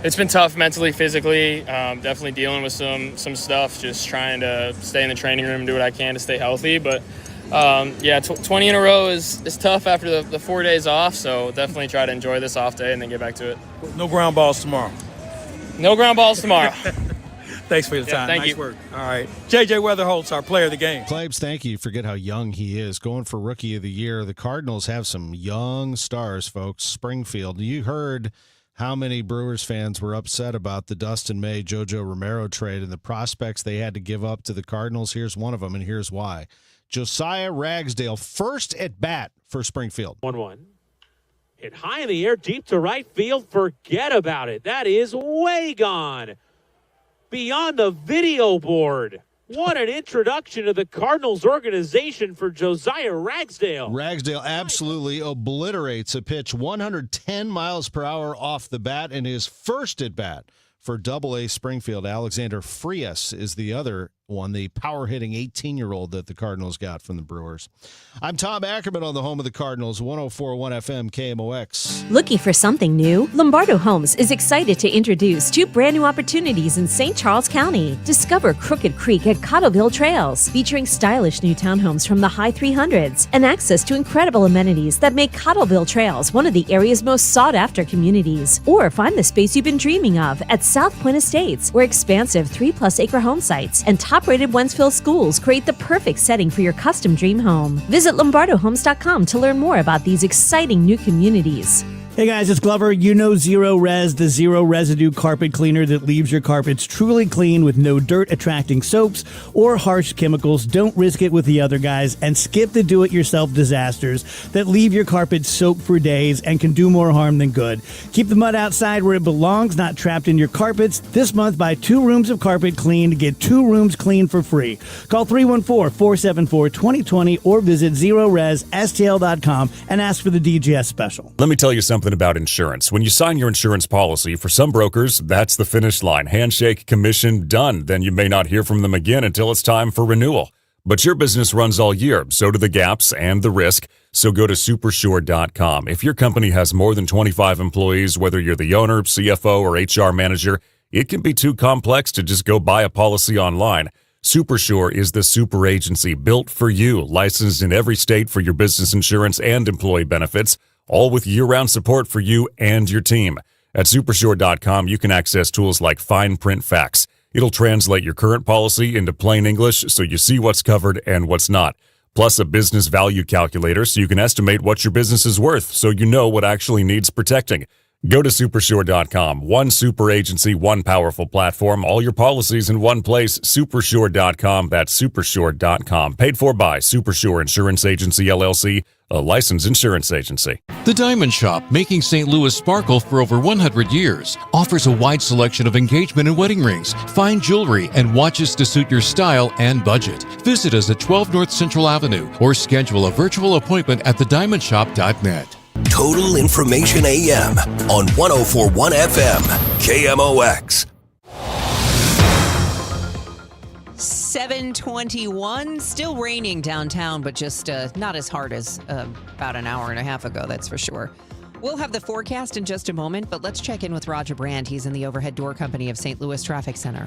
it's been tough mentally, physically, definitely dealing with some stuff, just trying to stay in the training room and do what I can to stay healthy. But 20 in a row is tough after the 4 days off, so definitely try to enjoy this off day and then get back to it. No ground balls tomorrow. No ground balls tomorrow. Thanks for your time. Thank you. Nice work. All right. J.J. Weatherholt's our player of the game. Claibs, thank you. Forget how young he is. Going for Rookie of the Year. The Cardinals have some young stars, folks. Springfield. You heard how many Brewers fans were upset about the Dustin May, JoJo Romero trade and the prospects they had to give up to the Cardinals. Here's one of them, and here's why. Josiah Ragsdale, first at bat for Springfield. 1-1. Hit high in the air, deep to right field. Forget about it. That is way gone. Beyond the video board. What an introduction to the Cardinals organization for Josiah Ragsdale. Ragsdale absolutely obliterates a pitch 110 miles per hour off the bat in his first at bat for Double-A Springfield. Alexander Frias is the other one, the power-hitting 18-year-old that the Cardinals got from the Brewers. I'm Tom Ackerman on the home of the Cardinals, 104.1 FM KMOX. Looking for something new? Lombardo Homes is excited to introduce 2 brand new opportunities in St. Charles County. Discover Crooked Creek at Cottleville Trails, featuring stylish new townhomes from the high 300s and access to incredible amenities that make Cottleville Trails one of the area's most sought-after communities. Or find the space you've been dreaming of at South Point Estates, where expansive 3+ acre home sites and top-rated Wentzville schools create the perfect setting for your custom dream home. Visit LombardoHomes.com to learn more about these exciting new communities. Hey guys, it's Glover. You know Zero Res, the zero residue carpet cleaner that leaves your carpets truly clean with no dirt attracting soaps or harsh chemicals. Don't risk it with the other guys and skip the do-it-yourself disasters that leave your carpet soaked for days and can do more harm than good. Keep the mud outside where it belongs, not trapped in your carpets. This month, buy 2 rooms of carpet clean to get 2 rooms clean for free. Call 314-474-2020 or visit ZeroResSTL.com and ask for the DGS special. Let me tell you something about insurance. When you sign your insurance policy, for some brokers, that's the finish line. Handshake, commission, done. Then you may not hear from them again until it's time for renewal. But your business runs all year, so do the gaps and the risk. So go to Supersure.com. If your company has more than 25 employees, whether you're the owner, CFO, or HR manager, it can be too complex to just go buy a policy online. Supersure is the super agency built for you, licensed in every state for your business insurance and employee benefits, all with year-round support for you and your team. At Supersure.com, you can access tools like fine print facts. It'll translate your current policy into plain English so you see what's covered and what's not. Plus a business value calculator so you can estimate what your business is worth so you know what actually needs protecting. Go to Supersure.com. One super agency, one powerful platform, all your policies in one place. Supersure.com. That's Supersure.com. Paid for by Supersure Insurance Agency, LLC, a licensed insurance agency. The Diamond Shop, making St. Louis sparkle for over 100 years, offers a wide selection of engagement and wedding rings, fine jewelry, and watches to suit your style and budget. Visit us at 12 North Central Avenue or schedule a virtual appointment at thediamondshop.net. Total Information AM on 104.1 FM, KMOX. 7:21, still raining downtown, but just not as hard as about an hour and a half ago, that's for sure. We'll have the forecast in just a moment, but let's check in with Roger Brand. He's in the Overhead Door Company of St. Louis Traffic Center.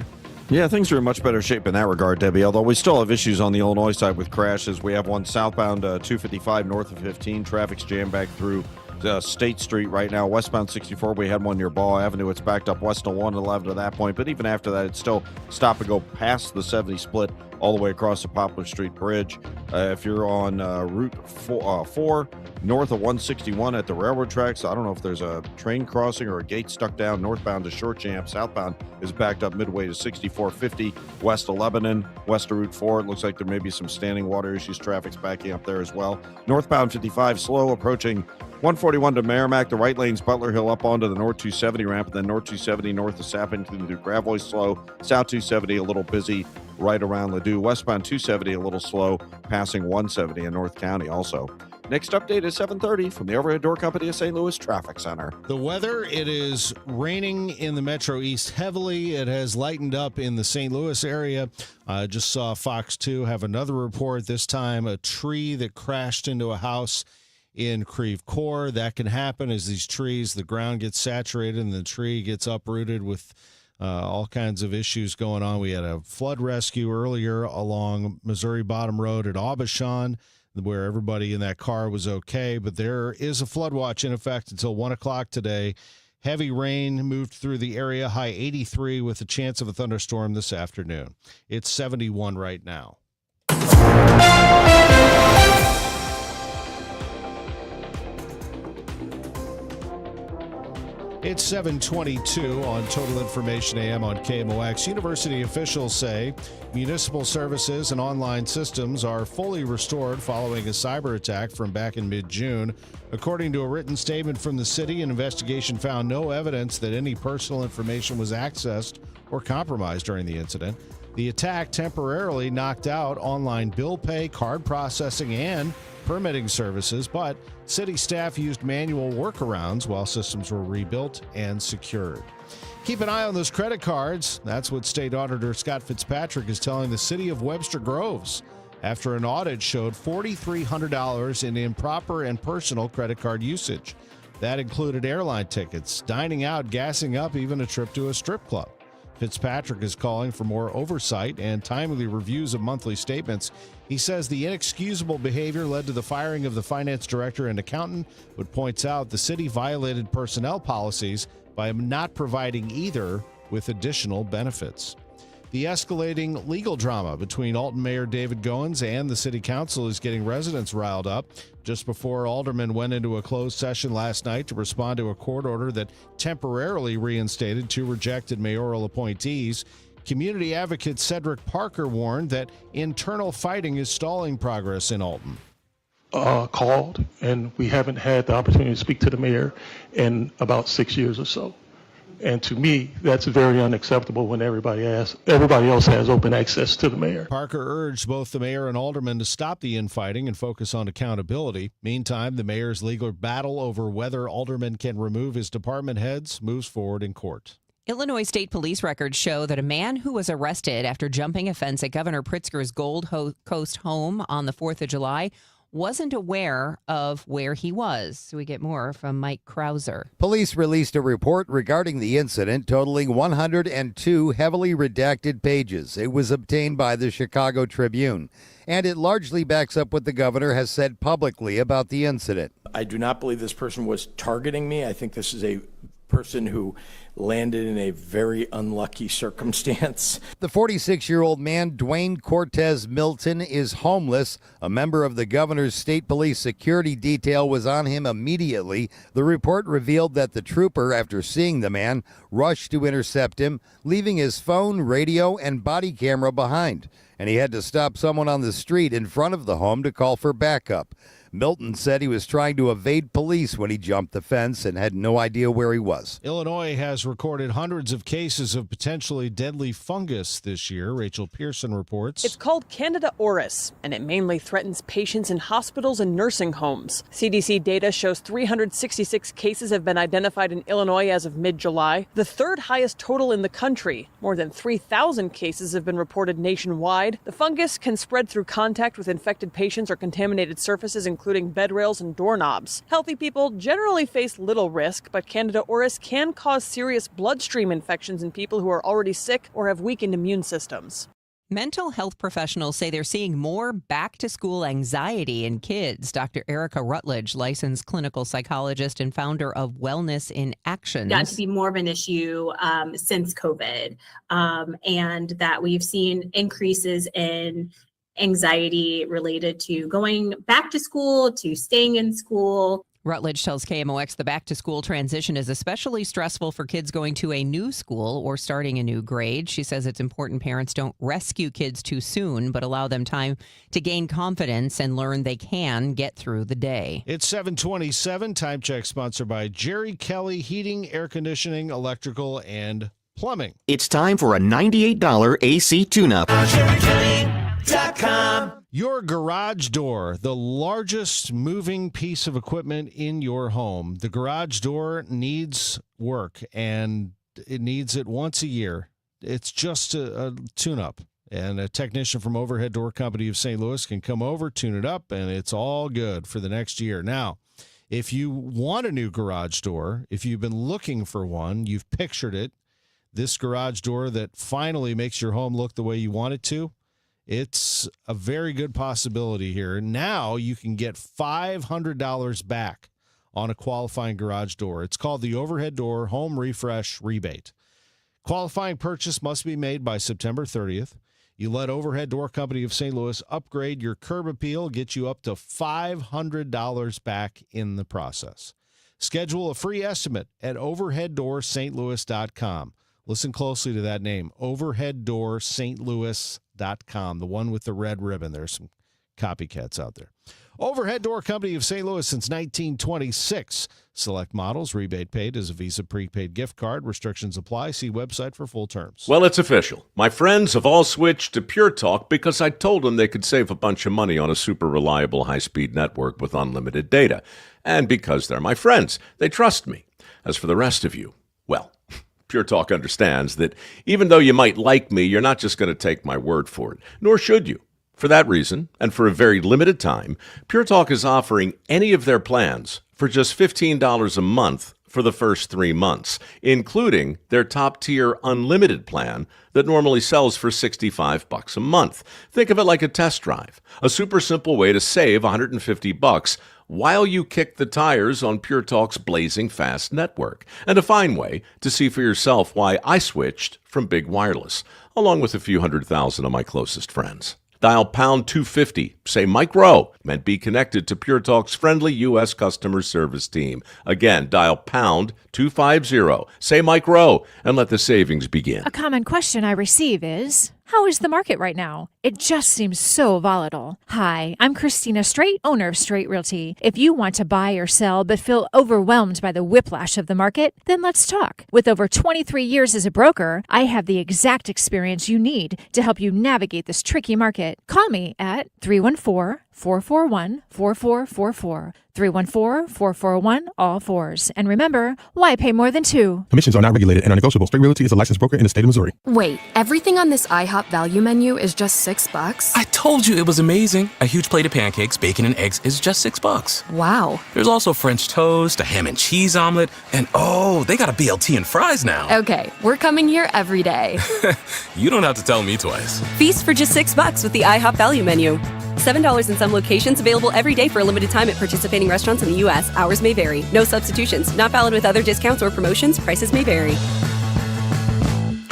Yeah, things are in much better shape in that regard, Debbie, although we still have issues on the Illinois side with crashes. We have one southbound 255 north of 15. Traffic's jammed back through State Street right now. Westbound 64, we had one near Ball Avenue. It's backed up west of 111 to that point, but even after that, it's still stop and go past the 70 split all the way across the Poplar Street Bridge. If you're on Route 4 north of 161 at the railroad tracks, I don't know if there's a train crossing or a gate stuck down northbound to Short Jam. Southbound is backed up midway to 6450 west of Lebanon, west of Route 4. It looks like there may be some standing water issues. Traffic's backing up there as well. Northbound 55 slow approaching 141 to Merrimack. The right lane's Butler Hill up onto the North 270 ramp, and then North 270 north of Sappington through Gravois slow. South 270 a little busy right around Ladue. Westbound 270 a little slow, passing 170 in North County also. Next update is 7:30 from the Overhead Door Company of St. Louis Traffic Center. The weather, it is raining in the Metro East heavily. It has lightened up in the St. Louis area. I just saw Fox 2 have another report, this time a tree that crashed into a house in Creve Coeur. That can happen as these trees, the ground gets saturated and the tree gets uprooted with all kinds of issues going on. We had a flood rescue earlier along Missouri Bottom Road at Aubuchon, where everybody in that car was okay, but there is a flood watch in effect until 1 o'clock today. Heavy rain moved through the area, high 83 with a chance of a thunderstorm this afternoon. It's 71 right now. It's 7:22 on Total Information AM on KMOX. University officials say municipal services and online systems are fully restored following a cyber attack from back in mid-June. According to a written statement from the city, an investigation found no evidence that any personal information was accessed or compromised during the incident. The attack temporarily knocked out online bill pay, card processing, and permitting services, but city staff used manual workarounds while systems were rebuilt and secured. Keep an eye on those credit cards. That's what State Auditor Scott Fitzpatrick is telling the city of Webster Groves after an audit showed $4,300 in improper and personal credit card usage. That included airline tickets, dining out, gassing up, even a trip to a strip club. Fitzpatrick is calling for more oversight and timely reviews of monthly statements. He says the inexcusable behavior led to the firing of the finance director and accountant, but points out the city violated personnel policies by not providing either with additional benefits. The escalating legal drama between Alton Mayor David Goins and the city council is getting residents riled up. Just before aldermen went into a closed session last night to respond to a court order that temporarily reinstated 2 rejected mayoral appointees, community advocate Cedric Parker warned that internal fighting is stalling progress in Alton. Called, and we haven't had the opportunity to speak to the mayor in about 6 years or so. And to me, that's very unacceptable when everybody else has open access to the mayor. Parker urged both the mayor and aldermen to stop the infighting and focus on accountability. Meantime, the mayor's legal battle over whether aldermen can remove his department heads moves forward in court. Illinois State Police records show that a man who was arrested after jumping a fence at Governor Pritzker's Gold Coast home on the 4th of July wasn't aware of where he was. So we get more from Mike Krauser. Police released a report regarding the incident totaling 102 heavily redacted pages. It was obtained by the Chicago Tribune, and it largely backs up what the governor has said publicly about the incident. I do not believe this person was targeting me. I think this is a person who landed in a very unlucky circumstance. The 46-year-old man, Dwayne Cortez Milton, is homeless. A member of the governor's state police security detail was on him immediately. The report revealed that the trooper, after seeing the man, rushed to intercept him, leaving his phone, radio, and body camera behind. And he had to stop someone on the street in front of the home to call for backup. Milton said he was trying to evade police when he jumped the fence and had no idea where he was. Illinois has recorded hundreds of cases of potentially deadly fungus this year. Rachel Pearson reports. It's called Candida auris, and it mainly threatens patients in hospitals and nursing homes. CDC data shows 366 cases have been identified in Illinois as of mid-July, the third highest total in the country. More than 3,000 cases have been reported nationwide. The fungus can spread through contact with infected patients or contaminated surfaces, including bed rails and doorknobs. Healthy people generally face little risk, but Candida auris can cause serious bloodstream infections in people who are already sick or have weakened immune systems. Mental health professionals say they're seeing more back-to-school anxiety in kids. Dr. Erica Rutledge, licensed clinical psychologist and founder of Wellness in Action. Got to be more of an issue since COVID, and that we've seen increases in anxiety related to going back to school, to staying in school. Rutledge tells KMOX the back-to-school transition is especially stressful for kids going to a new school or starting a new grade. She says it's important parents don't rescue kids too soon, but allow them time to gain confidence and learn they can get through the day. It's 7:27. Time check sponsored by Jerry Kelly Heating, Air Conditioning, Electrical, and Plumbing. It's time for a $98 AC tune-up. Your garage door, the largest moving piece of equipment in your home. The garage door needs work, and it needs it once a year. It's just a tune-up, and a technician from Overhead Door Company of St. Louis can come over, tune it up, and it's all good for the next year. Now, if you want a new garage door, if you've been looking for one, you've pictured it, this garage door that finally makes your home look the way you want it to, it's a very good possibility here. Now you can get $500 back on a qualifying garage door. It's called the Overhead Door Home Refresh Rebate. Qualifying purchase must be made by September 30th. You let Overhead Door Company of St. Louis upgrade your curb appeal, get you up to $500 back in the process. Schedule a free estimate at overheaddoorstlouis.com. Listen closely to that name, overheaddoorstlouis.com, the one with the red ribbon. There's some copycats out there. Overhead Door Company of St. Louis since 1926. Select models, rebate paid as a Visa prepaid gift card. Restrictions apply. See website for full terms. Well, it's official. My friends have all switched to Pure Talk because I told them they could save a bunch of money on a super reliable high-speed network with unlimited data. And because they're my friends, they trust me. As for the rest of you, well, Pure Talk understands that even though you might like me, you're not just going to take my word for it, nor should you. For that reason, and for a very limited time, Pure Talk is offering any of their plans for just $15 a month for the first 3 months, including their top-tier unlimited plan that normally sells for $65 a month. Think of it like a test drive, a super simple way to save $150 while you kick the tires on Pure Talk's blazing fast network, and a fine way to see for yourself why I switched from Big Wireless, along with a few 100,000 of my closest friends. Dial pound 250, say Mike Rowe, and be connected to Pure Talk's friendly U.S. customer service team. Again, dial pound 250, say Mike Rowe, and let the savings begin. A common question I receive is, how is the market right now? It just seems so volatile. Hi, I'm Christina Straight, owner of Straight Realty. If you want to buy or sell but feel overwhelmed by the whiplash of the market, then let's talk. With over 23 years as a broker, I have the exact experience you need to help you navigate this tricky market. Call me at 314-441-4444. 314-441-all-4s. And remember, why pay more than two? Commissions are not regulated and are negotiable. Straight Realty is a licensed broker in the state of Missouri. Wait, everything on this IHOP value menu is just $6? I told you it was amazing. A huge plate of pancakes, bacon, and eggs is just $6. Wow. There's also French toast, a ham and cheese omelet, and oh, they got a BLT and fries now. Okay, we're coming here every day. You don't have to tell me twice. Feast for just $6 with the IHOP value menu. $7 in some locations, available every day for a limited time at participating restaurants in the U.S. Hours may vary. No substitutions. Not valid with other discounts or promotions. Prices may vary.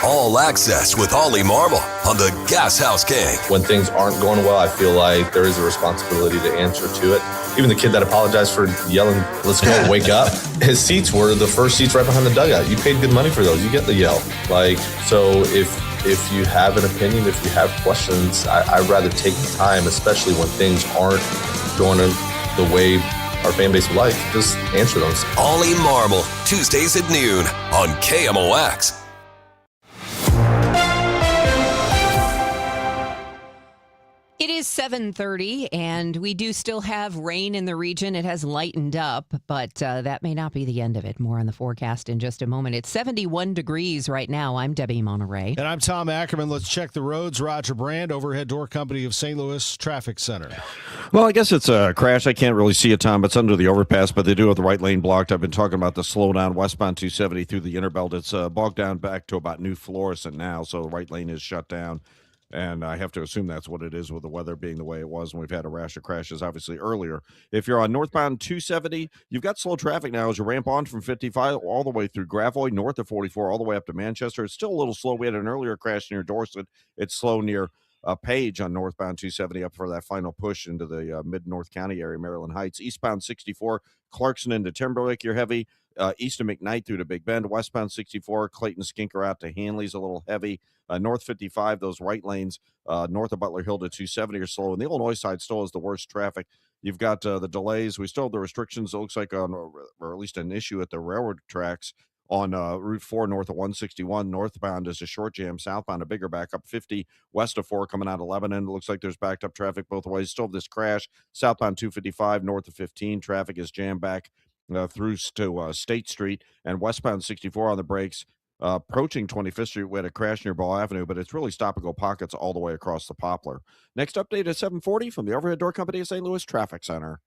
All Access with Ollie Marmol on the Gas House Gang. When things aren't going well, I feel like there is a responsibility to answer to it. Even the kid that apologized for yelling, "Let's go, wake up." His seats were the first seats right behind the dugout. You paid good money for those. You get the yell. So if you have an opinion, if you have questions, I'd rather take the time, especially when things aren't going the way our fan base would like. Just answer those. Ollie Marmol, Tuesdays at noon on KMOX. It is 7:30, and we do still have rain in the region. It has lightened up, but that may not be the end of it. More on the forecast in just a moment. It's 71 degrees right now. I'm Debbie Monterey. And I'm Tom Ackerman. Let's check the roads. Roger Brand, Overhead Door Company of St. Louis Traffic Center. Well, I guess it's a crash. I can't really see it, Tom. It's under the overpass, but they do have the right lane blocked. I've been talking about the slowdown westbound 270 through the Interbelt. It's bogged down back to about New Florissant now, so the right lane is shut down. And I have to assume that's what it is with the weather being the way it was. And we've had a rash of crashes, obviously, earlier. If you're on northbound 270, you've got slow traffic now as you ramp on from 55 all the way through Gravois, north of 44, all the way up to Manchester. It's still a little slow. We had an earlier crash near Dorset. It's slow near Page on northbound 270 up for that final push into the mid-North County area, Maryland Heights. Eastbound 64, Clarkson into Timberlake, you're heavy. East of McKnight through to Big Bend. Westbound 64, Clayton Skinker out to Hanley's a little heavy. North 55, those right lanes north of Butler Hill to 270 are slow. And the Illinois side still has the worst traffic. You've got the delays. We still have the restrictions, it looks like, on, or at least an issue at the railroad tracks on Route 4 north of 161. Northbound is a short jam. Southbound a bigger backup. 50 west of 4 coming out of Lebanon. It looks like there's backed up traffic both ways. Still have this crash. Southbound 255 north of 15. Traffic is jammed back through to State Street. And westbound 64 on the brakes. Approaching 25th Street, we had a crash near Ball Avenue, but it's really stop-and-go pockets all the way across the Poplar. Next update at 7:40 from the Overhead Door Company of St. Louis Traffic Center.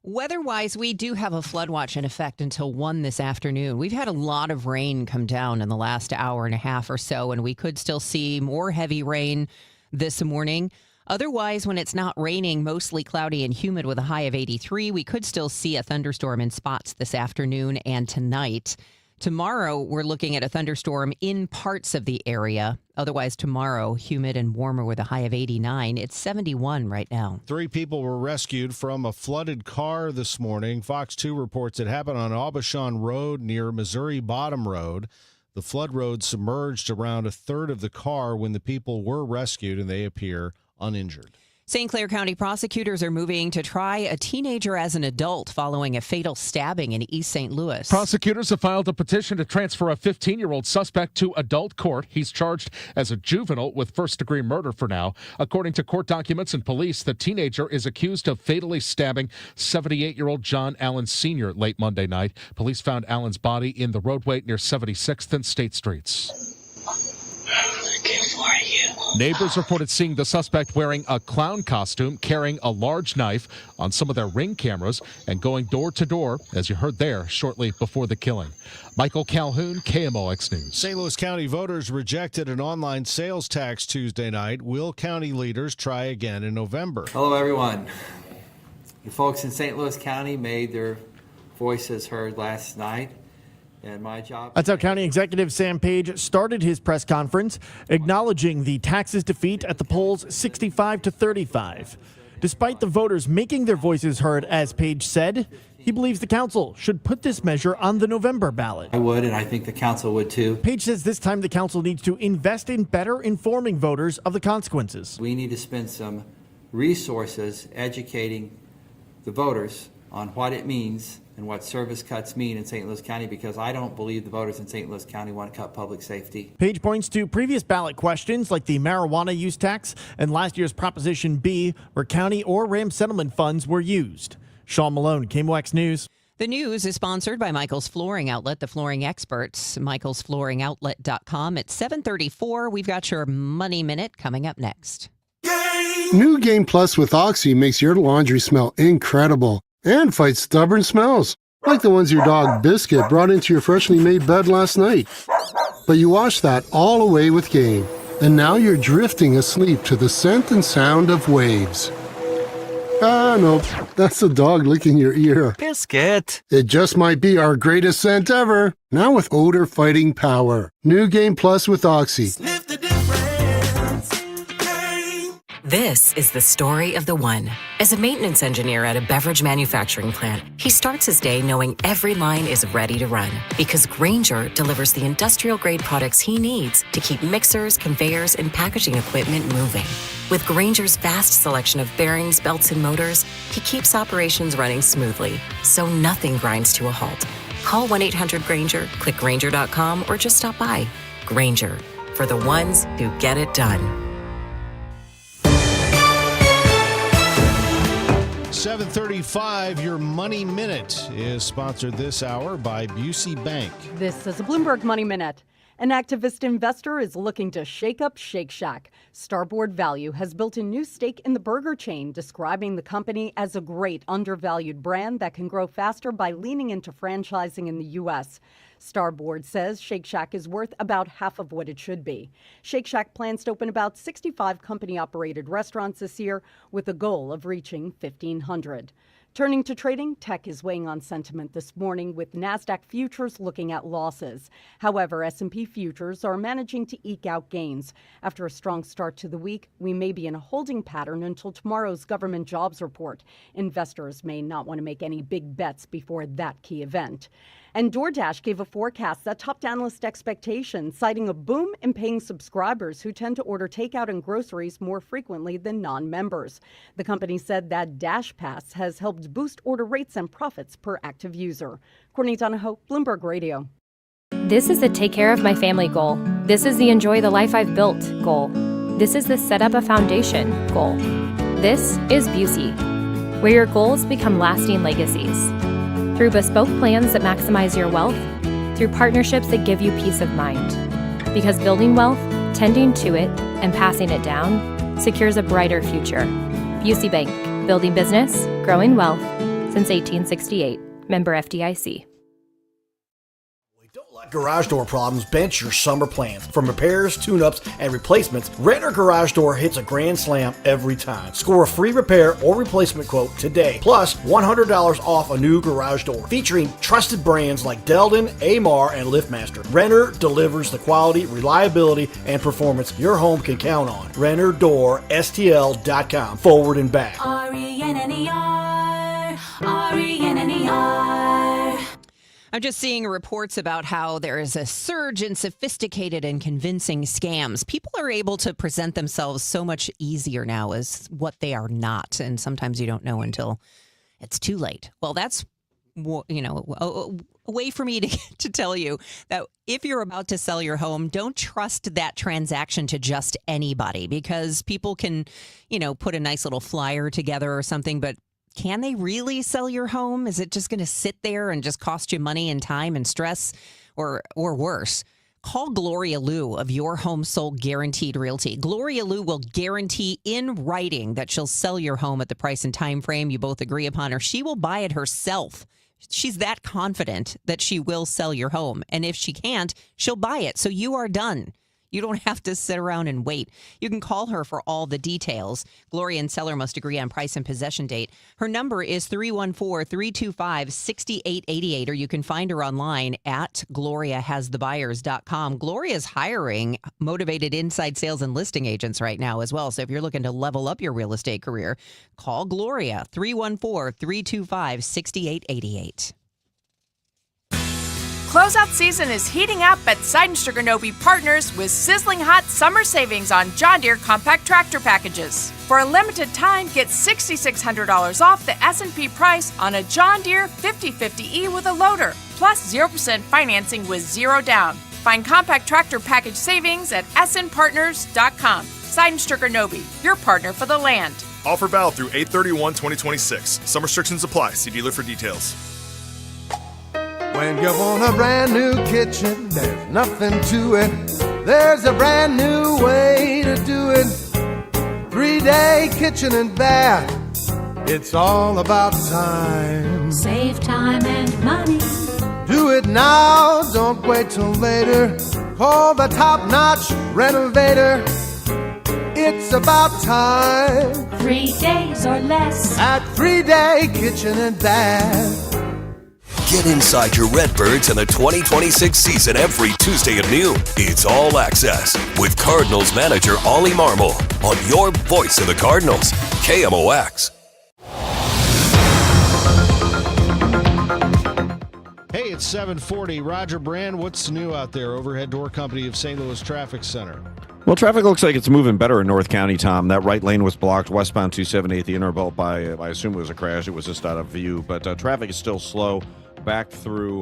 Weather-wise, we do have a flood watch in effect until 1 this afternoon. We've had a lot of rain come down in the last hour and a half or so, and we could still see more heavy rain this morning. Otherwise, when it's not raining, mostly cloudy and humid with a high of 83, we could still see a thunderstorm in spots this afternoon and tonight. Tomorrow, we're looking at a thunderstorm in parts of the area. Otherwise, tomorrow, humid and warmer with a high of 89. It's 71 right now. 3 people were rescued from a flooded car this morning. Fox 2 reports it happened on Aubuchon Road near Missouri Bottom Road. The flood road submerged around a third of the car when the people were rescued, and they appear uninjured. St. Clair County prosecutors are moving to try a teenager as an adult following a fatal stabbing in East St. Louis. Prosecutors have filed a petition to transfer a 15-year-old suspect to adult court. He's charged as a juvenile with first-degree murder for now. According to court documents and police, the teenager is accused of fatally stabbing 78-year-old John Allen Sr. late Monday night. Police found Allen's body in the roadway near 76th and State Streets. Neighbors reported seeing the suspect wearing a clown costume, carrying a large knife on some of their Ring cameras, and going door to door, as you heard there, shortly before the killing. Michael Calhoun, KMOX News. St. Louis County voters rejected an online sales tax Tuesday night. Will county leaders try again in November? Hello, everyone. The folks in St. Louis County made their voices heard last night, and my job... That's how County Executive Sam Page started his press conference, acknowledging the taxes defeat at the polls 65-35. Despite the voters making their voices heard, as Page said, he believes the council should put this measure on the November ballot. I would, and I think the council would too. Page says this time the council needs to invest in better informing voters of the consequences. We need to spend some resources educating the voters on what it means and what service cuts mean in St. Louis County, because I don't believe the voters in St. Louis County want to cut public safety. Page points to previous ballot questions like the marijuana use tax and last year's Proposition B, where county or RAM settlement funds were used. Sean Malone, KMOX News. The news is sponsored by Michael's Flooring Outlet, the flooring experts. michaelsflooringoutlet.com. At 7:34, we've got your Money Minute coming up next. New Game Plus with Oxy makes your laundry smell incredible and fights stubborn smells, like the ones your dog Biscuit brought into your freshly made bed last night. But you washed that all away with Game, and now you're drifting asleep to the scent and sound of waves. Ah, no, that's the dog licking your ear. Biscuit. It just might be our greatest scent ever, now with odor-fighting power. New Game Plus with Oxy. This is the story of the one. As a maintenance engineer at a beverage manufacturing plant, he starts his day knowing every line is ready to run because Grainger delivers the industrial-grade products he needs to keep mixers, conveyors, and packaging equipment moving. With Grainger's vast selection of bearings, belts, and motors, he keeps operations running smoothly, so nothing grinds to a halt. Call 1-800-GRAINGER, click Grainger.com, or just stop by. Grainger, for the ones who get it done. 7:35, your Money Minute is sponsored this hour by Busey Bank. This is a Bloomberg Money Minute. An activist investor is looking to shake up Shake Shack. Starboard Value has built a new stake in the burger chain, describing the company as a great undervalued brand that can grow faster by leaning into franchising in the U.S. Starboard says Shake Shack is worth about half of what it should be. Shake Shack plans to open about 65 company-operated restaurants this year with a goal of reaching 1,500. Turning to trading, tech is weighing on sentiment this morning with NASDAQ futures looking at losses. However, S&P futures are managing to eke out gains. After a strong start to the week, we may be in a holding pattern until tomorrow's government jobs report. Investors may not want to make any big bets before that key event. And DoorDash gave a forecast that topped analyst expectations, citing a boom in paying subscribers who tend to order takeout and groceries more frequently than non-members. The company said that Dash Pass has helped boost order rates and profits per active user. Courtney Donahoe, Bloomberg Radio. This is the take care of my family goal. This is the enjoy the life I've built goal. This is the set up a foundation goal. This is Busey, where your goals become lasting legacies. Through bespoke plans that maximize your wealth, through partnerships that give you peace of mind. Because building wealth, tending to it, and passing it down secures a brighter future. Busey Bank, building business, growing wealth since 1868. Member FDIC. Garage door problems bench your summer plans. From repairs, tune-ups, and replacements, Renner Garage Door hits a grand slam every time. Score a free repair or replacement quote today, plus $100 off a new garage door. Featuring trusted brands like Delden, Amar, and LiftMaster, Renner delivers the quality, reliability, and performance your home can count on. RennerDoorSTL.com. Forward and back. RENNER, RENNER. I'm just seeing reports about how there is a surge in sophisticated and convincing scams. People are able to present themselves so much easier now as what they are not. And sometimes you don't know until it's too late. Well, that's, a way for me to tell you that if you're about to sell your home, don't trust that transaction to just anybody, because people can, put a nice little flyer together or something, but can they really sell your home? Is it just going to sit there and just cost you money and time and stress, or worse? Call Gloria Liu of Your Home Sold Guaranteed Realty. Gloria Liu will guarantee in writing that she'll sell your home at the price and time frame you both agree upon, or she will buy it herself. She's that confident that she will sell your home. And if she can't, she'll buy it. So you are done. You don't have to sit around and wait. You can call her for all the details. Gloria and seller must agree on price and possession date. Her number is 314-325-6888, or you can find her online at gloriahasthebuyers.com. Gloria's hiring motivated inside sales and listing agents right now as well. So if you're looking to level up your real estate career, call Gloria, 314-325-6888. Closeout season is heating up at Seidenstricker Nobe Partners with sizzling hot summer savings on John Deere compact tractor packages. For a limited time, get $6,600 off the S&P price on a John Deere 5050E with a loader, plus 0% financing with zero down. Find compact tractor package savings at snpartners.com. Seidenstricker Nobe, your partner for the land. Offer valid through 8/31/2026. Some restrictions apply. See dealer for details. When you want a brand new kitchen, there's nothing to it. There's a brand new way to do it. 3-day kitchen and bath. It's all about time. Save time and money. Do it now, don't wait till later. Call the top-notch renovator. It's about time. 3 days or less. At 3-day kitchen and bath. Get inside your Redbirds in the 2026 season every Tuesday at noon. It's All Access with Cardinals manager Ollie Marmol on your voice of the Cardinals, KMOX. Hey, it's 740. Roger Brand, what's new out there? Overhead Door Company of St. Louis Traffic Center. Well, traffic looks like it's moving better in North County, Tom. That right lane was blocked westbound 270 at the Interbelt by, I assume it was a crash. It was just out of view. But traffic is still slow back through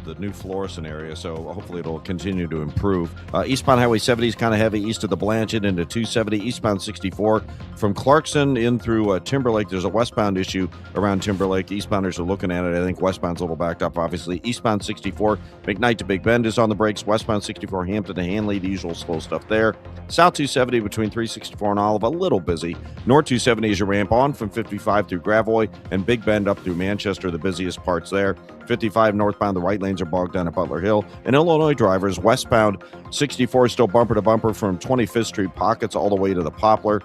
the New Florissant area, so hopefully it'll continue to improve. Eastbound Highway 70 is kind of heavy east of the Blanchard into 270. Eastbound 64 from Clarkson in through Timberlake. There's a westbound issue around Timberlake. Eastbounders are looking at it. I think westbound's a little backed up, obviously. Eastbound 64, McKnight to Big Bend is on the brakes. Westbound 64, Hampton to Hanley, the usual slow stuff there. South 270 between 364 and Olive, a little busy. North 270 is your ramp on from 55 through Gravois, and Big Bend up through Manchester, the busiest parts there. 55 northbound, the right lanes are bogged down at Butler Hill. And Illinois drivers, westbound 64 still bumper to bumper from 25th Street Pockets all the way to the Poplar.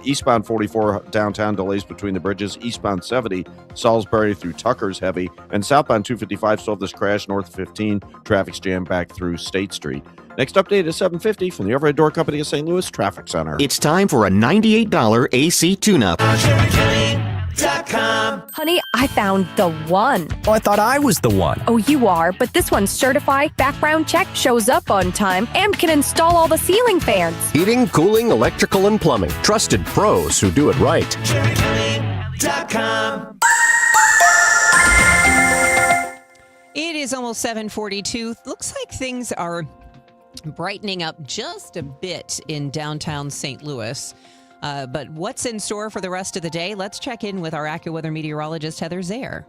Eastbound 44 downtown delays between the bridges. Eastbound 70 Salisbury through Tucker's heavy. And southbound 255 still have this crash north 15. Traffic's jammed back through State Street. Next update is 750 from the Overhead Door Company of St. Louis Traffic Center. It's time for a $98 AC tune-up. Honey, I found the one. Oh, I thought I was the one. Oh, you are, but this one's certified, background check, shows up on time, and can install all the ceiling fans. Heating, cooling, electrical, and plumbing. Trusted pros who do it right. CherryCounty.com. It is almost 7:42. Looks like things are brightening up just a bit in downtown St. Louis. But what's in store for the rest of the day? Let's check in with our AccuWeather meteorologist, Heather Zayer.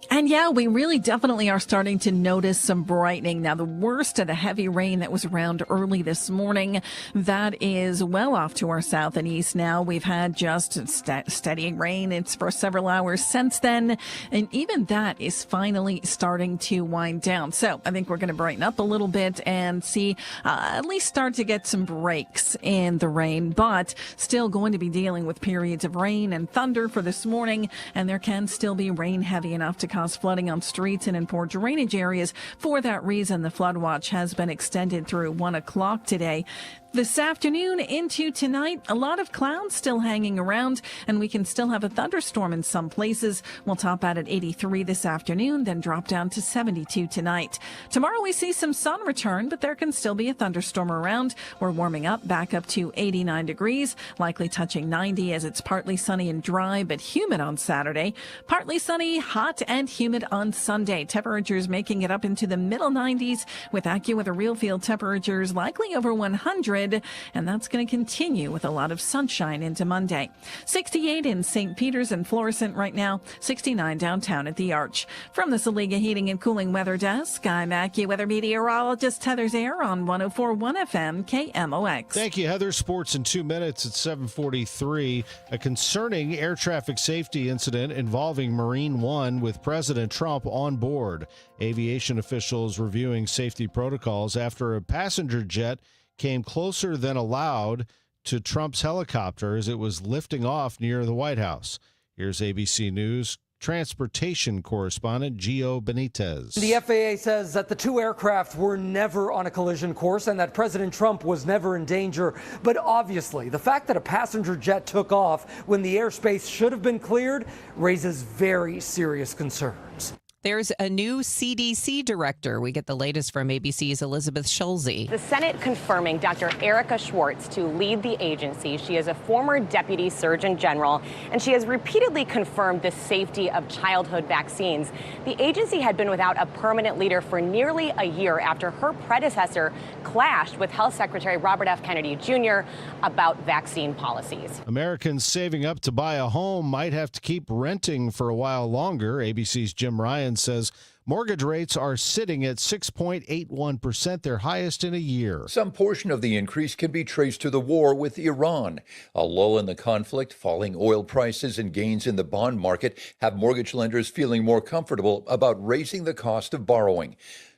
And yeah, we really definitely are starting to notice some brightening. Now, the worst of the heavy rain that was around early this morning, that is well off to our south and east now. We've had just steady rain. It's for several hours since then. And even that is finally starting to wind down. So I think we're going to brighten up a little bit and see at least start to get some breaks in the rain, but still going to be dealing with periods of rain and thunder for this morning. And there can still be rain heavy enough to cause flooding on streets and in poor drainage areas. For that reason, the flood watch has been extended through 1 o'clock today. This afternoon into tonight, a lot of clouds still hanging around, and we can still have a thunderstorm in some places. We'll top out at 83 this afternoon, then drop down to 72 tonight. Tomorrow we see some sun return, but there can still be a thunderstorm around. We're warming up back up to 89 degrees, likely touching 90 as it's partly sunny and dry, but humid on Saturday. Partly sunny, hot and humid on Sunday. Temperatures making it up into the middle 90s with AccuWeather real field temperatures likely over 100. And that's going to continue with a lot of sunshine into Monday. 68 in St. Peters and Florissant right now, 69 downtown at the Arch. From the Saliga Heating and Cooling Weather Desk, I'm AccuWeather meteorologist Heather Zayer on 104.1 FM KMOX. Thank you, Heather. Sports in 2 minutes at 7:43. A concerning air traffic safety incident involving Marine One with President Trump on board. Aviation officials reviewing safety protocols after a passenger jet came closer than allowed to Trump's helicopter as it was lifting off near the White House. Here's ABC News transportation correspondent Gio Benitez. The FAA says that the two aircraft were never on a collision course and that President Trump was never in danger. But obviously, the fact that a passenger jet took off when the airspace should have been cleared raises very serious concerns. There's a new CDC director. We get the latest from ABC's Elizabeth Schulze. The Senate confirming Dr. Erica Schwartz to lead the agency. She is a former deputy surgeon general, and she has repeatedly confirmed the safety of childhood vaccines. The agency had been without a permanent leader for nearly a year after her predecessor clashed with Health Secretary Robert F. Kennedy Jr. about vaccine policies. Americans saving up to buy a home might have to keep renting for a while longer. ABC's Jim Ryan says mortgage rates are sitting at 6.81%, their highest in a year. Some portion of the increase can be traced to the war with Iran. A lull in the conflict, falling oil prices, and gains in the bond market have mortgage lenders feeling more comfortable about raising the cost of borrowing.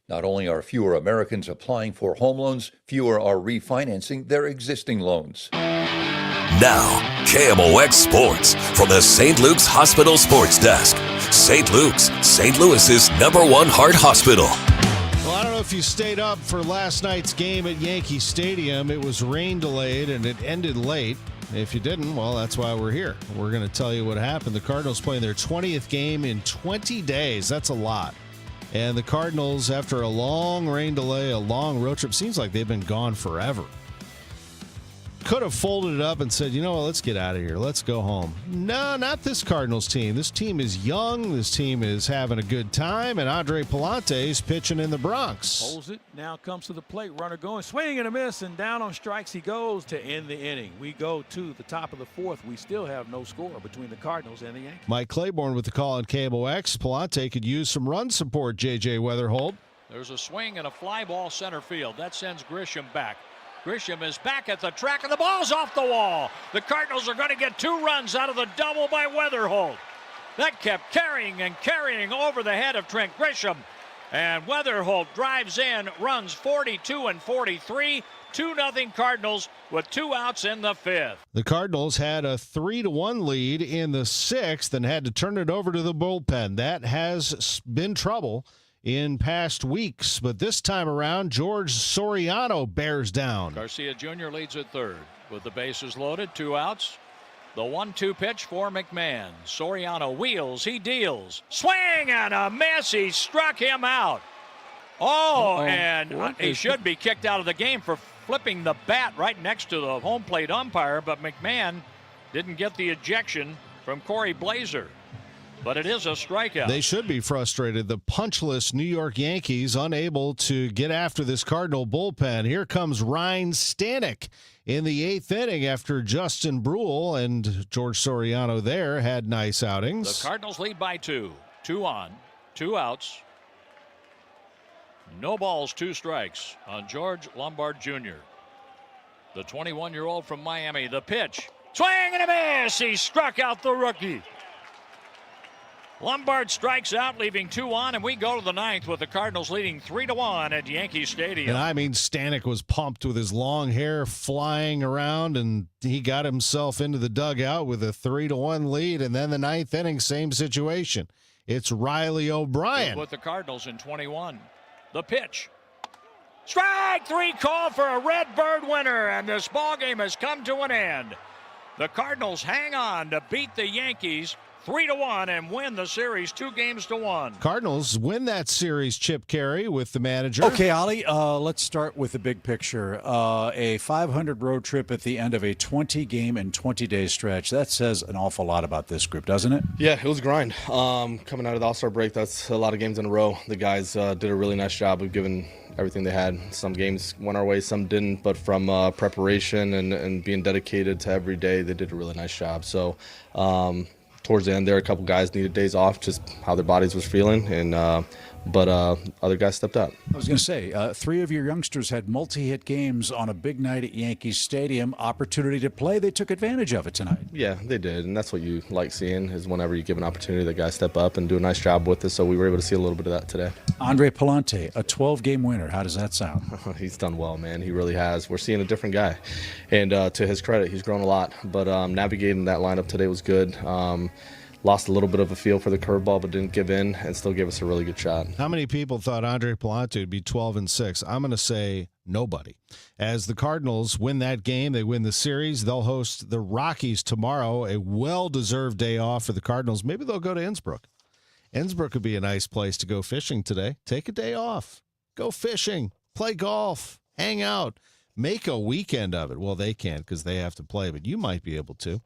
Not only are fewer Americans applying for home loans, fewer are refinancing their existing loans. Now, KMOX Sports from the St. Luke's Hospital Sports Desk. St. Luke's, St. Louis's #1 heart hospital. Well, I don't know if you stayed up for last night's game at Yankee Stadium. It was rain delayed and it ended late. If you didn't, well, that's why we're here. We're going to tell you what happened. The Cardinals playing their 20th game in 20 days. That's a lot. And the Cardinals, after a long rain delay, a long road trip, seems like they've been gone forever. Could have folded it up and said, you know what, let's get out of here. Let's go home. No, not this Cardinals team. This team is young. This team is having a good time. And Andre Pallante is pitching in the Bronx. Holds it. Now comes to the plate. Runner going. Swing and a miss. And down on strikes he goes to end the inning. We go to the top of the fourth. We still have no score between the Cardinals and the Yankees. Mike Claiborne with the call on KMOX. Pallante could use some run support, J.J. Weatherholt. There's a swing and a fly ball center field. That sends Grisham back. Grisham is back at the track, and the ball's off the wall. The Cardinals are going to get 2 runs out of the double by Weatherholt. That kept carrying and carrying over the head of Trent Grisham. And Weatherholt drives in, runs 42 and 43. 2-0 Cardinals with 2 outs in the 5th. The Cardinals had a 3-1 lead in the 6th and had to turn it over to the bullpen. That has been trouble in past weeks, but this time around, George Soriano bears down. Garcia Jr. leads at third with the bases loaded, 2 outs. The 1-2 pitch for McMahon. Soriano wheels, he deals. Swing and a miss, he struck him out. And he should be kicked out of the game for flipping the bat right next to the home plate umpire, but McMahon didn't get the ejection from Corey Blazer. But it is a strikeout. They should be frustrated. The punchless New York Yankees unable to get after this Cardinal bullpen. Here comes Ryan Stanek in the 8th inning after Justin Brule and George Soriano there had nice outings. The Cardinals lead by 2. 2 on, 2 outs. No balls, 2 strikes on George Lombard Jr. The 21-year-old from Miami. The pitch. Swing and a miss. He struck out the rookie. Lombard strikes out, leaving 2 on, and we go to the 9th with the Cardinals leading 3-1 at Yankee Stadium. And I mean, Stanek was pumped with his long hair flying around, and he got himself into the dugout with a 3-1 lead. And then the 9th inning, same situation. It's Riley O'Brien with the Cardinals in 21. The pitch. Strike 3 call for a Red Bird winner, and this ball game has come to an end. The Cardinals hang on to beat the Yankees 3-1 and win the series 2-1. Cardinals win that series, Chip Carey, with the manager. Okay, Ollie, let's start with the big picture. A 500 road trip at the end of a 20-game and 20-day stretch. That says an awful lot about this group, doesn't it? Yeah, it was a grind. Coming out of the All-Star break, that's a lot of games in a row. The guys did a really nice job of giving everything they had. Some games went our way, some didn't, but from preparation and being dedicated to every day, they did a really nice job. So towards the end there, a couple guys needed days off, just how their bodies was feeling, and but other guys stepped up. I was going to say, 3 of your youngsters had multi-hit games on a big night at Yankee Stadium. Opportunity to play. They took advantage of it tonight. Yeah, they did, and that's what you like seeing is whenever you give an opportunity, the guys step up and do a nice job with it, so we were able to see a little bit of that today. Andre Palante, a 12-game winner. How does that sound? He's done well, man. He really has. We're seeing a different guy, and to his credit, he's grown a lot, but navigating that lineup today was good. Lost a little bit of a feel for the curveball, but didn't give in and still gave us a really good shot. How many people thought Andre Palante would be 12-6? I'm going to say nobody. As the Cardinals win that game, they win the series. They'll host the Rockies tomorrow, a well-deserved day off for the Cardinals. Maybe they'll go to Innsbruck. Innsbruck would be a nice place to go fishing today. Take a day off. Go fishing. Play golf. Hang out. Make a weekend of it. Well, they can't because they have to play, but you might be able to.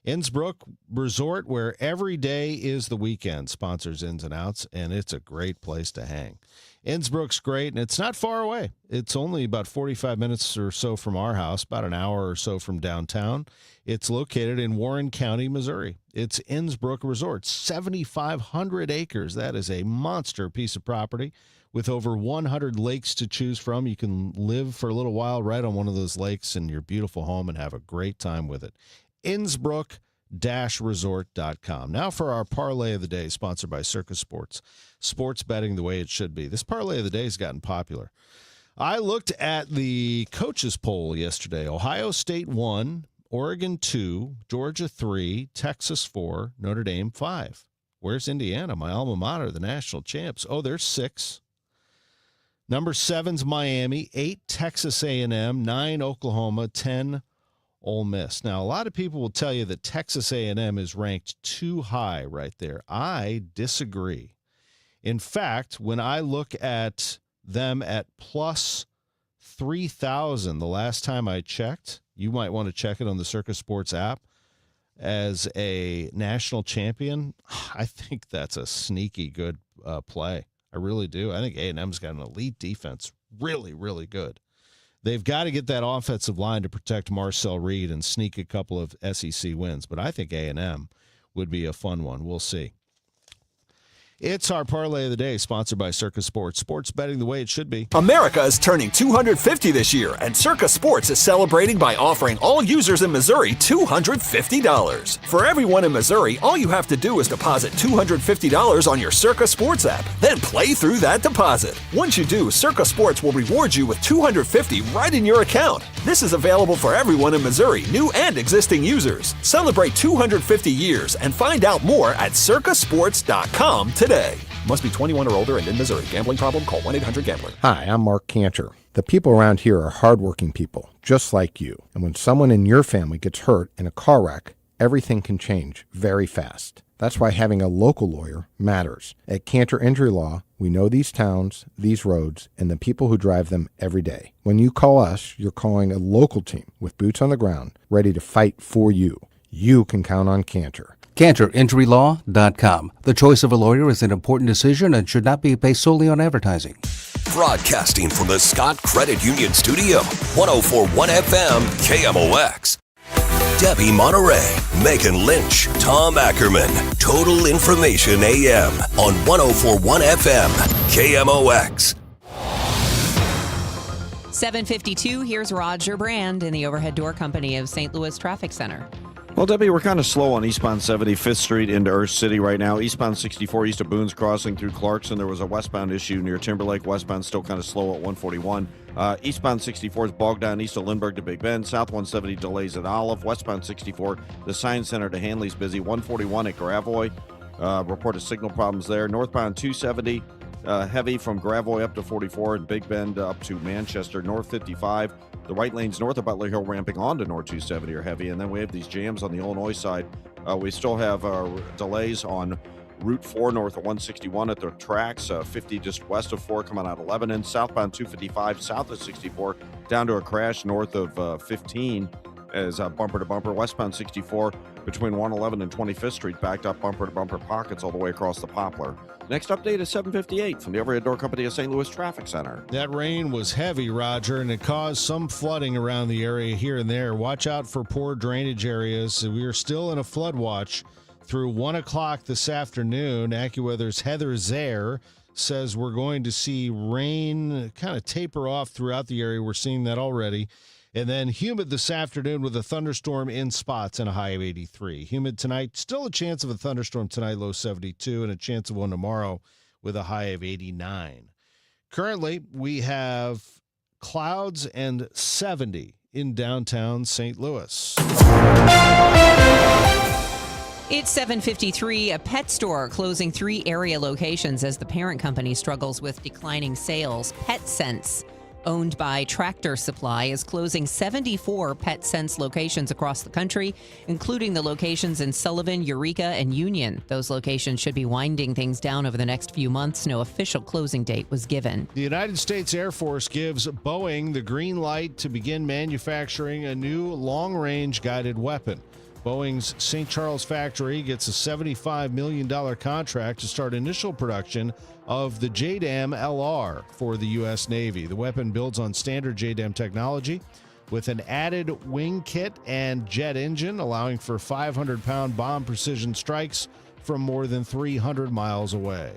Innsbruck Resort, where every day is the weekend, sponsors Ins and Outs, and it's a great place to hang. Innsbruck's great, and it's not far away. It's only about 45 minutes or so from our house, about an hour or so from downtown. It's located in Warren County, Missouri. It's Innsbruck Resort, 7,500 acres. That is a monster piece of property with over 100 lakes to choose from. You can live for a little while right on one of those lakes in your beautiful home and have a great time with it. Innsbruck-resort.com. Now for our parlay of the day, sponsored by Circus Sports. Sports betting the way it should be. This parlay of the day has gotten popular. I looked at the coaches poll yesterday. Ohio State 1, Oregon 2, Georgia 3, Texas 4, Notre Dame 5. Where's Indiana, my alma mater, the national champs? Oh, there's 6. Number 7's Miami, 8 Texas A&M, 9 Oklahoma, 10 Ole Miss. Now, a lot of people will tell you that Texas A&M is ranked too high right there. I disagree. In fact, when I look at them at plus 3,000 the last time I checked, you might want to check it on the Circus Sports app, as a national champion, I think that's a sneaky good play. I really do. I think A&M's got an elite defense. Really, really good. They've got to get that offensive line to protect Marcel Reed and sneak a couple of SEC wins. But I think A&M would be a fun one. We'll see. It's our parlay of the day, sponsored by Circus Sports. Sports betting the way it should be. America is turning 250 this year, and Circus Sports is celebrating by offering all users in Missouri $250. For everyone in Missouri, all you have to do is deposit $250 on your Circus Sports app, then play through that deposit. Once you do, Circus Sports will reward you with $250 right in your account. This is available for everyone in Missouri, new and existing users. Celebrate 250 years and find out more at circusports.com today. Must be 21 or older and in Missouri. Gambling problem? Call 1-800-GAMBLER. Hi, I'm Mark Cantor. The people around here are hardworking people, just like you. And when someone in your family gets hurt in a car wreck, everything can change very fast. That's why having a local lawyer matters. At Cantor Injury Law, we know these towns, these roads, and the people who drive them every day. When you call us, you're calling a local team with boots on the ground, ready to fight for you. You can count on Cantor. CantorInjuryLaw.com. The choice of a lawyer is an important decision and should not be based solely on advertising. Broadcasting from the Scott Credit Union Studio, 104.1 FM, KMOX. Debbie Monterey, Megan Lynch, Tom Ackerman. Total Information AM on 104.1 FM, KMOX. 7:52, here's Roger Brand in the Overhead Door Company of St. Louis Traffic Center. Well, Debbie, we're kind of slow on eastbound 70 5th Street into Earth City right now. Eastbound 64 east of Boone's Crossing through Clarkson. There was a westbound issue near Timberlake. Westbound still kind of slow at 141. Eastbound 64 is bogged down east of Lindbergh to Big Bend. South 170 delays at Olive. Westbound 64, the Science Center to Hanley's busy. 141 at Gravois. Reported signal problems there. Northbound 270. Heavy from Gravois up to 44 and Big Bend up to Manchester. North 55. The right lanes north of Butler Hill ramping onto North 270 are heavy. And then we have these jams on the Illinois side. We still have delays on Route 4 north of 161 at the tracks. 50 just west of 4 coming out of Lebanon. Southbound 255 south of 64 down to a crash north of 15 as bumper to bumper. Westbound 64 between 111 and 25th Street backed up bumper to bumper pockets all the way across the Poplar. Next update is 7:58 from the Overhead Door Company of St. Louis Traffic Center. That rain was heavy, Roger, and it caused some flooding around the area here and there. Watch out for poor drainage areas. We are still in a flood watch through 1 o'clock this afternoon. AccuWeather's Heather Zaire says we're going to see rain kind of taper off throughout the area. We're seeing that already. And then humid this afternoon with a thunderstorm in spots and a high of 83. Humid tonight, still a chance of a thunderstorm tonight, low 72, and a chance of one tomorrow with a high of 89. Currently, we have clouds and 70 in downtown St. Louis. It's 7:53. A pet store closing 3 area locations as the parent company struggles with declining sales. PetSense, owned by Tractor Supply, is closing 74 PetSense locations across the country, including the locations in Sullivan, Eureka, and Union. Those locations should be winding things down over the next few months. No official closing date was given. The United States Air Force gives Boeing the green light to begin manufacturing a new long-range guided weapon. Boeing's St. Charles factory gets a $75 million contract to start initial production of the JDAM LR for the U.S. Navy. The weapon builds on standard JDAM technology with an added wing kit and jet engine, allowing for 500-pound bomb precision strikes from more than 300 miles away.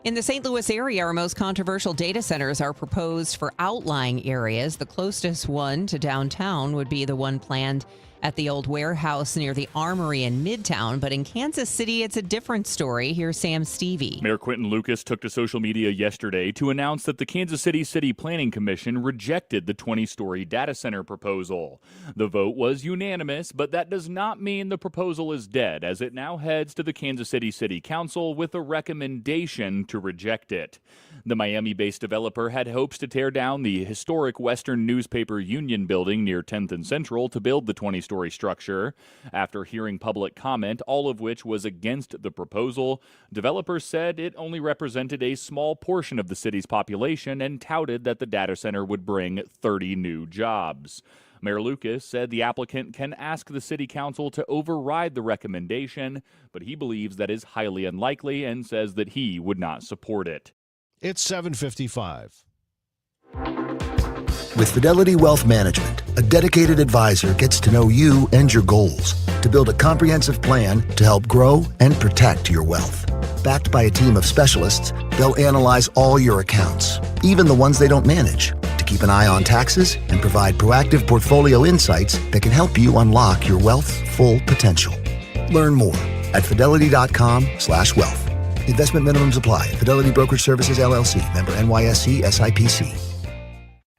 In the St. Louis area, our most controversial data centers are proposed for outlying areas. The closest one to downtown would be the one planned at the old warehouse near the Armory in Midtown. But in Kansas City, it's a different story. Here's Sam Stevie. Mayor Quinton Lucas took to social media yesterday to announce that the Kansas City City Planning Commission rejected the 20-story data center proposal. The vote was unanimous, but that does not mean the proposal is dead, as it now heads to the Kansas City City Council with a recommendation to reject it. The Miami-based developer had hopes to tear down the historic Western Newspaper Union building near 10th and Central to build the 20-story structure. After hearing public comment, all of which was against the proposal, developers said it only represented a small portion of the city's population and touted that the data center would bring 30 new jobs. Mayor Lucas said the applicant can ask the city council to override the recommendation, but he believes that is highly unlikely and says that he would not support it. It's 7:55. With Fidelity Wealth Management, a dedicated advisor gets to know you and your goals to build a comprehensive plan to help grow and protect your wealth. Backed by a team of specialists, they'll analyze all your accounts, even the ones they don't manage, to keep an eye on taxes and provide proactive portfolio insights that can help you unlock your wealth's full potential. Learn more at fidelity.com/wealth. Investment minimums apply. Fidelity Brokerage Services, LLC. Member NYSE SIPC.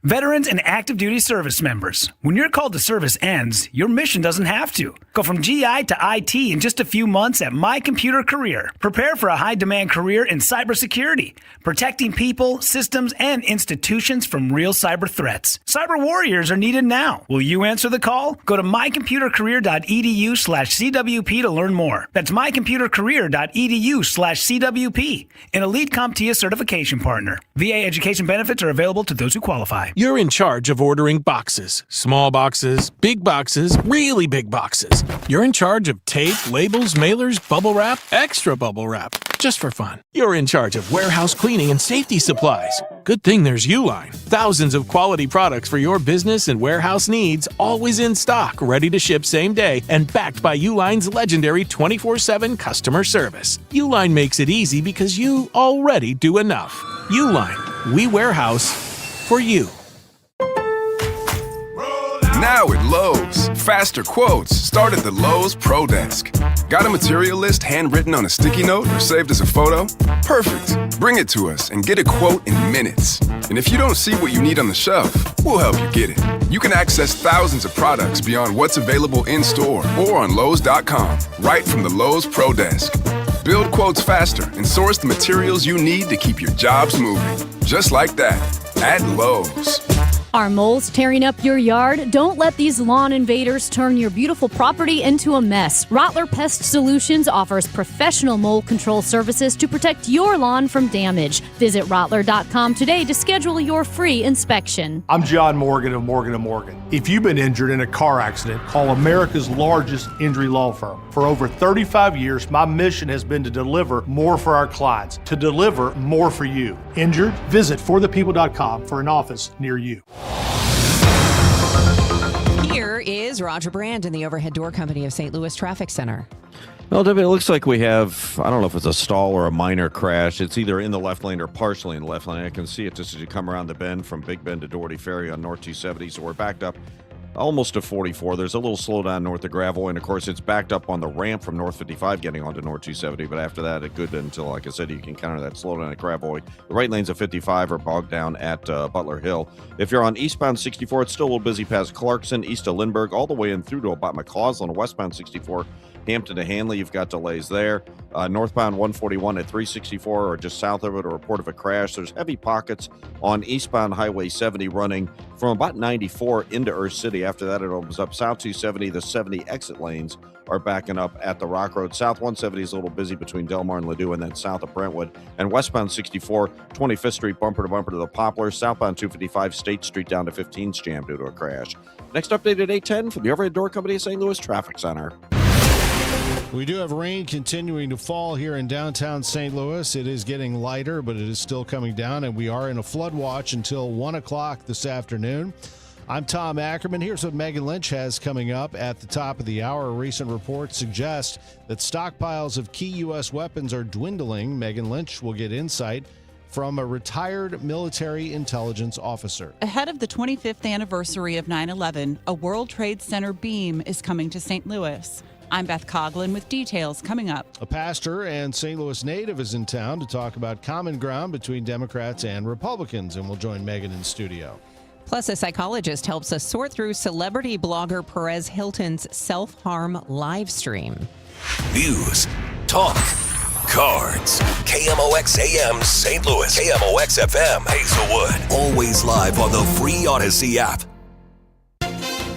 Veterans and active duty service members, when your call to service ends, your mission doesn't have to. Go from GI to IT in just a few months at My Computer Career. Prepare for a high-demand career in cybersecurity, protecting people, systems, and institutions from real cyber threats. Cyber warriors are needed now. Will you answer the call? Go to mycomputercareer.edu/CWP to learn more. That's mycomputercareer.edu/CWP, an elite CompTIA certification partner. VA education benefits are available to those who qualify. You're in charge of ordering boxes. Small boxes, big boxes, really big boxes. You're in charge of tape, labels, mailers, bubble wrap, extra bubble wrap, just for fun. You're in charge of warehouse cleaning and safety supplies. Good thing there's Uline. Thousands of quality products for your business and warehouse needs, always in stock, ready to ship same day, and backed by Uline's legendary 24/7 customer service. Uline makes it easy because you already do enough. Uline, we warehouse for you. Now at Lowe's, faster quotes start at the Lowe's Pro Desk. Got a material list handwritten on a sticky note or saved as a photo? Perfect. Bring it to us and get a quote in minutes. And if you don't see what you need on the shelf, we'll help you get it. You can access thousands of products beyond what's available in-store or on Lowe's.com, right from the Lowe's Pro Desk. Build quotes faster and source the materials you need to keep your jobs moving. Just like that, at Lowe's. Are moles tearing up your yard? Don't let these lawn invaders turn your beautiful property into a mess. Rottler Pest Solutions offers professional mole control services to protect your lawn from damage. Visit Rottler.com today to schedule your free inspection. I'm John Morgan of Morgan & Morgan. If you've been injured in a car accident, call America's largest injury law firm. For over 35 years, my mission has been to deliver more for our clients, to deliver more for you. Injured? Visit forthepeople.com for an office near you. Here is Roger Brand in the Overhead Door Company of St. Louis Traffic Center. Well, Debbie, it looks like we have, I don't know if it's a stall or a minor crash. It's either in the left lane or partially in the left lane. I can see it just as you come around the bend from Big Bend to Doherty Ferry on North 270. So we're backed up almost to 44. There's a little slowdown north of Gravois, and of course it's backed up on the ramp from North 55 getting onto North 270, but after that it good until, like I said, you can counter that slowdown at Gravois. The right lanes of 55 are bogged down at Butler Hill. If you're on eastbound 64, it's still a little busy past Clarkson, east of Lindbergh, all the way in through to about McCausland. Westbound 64, Hampton to Hanley, you've got delays there. Northbound 141 at 364 or just south of it, a report of a crash. There's heavy pockets on eastbound Highway 70 running from about 94 into Earth City. After that, it opens up south 270. The 70 exit lanes are backing up at the Rock Road. South 170 is a little busy between Delmar and Ladue, and then south of Brentwood. And westbound 64, 25th Street bumper to the Poplars. Southbound 255 State Street down to 15's jammed due to a crash. Next update at 8:10 from the Overhead Door Company of St. Louis Traffic Center. We do have rain continuing to fall here in downtown St. Louis. It is getting lighter, but it is still coming down, and we are in a flood watch until 1 o'clock this afternoon. I'm Tom Ackerman. Here's what Megan Lynch has coming up at the top of the hour. A recent report suggests that stockpiles of key U.S. weapons are dwindling. Megan Lynch will get insight from a retired military intelligence officer. Ahead of the 25th anniversary of 9/11, a World Trade Center beam is coming to St. Louis. I'm Beth Coughlin with details coming up. A pastor and St. Louis native is in town to talk about common ground between Democrats and Republicans, and we'll join Megan in studio. Plus, a psychologist helps us sort through celebrity blogger Perez Hilton's self-harm live stream. News, talk, cards. KMOX AM St. Louis. KMOX FM Hazelwood. Always live on the free Odyssey app.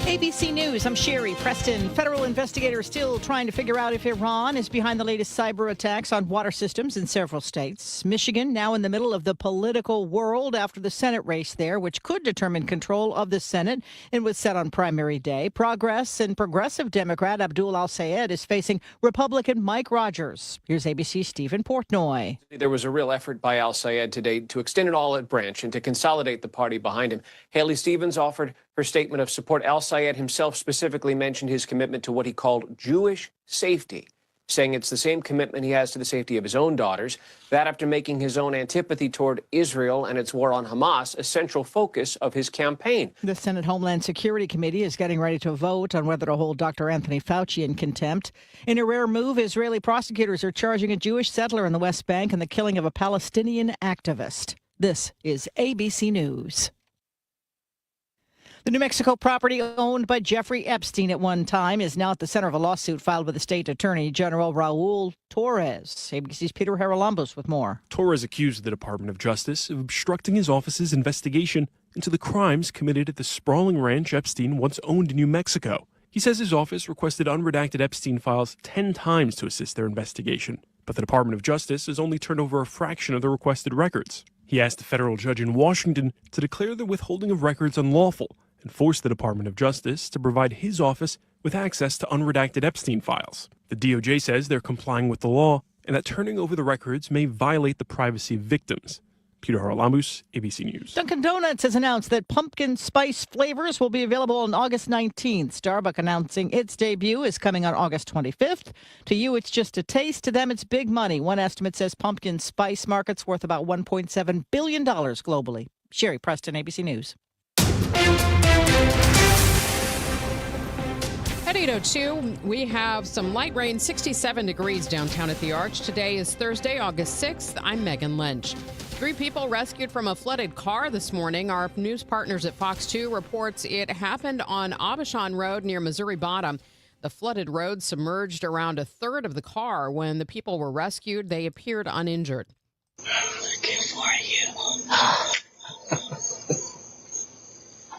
ABC News, I'm Sherry Preston. Federal investigators still trying to figure out if Iran is behind the latest cyber attacks on water systems in several states. Michigan now in the middle of the political world after the Senate race there, which could determine control of the Senate and was set on primary day. Progress and progressive Democrat Abdul Al-Sayed is facing Republican Mike Rogers. Here's ABC's Stephen Portnoy. There was a real effort by Al-Sayed today to extend an all-out branch and to consolidate the party behind him. Haley Stevens offered her statement of support. Al-Sayed himself specifically mentioned his commitment to what he called Jewish safety, saying it's the same commitment he has to the safety of his own daughters. That after making his own antipathy toward Israel and its war on Hamas a central focus of his campaign. The Senate Homeland Security Committee is getting ready to vote on whether to hold Dr. Anthony Fauci in contempt. In a rare move, Israeli prosecutors are charging a Jewish settler in the West Bank in the killing of a Palestinian activist. This is ABC News. The New Mexico property owned by Jeffrey Epstein at one time is now at the center of a lawsuit filed with the state attorney general Raul Torres. ABC's Peter Haralambos with more. Torres accused the Department of Justice of obstructing his office's investigation into the crimes committed at the sprawling ranch Epstein once owned in New Mexico. He says his office requested unredacted Epstein files 10 times to assist their investigation, but the Department of Justice has only turned over a fraction of the requested records. He asked a federal judge in Washington to declare the withholding of records unlawful and force the Department of Justice to provide his office with access to unredacted Epstein files. The DOJ says they're complying with the law and that turning over the records may violate the privacy of victims. Peter Haralambos, ABC News. Dunkin' Donuts has announced that pumpkin spice flavors will be available on August 19th. Starbucks announcing its debut is coming on August 25th. To you, it's just a taste. To them, it's big money. One estimate says pumpkin spice market's worth about $1.7 billion globally. Sherry Preston, ABC News. At 8:02, we have some light rain, 67 degrees downtown at the Arch. Today is Thursday, August 6th. I'm Megan Lynch. 3 people rescued from a flooded car this morning. Our news partners at Fox 2 reports it happened on Abashan Road near Missouri Bottom. The flooded road submerged around a third of the car. When the people were rescued, they appeared uninjured. I'm looking for you.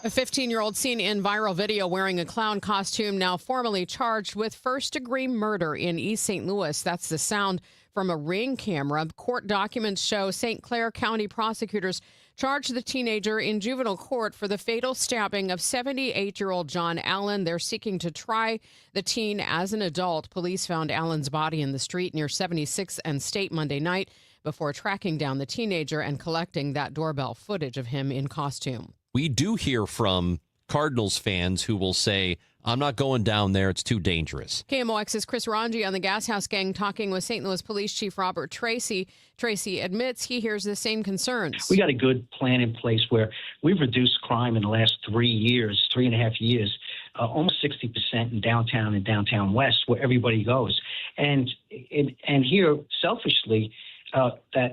A 15-year-old seen in viral video wearing a clown costume now formally charged with first-degree murder in East St. Louis. That's the sound from a Ring camera. Court documents show St. Clair County prosecutors charged the teenager in juvenile court for the fatal stabbing of 78-year-old John Allen. They're seeking to try the teen as an adult. Police found Allen's body in the street near 76th and State Monday night before tracking down the teenager and collecting that doorbell footage of him in costume. We do hear from Cardinals fans who will say, I'm not going down there. It's too dangerous. KMOX's Chris Ranji on the Gas House Gang talking with St. Louis Police Chief Robert Tracy. Tracy admits he hears the same concerns. We got a good plan in place where we've reduced crime in the last 3.5 years, almost 60% in downtown and downtown west, where everybody goes. And here, selfishly,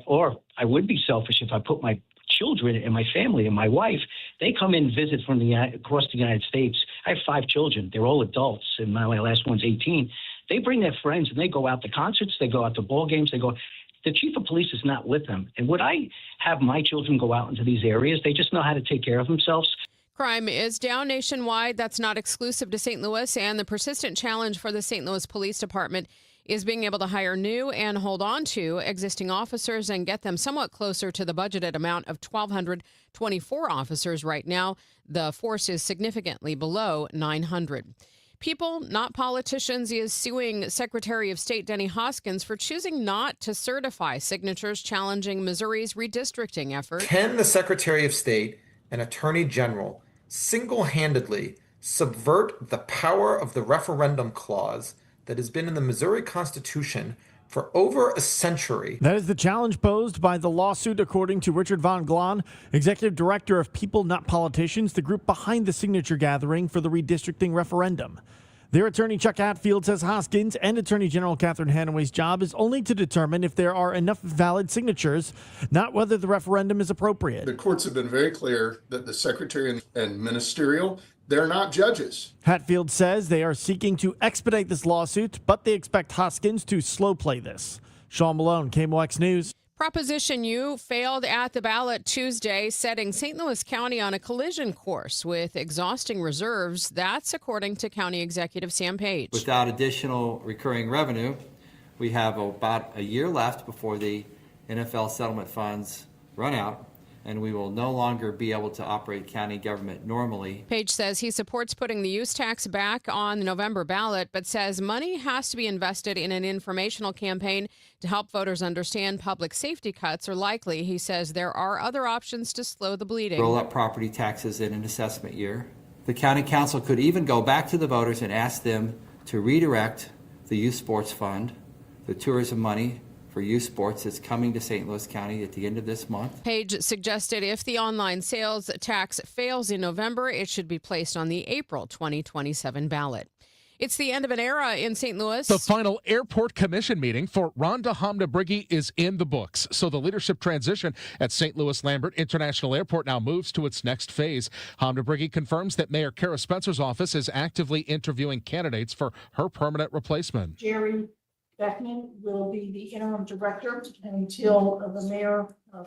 or I would be selfish if I put my children and my family and my wife, they come in and visit from across the United States. I have 5 children. They're all adults, and my last one's 18. They bring their friends, and they go out to concerts. They go out to ball games. The chief of police is not with them. And would I have my children go out into these areas? They just know how to take care of themselves. Crime is down nationwide. That's not exclusive to St. Louis, and the persistent challenge for the St. Louis Police Department is being able to hire new and hold on to existing officers and get them somewhat closer to the budgeted amount of 1,224 officers right now. The force is significantly below 900. People, not politicians, is suing Secretary of State Denny Hoskins for choosing not to certify signatures challenging Missouri's redistricting effort. Can the Secretary of State and Attorney General single-handedly subvert the power of the referendum clause that has been in the Missouri Constitution for over a century? That is the challenge posed by the lawsuit, according to Richard Von Glahn, executive director of People Not Politicians, the group behind the signature gathering for the redistricting referendum. Their attorney, Chuck Hatfield, says Hoskins and Attorney General Catherine Hanaway's job is only to determine if there are enough valid signatures, not whether the referendum is appropriate. The courts have been very clear that the secretary and ministerial, they're not judges. Hatfield says they are seeking to expedite this lawsuit, but they expect Hoskins to slow play this. Sean Malone, KMOX News. Proposition U failed at the ballot Tuesday, setting St. Louis County on a collision course with exhausting reserves. That's according to County Executive Sam Page. Without additional recurring revenue, we have about a year left before the NFL settlement funds run out, and we will no longer be able to operate county government normally. Page says he supports putting the use tax back on the November ballot, but says money has to be invested in an informational campaign to help voters understand public safety cuts are likely. He says there are other options to slow the bleeding. Roll up property taxes in an assessment year. The county council could even go back to the voters and ask them to redirect the youth sports fund, the tourism money for youth sports that's coming to St. Louis County at the end of this month. Page suggested if the online sales tax fails in November, it should be placed on the April 2027 ballot. It's the end of an era in St. Louis. The final airport commission meeting for Rhonda Hamda-Brigi is in the books. So the leadership transition at St. Louis Lambert International Airport now moves to its next phase. Hamda-Brigi confirms that Mayor Kara Spencer's office is actively interviewing candidates for her permanent replacement. Jerry Beckman will be the interim director until the mayor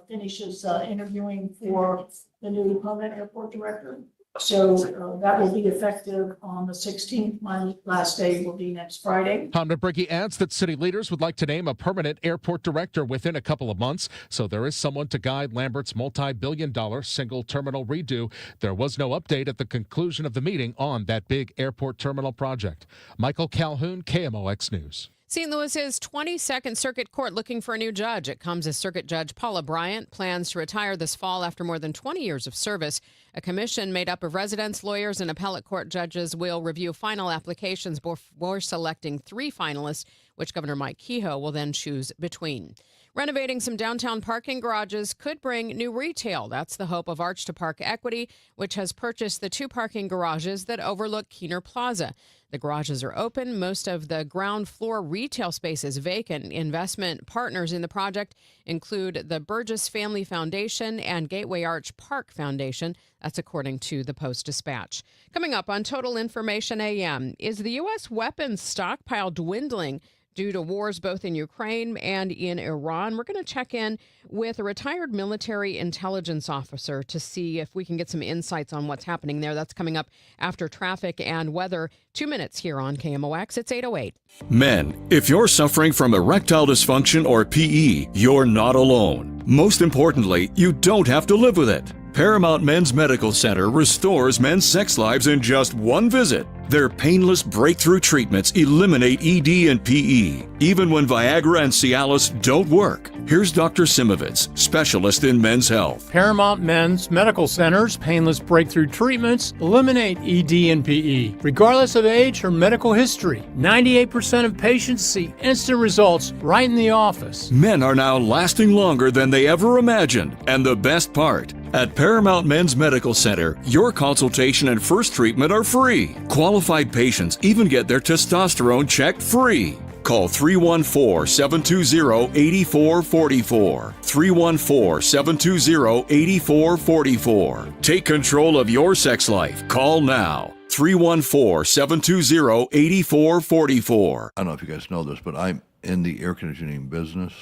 finishes interviewing for the new permanent airport director. So that will be effective on the 16th. My last day will be next Friday. Hamda-Brigi adds that city leaders would like to name a permanent airport director within a couple of months, so there is someone to guide Lambert's multi-billion-dollar single terminal redo. There was no update at the conclusion of the meeting on that big airport terminal project. Michael Calhoun, KMOX News. St. Louis's 22nd Circuit Court looking for a new judge. It comes as Circuit Judge Paula Bryant plans to retire this fall after more than 20 years of service. A commission made up of residents, lawyers, and appellate court judges will review final applications before selecting 3 finalists, which Governor Mike Kehoe will then choose between. Renovating some downtown parking garages could bring new retail. That's the hope of Arch to Park Equity, which has purchased the 2 parking garages that overlook Keener Plaza. The garages are open. Most of the ground floor retail space is vacant. Investment partners in the project include the Burgess Family Foundation and Gateway Arch Park Foundation. That's according to the Post-Dispatch. Coming up on Total Information AM, is the U.S. weapons stockpile dwindling due to wars both in Ukraine and in Iran? We're going to check in with a retired military intelligence officer to see if we can get some insights on what's happening there. That's coming up after traffic and weather. 2 minutes here on KMOX. It's 8:08. Men, if you're suffering from erectile dysfunction or PE, you're not alone. Most importantly, you don't have to live with it. Paramount Men's Medical Center restores men's sex lives in just one visit. Their painless breakthrough treatments eliminate ED and PE, even when Viagra and Cialis don't work. Here's Dr. Simovitz, specialist in men's health. Paramount Men's Medical Center's painless breakthrough treatments eliminate ED and PE, regardless of age or medical history. 98% of patients see instant results right in the office. Men are now lasting longer than they ever imagined. And the best part, at Paramount Men's Medical Center, your consultation and first treatment are free. Qualified patients even get their testosterone checked free. Call 314-720-8444. 314-720-8444. Take control of your sex life. Call now. 314-720-8444. I don't know if you guys know this, but I'm in the air conditioning business.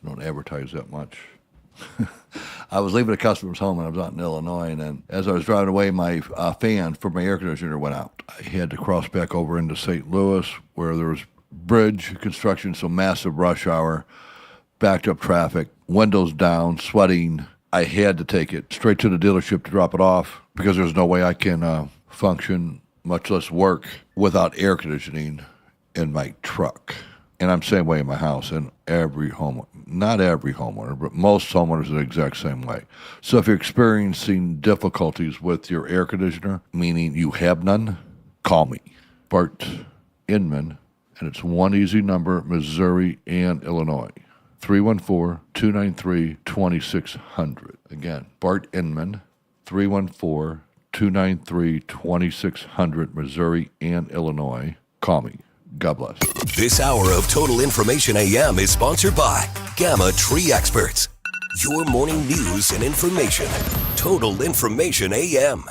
I don't advertise that much. I was leaving a customer's home and I was out in Illinois, and then as I was driving away, my fan for my air conditioner went out. I had to cross back over into St. Louis where there was bridge construction, so massive rush hour, backed up traffic, windows down, sweating. I had to take it straight to the dealership to drop it off because there's no way I can function, much less work, without air conditioning in my truck. And I'm the same way in my house, and every homeowner, not every homeowner, but most homeowners are the exact same way. So if you're experiencing difficulties with your air conditioner, meaning you have none, call me, Bart Inman, and it's one easy number, Missouri and Illinois, 314-293-2600. Again, Bart Inman, 314-293-2600, Missouri and Illinois. Call me. God bless. This hour of Total Information AM is sponsored by Gamma Tree Experts. Your morning news and information. Total Information AM.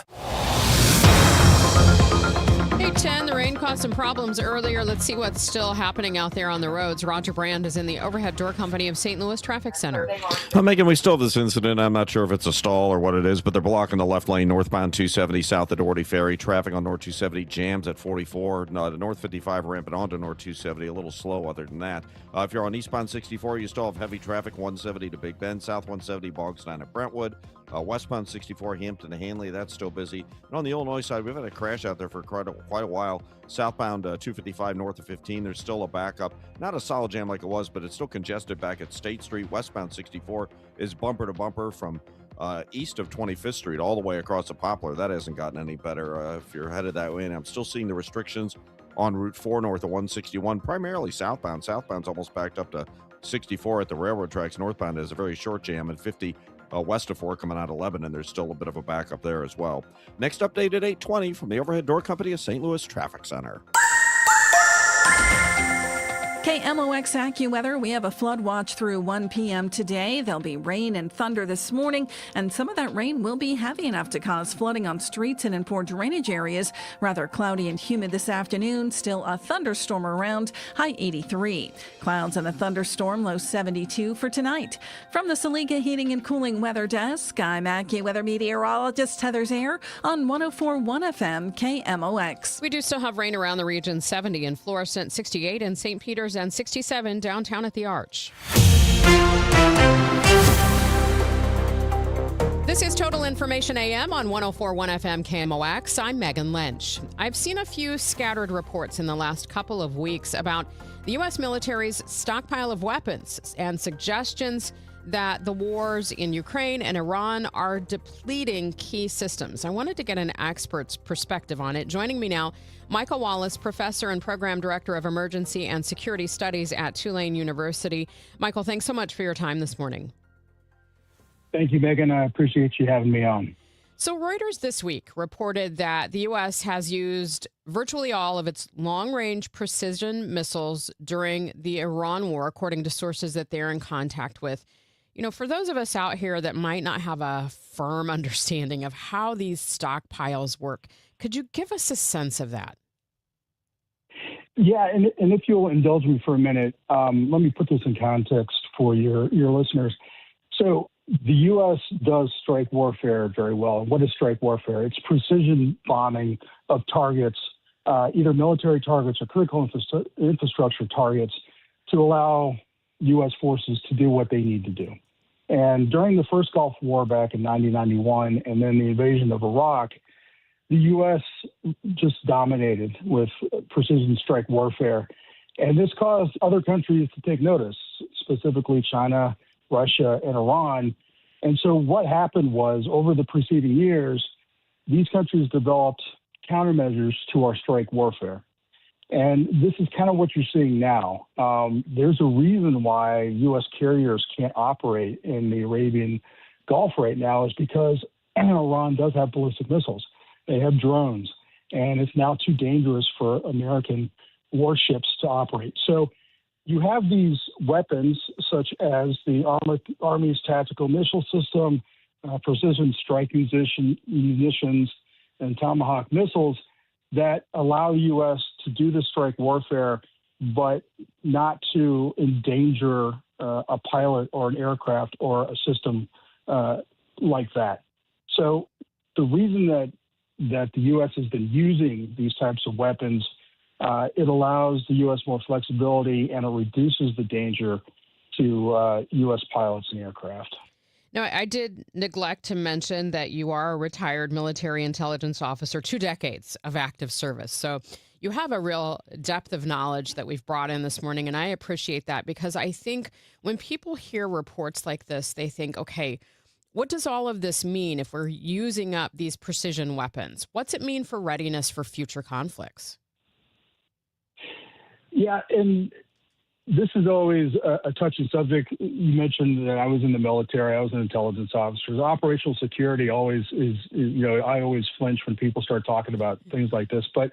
8:10, the rain caused some problems earlier. Let's see what's still happening out there on the roads. Roger Brand is in the Overhead Door Company of St. Louis Traffic Center. Megan, we still have this incident. I'm not sure if it's a stall or what it is, but they're blocking the left lane northbound 270 south of Doherty Ferry. Traffic on North 270 jams at 44. No, the North 55 ramping onto North 270. A little slow other than that. If you're on eastbound 64, you still have heavy traffic 170 to Big Bend, south 170 Bogstown at Brentwood. Westbound 64 Hampton to Hanley, that's still busy. And on the Illinois side, we've had a crash out there for quite a while. Southbound 255 north of 15, there's still a backup. Not a solid jam like it was, but it's still congested back at State Street. Westbound 64 is bumper to bumper from east of 25th Street all the way across the Poplar. That hasn't gotten any better if you're headed that way. And I'm still seeing the restrictions on Route 4 north of 161, primarily southbound. Southbound's almost backed up to 64 at the railroad tracks. Northbound is a very short jam, and 50 west of 4 coming out 11, and there's still a bit of a backup there as well. Next update at 8:20 from the Overhead Door Company of St. Louis Traffic Center. KMOX AccuWeather, we have a flood watch through 1 p.m. today. There'll be rain and thunder this morning, and some of that rain will be heavy enough to cause flooding on streets and in poor drainage areas. Rather cloudy and humid this afternoon. Still a thunderstorm around, high 83. Clouds and a thunderstorm, low 72 for tonight. From the Saliga Heating and Cooling Weather Desk, I'm AccuWeather meteorologist Heather Zayer on 104.1 FM KMOX. We do still have rain around the region, 70 in Florissant, 68 in St. Peter's, and 67 downtown at the Arch. This is Total Information AM on 104.1 FM KMOX. I'm Megan Lynch. I've seen a few scattered reports in the last couple of weeks about the U.S. military's stockpile of weapons and suggestions that the wars in Ukraine and Iran are depleting key systems. I wanted to get an expert's perspective on it. Joining me now, Michael Wallace, professor and program director of emergency and security studies at Tulane University. Michael, thanks so much for your time this morning. Thank you, Megan. I appreciate you having me on. So Reuters this week reported that the U.S. has used virtually all of its long-range precision missiles during the Iran war, according to sources that they're in contact with. You know, for those of us out here that might not have a firm understanding of how these stockpiles work, could you give us a sense of that? Yeah, and if you'll indulge me for a minute, let me put this in context for your listeners. So the U.S. does strike warfare very well. And what is strike warfare? It's precision bombing of targets, either military targets or critical infrastructure targets, to allow U.S. forces to do what they need to do. And during the first Gulf War back in 1991 and then the invasion of Iraq, the U.S. just dominated with precision strike warfare. And this caused other countries to take notice, specifically China Russia, and Iran. And so what happened was, over the preceding years, these countries developed countermeasures to our strike warfare. And this is kind of what you're seeing now. There's a reason why U.S. carriers can't operate in the Arabian Gulf right now, is because Iran does have ballistic missiles. They have drones, and it's now too dangerous for American warships to operate. So you have these weapons, such as the Army's tactical missile system, precision strike munitions, and Tomahawk missiles, that allow the U.S. to do the strike warfare, but not to endanger a pilot or an aircraft or a system like that. So the reason that the U.S. has been using these types of weapons, it allows the U.S. more flexibility, and it reduces the danger to U.S. pilots and aircraft. Now, I did neglect to mention that you are a retired military intelligence officer, 2 decades of active service. So you have a real depth of knowledge that we've brought in this morning, and I appreciate that, because I think when people hear reports like this, they think, okay, what does all of this mean if we're using up these precision weapons? What's it mean for readiness for future conflicts? Yeah, and this is always a touchy subject. You mentioned that I was in the military. I was an intelligence officer. Operational security always is, I always flinch when people start talking about things like this. But,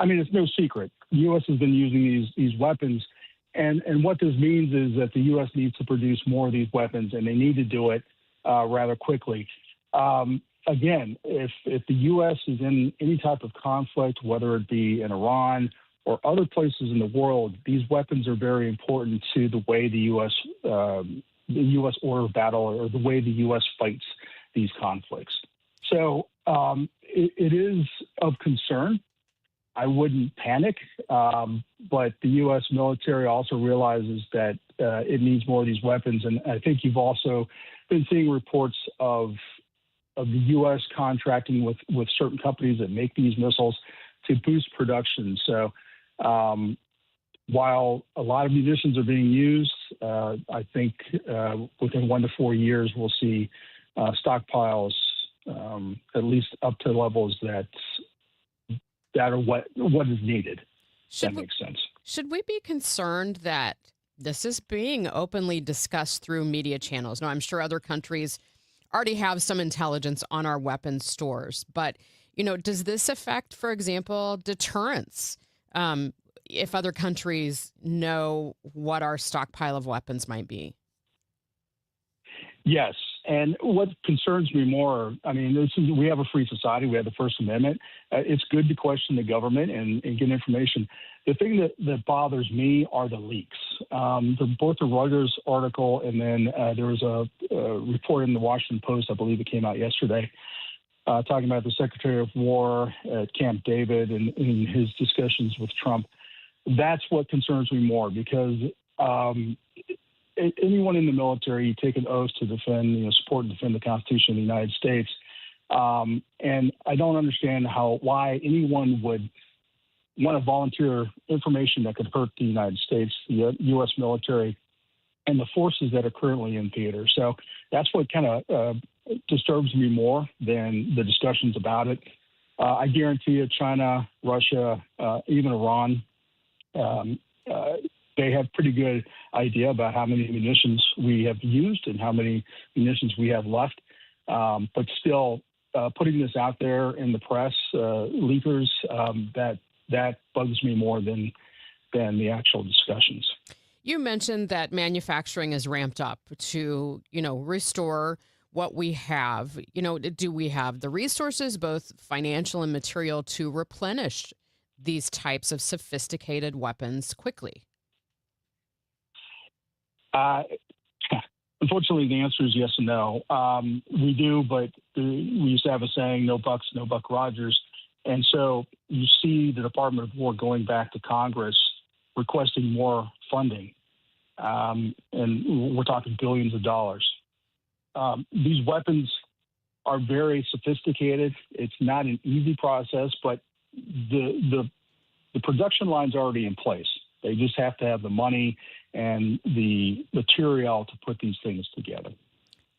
I mean, it's no secret. The U.S. has been using these weapons. And what this means is that the U.S. needs to produce more of these weapons, and they need to do it rather quickly. Again, if the U.S. is in any type of conflict, whether it be in Iran or other places in the world, these weapons are very important to the way the U.S. order of battle, or the way the U.S. fights these conflicts. So it is of concern. I wouldn't panic, but the U.S. military also realizes that it needs more of these weapons. And I think you've also been seeing reports of the U.S. contracting with certain companies that make these missiles to boost production. So while a lot of munitions are being used, I think within 1 to 4 years, we'll see stockpiles at least up to levels that are what is needed. That makes sense. Should we be concerned that this is being openly discussed through media channels? Now, I'm sure other countries already have some intelligence on our weapons stores, but does this affect, for example, deterrence? If other countries know what our stockpile of weapons might be? Yes. And what concerns me more, I mean, we have a free society. We have the First Amendment. It's good to question the government and get information. The thing that bothers me are the leaks. Both the Reuters article, and then there was a report in the Washington Post, I believe it came out yesterday, talking about the Secretary of War at Camp David and in his discussions with Trump. That's what concerns me more, because anyone in the military, you take an oath to defend, support and defend the Constitution of the United States. And I don't understand why anyone would want to volunteer information that could hurt the United States, the U.S. military, and the forces that are currently in theater. So that's what kind of disturbs me more than the discussions about it. I guarantee you, China, Russia, even Iran, they have pretty good idea about how many munitions we have used and how many munitions we have left. But still, putting this out there in the press, leakers, that bugs me more than the actual discussions. You mentioned that manufacturing is ramped up to, restore what we have. Do we have the resources, both financial and material, to replenish these types of sophisticated weapons quickly? Unfortunately, the answer is yes and no. We do, but we used to have a saying, no bucks, no Buck Rogers. And so you see the Department of War going back to Congress requesting more funding. And we're talking billions of dollars. These weapons are very sophisticated. It's not an easy process, but the production line's already in place. They just have to have the money and the material to put these things together.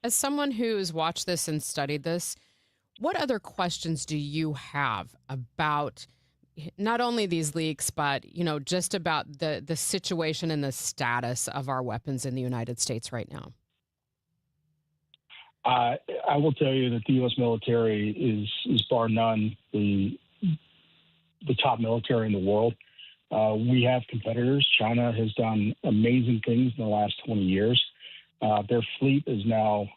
As someone who's watched this and studied this, what other questions do you have about not only these leaks, but, just about the situation and the status of our weapons in the United States right now? I will tell you that the U.S. military is bar none the top military in the world. We have competitors. China has done amazing things in the last 20 years. Their fleet is now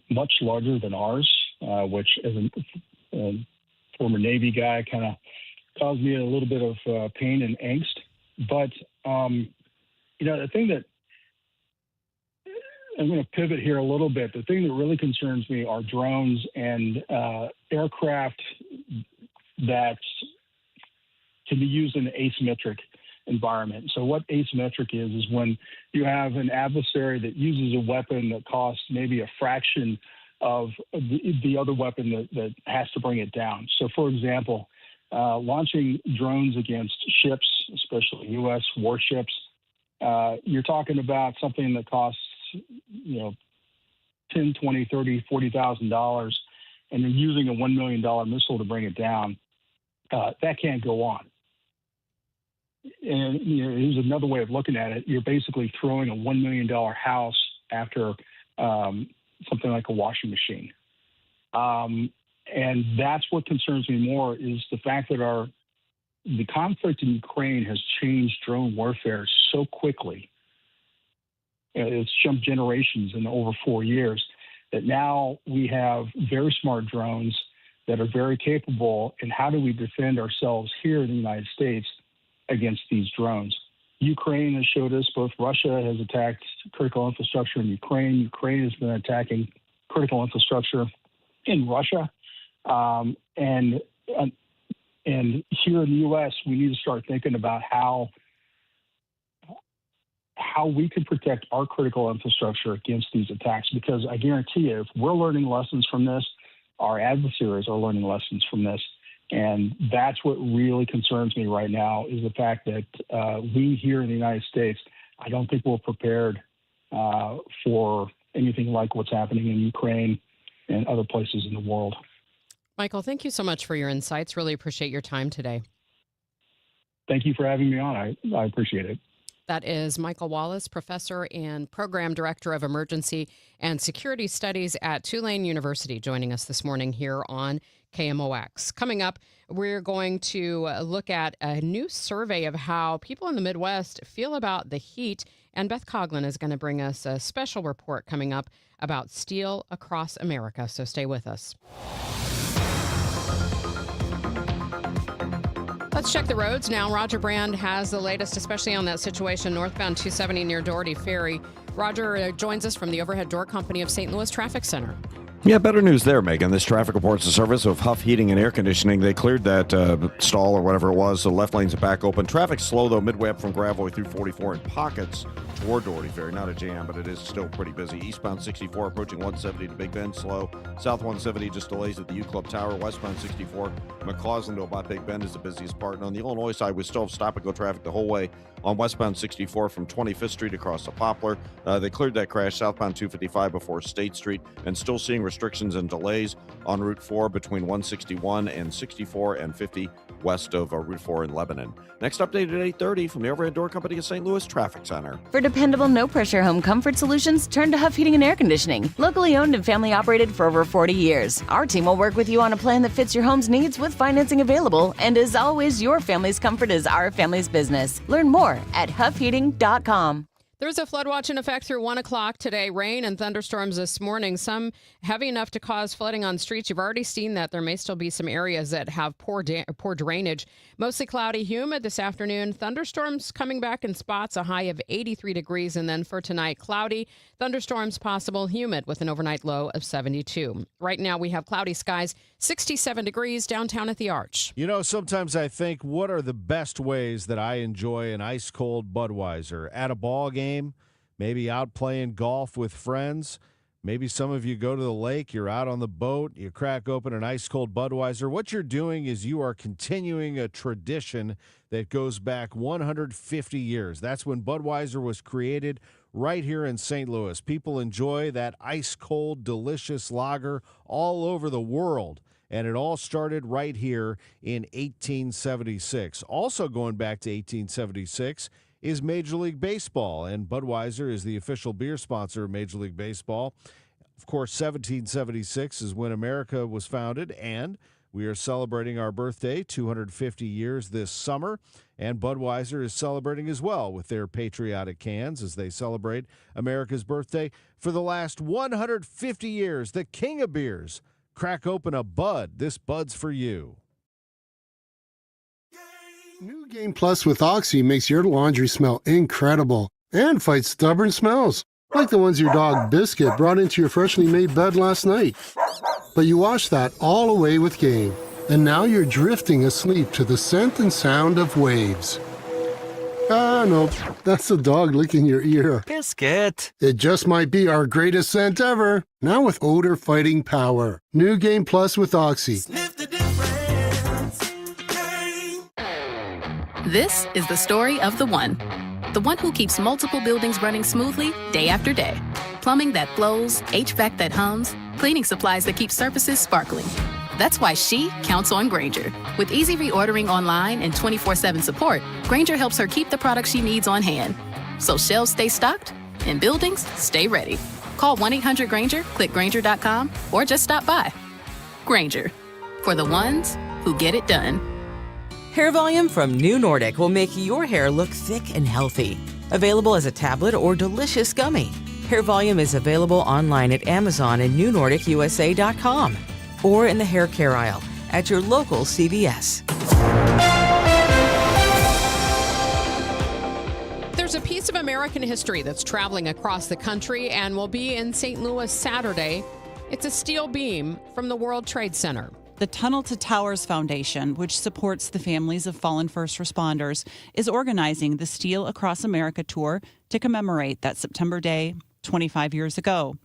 much larger than ours, which as a former Navy guy kind of caused me a little bit of pain and angst. But, the thing that I'm going to pivot here a little bit. The thing that really concerns me are drones and aircraft that can be used in an asymmetric environment. So what asymmetric is when you have an adversary that uses a weapon that costs maybe a fraction of the other weapon that has to bring it down. So, for example, launching drones against ships, especially U.S. warships, you're talking about something that costs, $10, $20, $30, $40,000, and you're using a $1 million missile to bring it down. That can't go on. And here's another way of looking at it. You're basically throwing a $1 million house after something like a washing machine. And that's what concerns me more is the fact that the conflict in Ukraine has changed drone warfare so quickly. It's jumped generations in over 4 years that now we have very smart drones that are very capable. And how do we defend ourselves here in the United States against these drones? Ukraine has showed us, both Russia has attacked critical infrastructure in Ukraine. Ukraine has been attacking critical infrastructure in Russia. And here in the U.S., we need to start thinking about how we can protect our critical infrastructure against these attacks. Because I guarantee you, if we're learning lessons from this, our adversaries are learning lessons from this. And that's what really concerns me right now is the fact that we here in the United States, I don't think we're prepared for anything like what's happening in Ukraine and other places in the world. Michael, thank you so much for your insights. Really appreciate your time today. Thank you for having me on. I appreciate it. That is Michael Wallace, professor and program director of emergency and security studies at Tulane University, joining us this morning here on KMOX. Coming up, we're going to look at a new survey of how people in the Midwest feel about the heat. And Beth Coughlin is going to bring us a special report coming up about steel across America. So stay with us. Let's check the roads now. Roger Brand has the latest, especially on that situation northbound 270 near Doherty Ferry. Roger joins us from the Overhead Door Company of St. Louis Traffic Center. Yeah, better news there, Megan. This traffic reports the service of Huff Heating and Air Conditioning. They cleared that stall or whatever it was. The left lanes are back open. Traffic slow, though, midway up from Gravois through 44 in pockets toward Doherty Ferry. Not a jam, but it is still pretty busy. Eastbound 64 approaching 170 to Big Bend, slow. South 170 just delays at the U Club Tower. Westbound 64, McCausland to about Big Bend is the busiest part. And on the Illinois side, we still have stop-and-go traffic the whole way on westbound 64 from 25th Street across the Poplar. They cleared that crash southbound 255 before State Street, and still seeing restrictions and delays on Route 4 between 161 and 64 and 50 west of Route 4 in Lebanon. Next update at 8:30 from the Overhead Door Company of St. Louis Traffic Center. For dependable, no-pressure home comfort solutions, turn to Huff Heating and Air Conditioning. Locally owned and family-operated for over 40 years. Our team will work with you on a plan that fits your home's needs with financing available. And as always, your family's comfort is our family's business. Learn more at huffheating.com. There's a flood watch in effect through 1 o'clock today. Rain and thunderstorms this morning, some heavy enough to cause flooding on streets. You've already seen that. There may still be some areas that have poor drainage. Mostly cloudy, humid this afternoon. Thunderstorms coming back in spots, a high of 83 degrees. And then for tonight, cloudy, thunderstorms possible, humid with an overnight low of 72. Right now we have cloudy skies, 67 degrees downtown at the Arch. You know, sometimes I think, what are the best ways that I enjoy an ice-cold Budweiser? At a ball game, maybe out playing golf with friends. Maybe some of you go to the lake, you're out on the boat, you crack open an ice-cold Budweiser. What you're doing is you are continuing a tradition that goes back 150 years. That's when Budweiser was created right here in St. Louis. People enjoy that ice-cold, delicious lager all over the world. And it all started right here in 1876. Also going back to 1876 is Major League Baseball, and Budweiser is the official beer sponsor of Major League Baseball. Of course, 1776 is when America was founded, and we are celebrating our birthday, 250 years this summer, and Budweiser is celebrating as well with their patriotic cans as they celebrate America's birthday. For the last 150 years, the king of beers. Crack open a Bud. This Bud's for you. New Game Plus with Oxy makes your laundry smell incredible and fights stubborn smells, like the ones your dog Biscuit brought into your freshly made bed last night. But you washed that all away with Game, and now you're drifting asleep to the scent and sound of waves. Ah, nope, that's the dog licking your ear. Biscuit. It just might be our greatest scent ever, now with odor-fighting power. New Game Plus with Oxy. This is the story of the one who keeps multiple buildings running smoothly day after day. Plumbing that flows, HVAC that hums, cleaning supplies that keep surfaces sparkling. That's why she counts on Grainger. With easy reordering online and 24/7 support, Grainger helps her keep the products she needs on hand. So shelves stay stocked and buildings stay ready. Call 1-800-GRAINGER, click Grainger.com, or just stop by. Grainger, for the ones who get it done. Hair Volume from New Nordic will make your hair look thick and healthy. Available as a tablet or delicious gummy. Hair Volume is available online at Amazon and NewNordicUSA.com or in the hair care aisle at your local CVS. There's a piece of American history that's traveling across the country and will be in St. Louis Saturday. It's a steel beam from the World Trade Center. The Tunnel to Towers Foundation, which supports the families of fallen first responders, is organizing the Steel Across America tour to commemorate that September day 25 years ago.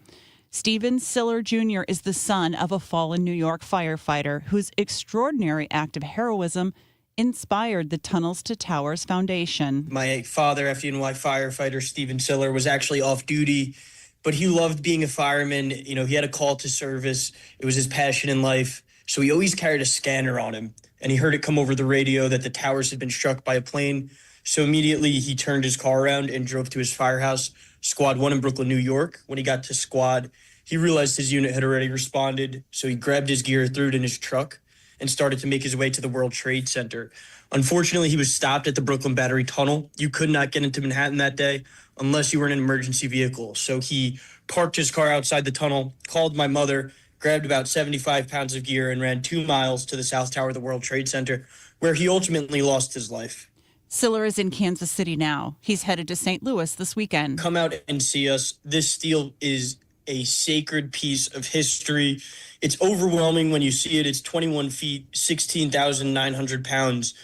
Stephen Siller Jr. is the son of a fallen New York firefighter whose extraordinary act of heroism inspired the Tunnels to Towers Foundation. My father, FDNY firefighter Stephen Siller, was actually off duty, but he loved being a fireman. You know, he had a call to service. It was his passion in life. So he always carried a scanner on him, and he heard it come over the radio that the towers had been struck by a plane. So immediately he turned his car around and drove to his firehouse, Squad 1 in Brooklyn, New York. When he got to Squad, he realized his unit had already responded, so he grabbed his gear, threw it in his truck, and started to make his way to the World Trade Center. Unfortunately, he was stopped at the Brooklyn Battery Tunnel. You could not get into Manhattan that day unless you were in an emergency vehicle. So he parked his car outside the tunnel, called my mother, grabbed about 75 pounds of gear, and ran 2 miles to the South Tower of the World Trade Center, where he ultimately lost his life. Siller is in Kansas City now. He's headed to St. Louis this weekend. Come out and see us. This steel is a sacred piece of history. It's overwhelming when you see it. It's 21 feet, 16,900 pounds.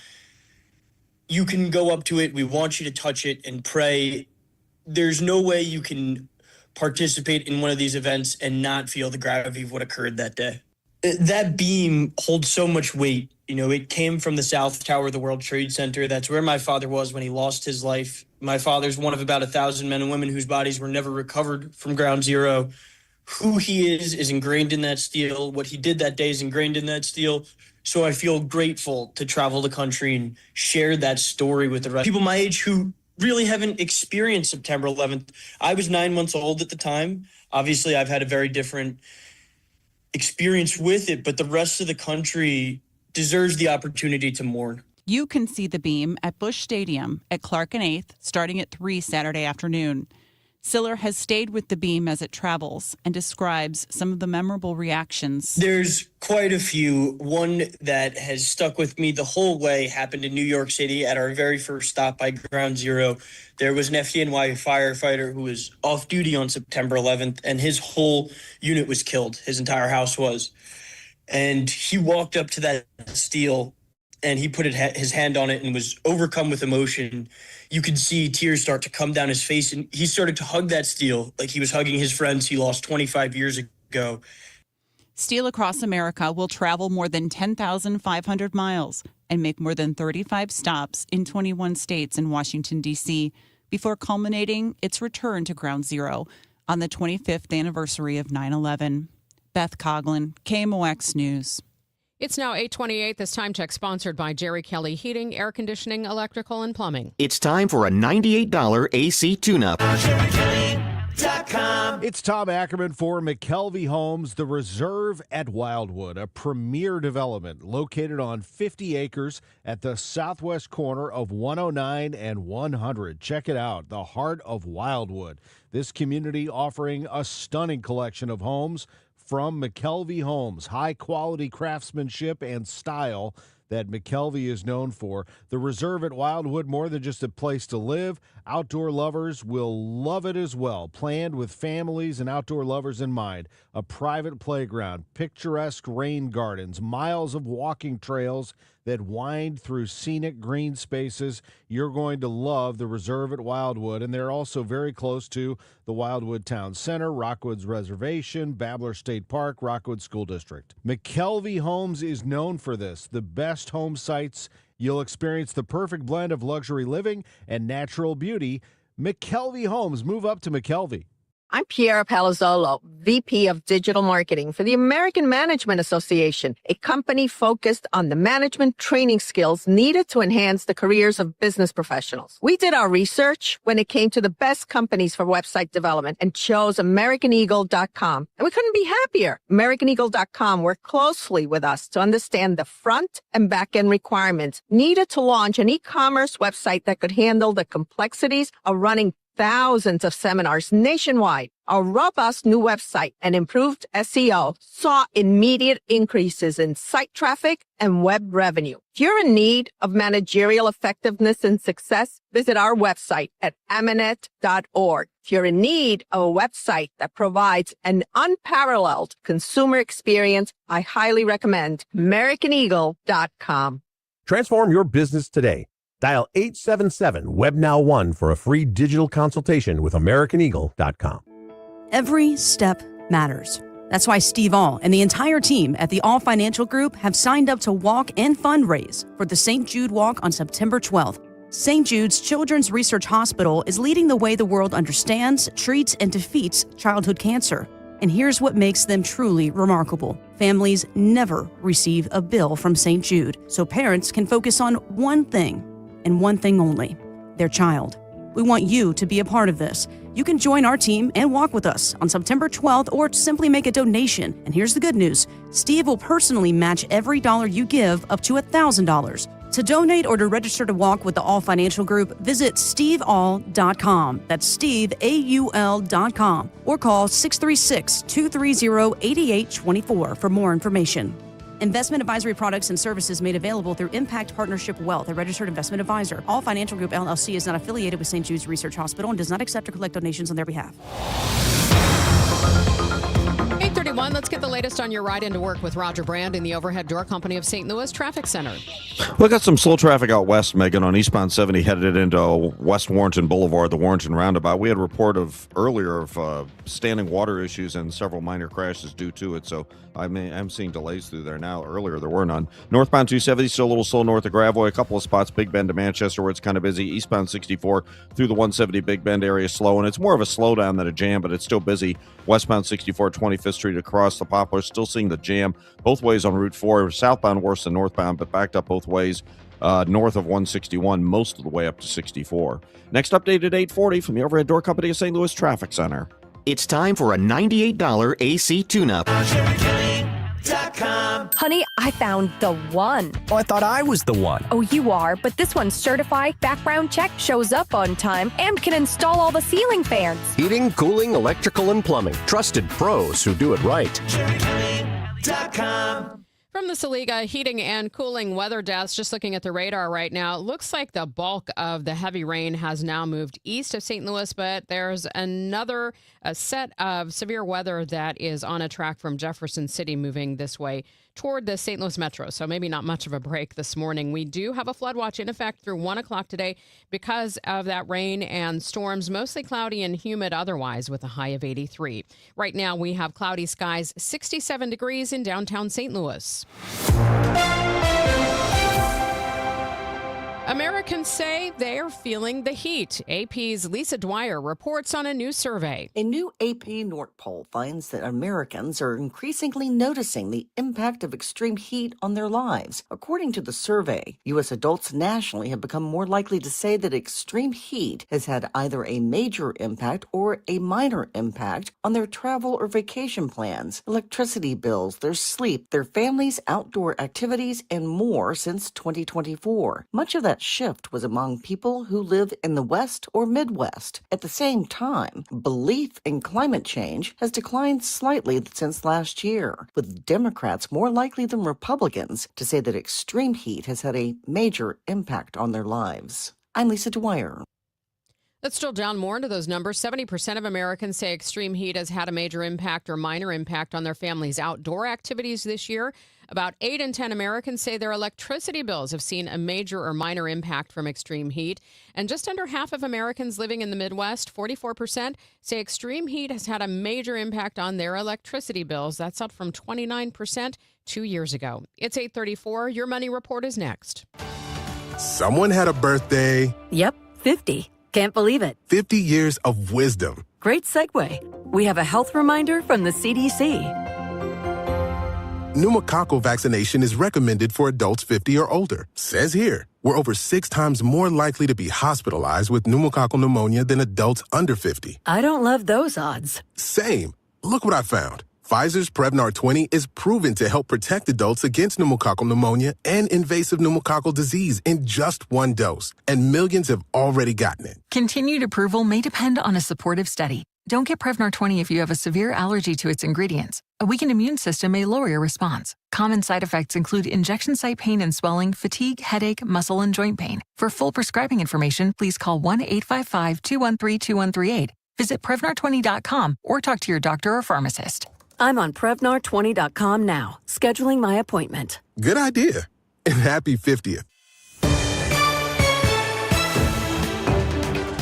You can go up to it. We want you to touch it and pray. There's no way you can participate in one of these events and not feel the gravity of what occurred that day. That beam holds so much weight. You know, it came from the South Tower of the World Trade Center. That's where my father was when he lost his life. My father's one of about 1,000 men and women whose bodies were never recovered from Ground Zero. Who he is ingrained in that steel. What he did that day is ingrained in that steel. So I feel grateful to travel the country and share that story with the rest. People my age who really haven't experienced September 11th. I was 9 months old at the time. Obviously, I've had a very different experience with it, but the rest of the country deserves the opportunity to mourn. You can see the beam at Busch Stadium at Clark and 8th starting at 3 Saturday afternoon. Siller has stayed with the beam as it travels and describes some of the memorable reactions. There's quite a few. One that has stuck with me the whole way happened in New York City at our very first stop by Ground Zero. There was an FDNY firefighter who was off duty on September 11th, and his whole unit was killed. His entire house was. And he walked up to that steel and he put his hand on it and was overcome with emotion. You could see tears start to come down his face, and he started to hug that steel like he was hugging his friends he lost 25 years ago. Steel Across America will travel more than 10,500 miles and make more than 35 stops in 21 states and Washington, D.C., before culminating its return to Ground Zero on the 25th anniversary of 9/11. Beth Coughlin, KMOX News. It's now 8:28. This time check sponsored by Jerry Kelly Heating, Air Conditioning, Electrical, and Plumbing. It's time for a $98 AC tune-up. It's Tom Ackerman for McKelvey Homes, the Reserve at Wildwood, a premier development located on 50 acres at the southwest corner of 109 and 100. Check it out, the heart of Wildwood. This community offering a stunning collection of homes from McKelvey Homes, high-quality craftsmanship and style that McKelvey is known for. The Reserve at Wildwood, more than just a place to live, outdoor lovers will love it as well. Planned with families and outdoor lovers in mind. A private playground, picturesque rain gardens, miles of walking trails that wind through scenic green spaces. You're going to love the Reserve at Wildwood, and they're also very close to the Wildwood Town Center, Rockwood's Reservation, Babbler State Park, Rockwood School District. McKelvey Homes is known for this, the best home sites. You'll experience the perfect blend of luxury living and natural beauty. McKelvey Homes. Move up to McKelvey. I'm Piera Palazzolo, VP of Digital Marketing for the American Management Association, a company focused on the management training skills needed to enhance the careers of business professionals. We did our research when it came to the best companies for website development and chose AmericanEagle.com. And we couldn't be happier. AmericanEagle.com worked closely with us to understand the front and back end requirements needed to launch an e-commerce website that could handle the complexities of running thousands of seminars nationwide. Our robust new website and improved SEO saw immediate increases in site traffic and web revenue. If you're in need of managerial effectiveness and success, visit our website at Amanet.org. If you're in need of a website that provides an unparalleled consumer experience, I highly recommend AmericanEagle.com. Transform your business today. Dial 877-WebNow1 for a free digital consultation with AmericanEagle.com. Every step matters. That's why Steve All and the entire team at the All Financial Group have signed up to walk and fundraise for the St. Jude Walk on September 12th. St. Jude's Children's Research Hospital is leading the way the world understands, treats, and defeats childhood cancer. And here's what makes them truly remarkable. Families never receive a bill from St. Jude, so parents can focus on one thing and one thing only, their child. We want you to be a part of this. You can join our team and walk with us on September 12th or simply make a donation. And here's the good news. Steve will personally match every dollar you give up to $1,000. To donate or to register to walk with the All Financial Group, visit steveall.com. That's steveaul.com or call 636-230-8824 for more information. Investment advisory products and services made available through Impact Partnership Wealth, a registered investment advisor. All Financial Group LLC is not affiliated with St. Jude's Research Hospital and does not accept or collect donations on their behalf. 8:31. Let's get the latest on your ride into work with Roger Brand in the Overhead Door Company of St. Louis Traffic Center. We got some slow traffic out west, Megan, on eastbound 70 headed into West Warrenton Boulevard, the Warrenton Roundabout. We had a report earlier of standing water issues and several minor crashes due to it, so I'm seeing delays through there now. Earlier, there were none. Northbound 270, still a little slow north of Gravois. A couple of spots, Big Bend to Manchester, where it's kind of busy. Eastbound 64 through the 170 Big Bend area slow, and it's more of a slowdown than a jam, but it's still busy. Westbound 64, 25th Street across the Poplar, still seeing the jam both ways on Route 4. Southbound worse than northbound, but backed up both ways. North of 161, most of the way up to 64. Next update at 8:40 from the Overhead Door Company of St. Louis Traffic Center. It's time for a $98 AC tune-up. Honey, I found the one. Oh, I thought I was the one. Oh, you are, but this one's certified, background check, shows up on time, and can install all the ceiling fans. Heating, cooling, electrical, and plumbing. Trusted pros who do it right. From the Saliga Heating and Cooling Weather Desk, just looking at the radar right now, it looks like the bulk of the heavy rain has now moved east of St. Louis, but there's another set of severe weather that is on a track from Jefferson City moving this way toward the St. Louis Metro. So maybe not much of a break this morning. We do have a flood watch in effect through 1 o'clock today because of that rain and storms, mostly cloudy and humid otherwise with a high of 83. Right now we have cloudy skies, 67 degrees in downtown St. Louis. Americans say they're feeling the heat. AP's Lisa Dwyer reports on a new survey. A new AP North poll finds that Americans are increasingly noticing the impact of extreme heat on their lives. According to the survey, U.S. adults nationally have become more likely to say that extreme heat has had either a major impact or a minor impact on their travel or vacation plans, electricity bills, their sleep, their families' outdoor activities, and more since 2024. Much of that shift was among people who live in the West or Midwest. At the same time, belief in climate change has declined slightly since last year, with Democrats more likely than Republicans to say that extreme heat has had a major impact on their lives. I'm Lisa Dwyer. Let's drill down more into those numbers. 70% of Americans say extreme heat has had a major impact or minor impact on their families' outdoor activities this year. About 8 in 10 Americans say their electricity bills have seen a major or minor impact from extreme heat. And just under half of Americans living in the Midwest, 44%, say extreme heat has had a major impact on their electricity bills. That's up from 29% 2 years ago. It's 8:34. Your Money Report is next. Someone had a birthday. Yep, 50. Can't believe it. 50 years of wisdom. Great segue. We have a health reminder from the CDC. Pneumococcal vaccination is recommended for adults 50 or older. Says here, we're over 6 times more likely to be hospitalized with pneumococcal pneumonia than adults under 50. I don't love those odds. Same. Look what I found. Pfizer's Prevnar 20 is proven to help protect adults against pneumococcal pneumonia and invasive pneumococcal disease in just 1 dose, and millions have already gotten it. Continued approval may depend on a supportive study. Don't get Prevnar 20 if you have a severe allergy to its ingredients. A weakened immune system may lower your response. Common side effects include injection site pain and swelling, fatigue, headache, muscle, and joint pain. For full prescribing information, please call 1-855-213-2138. Visit Prevnar20.com or talk to your doctor or pharmacist. I'm on Prevnar20.com now, scheduling my appointment. Good idea. And happy 50th.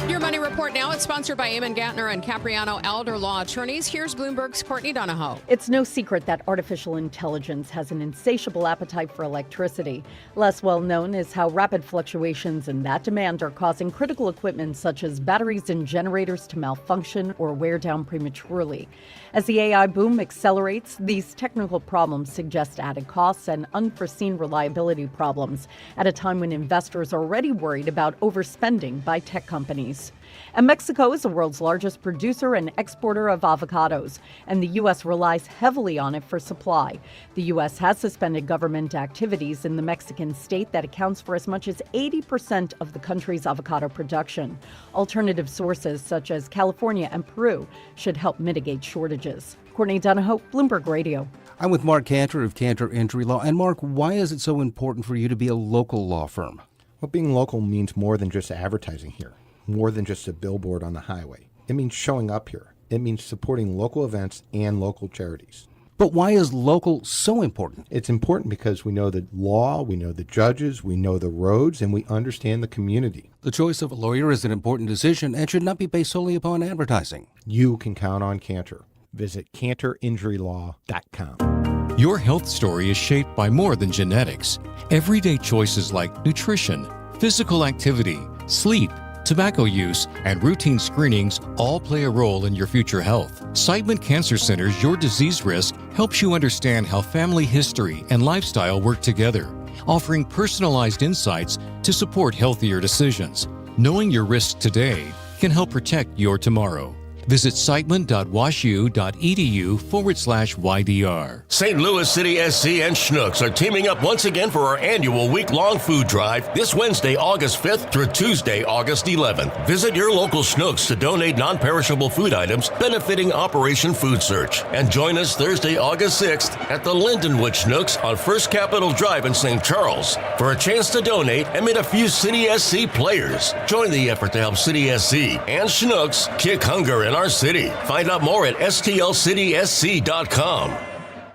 Your Money Report now. It's sponsored by Eamon Gattner and Capriano Elder Law Attorneys. Here's Bloomberg's Courtney Donahoe. It's no secret that artificial intelligence has an insatiable appetite for electricity. Less well known is how rapid fluctuations in that demand are causing critical equipment such as batteries and generators to malfunction or wear down prematurely. As the AI boom accelerates, these technical problems suggest added costs and unforeseen reliability problems at a time when investors are already worried about overspending by tech companies. And Mexico is the world's largest producer and exporter of avocados, and the U.S. relies heavily on it for supply. The U.S. has suspended government activities in the Mexican state that accounts for as much as 80% of the country's avocado production. Alternative sources such as California and Peru should help mitigate shortages. Courtney Donahoe, Bloomberg Radio. I'm with Mark Cantor of Cantor Injury Law. And Mark, why is it so important for you to be a local law firm? Well, being local means more than just advertising here, more than just a billboard on the highway. It means showing up here. It means supporting local events and local charities. But why is local so important? It's important because we know the law, we know the judges, we know the roads, and we understand the community. The choice of a lawyer is an important decision and should not be based solely upon advertising. You can count on Cantor. Visit CantorInjuryLaw.com. Your health story is shaped by more than genetics. Everyday choices like nutrition, physical activity, sleep, tobacco use, and routine screenings all play a role in your future health. Seidman Cancer Center's Your Disease Risk helps you understand how family history and lifestyle work together, offering personalized insights to support healthier decisions. Knowing your risks today can help protect your tomorrow. Visit Seidman.washU.edu/YDR. St. Louis City SC and Schnucks are teaming up once again for our annual week-long food drive this Wednesday, August 5th through Tuesday, August 11th. Visit your local Schnucks to donate non-perishable food items benefiting Operation Food Search. And join us Thursday, August 6th at the Lindenwood Schnucks on First Capitol Drive in St. Charles for a chance to donate and meet a few City SC players. Join the effort to help City SC and Schnucks kick hunger in our city. Find out more at stlcitysc.com.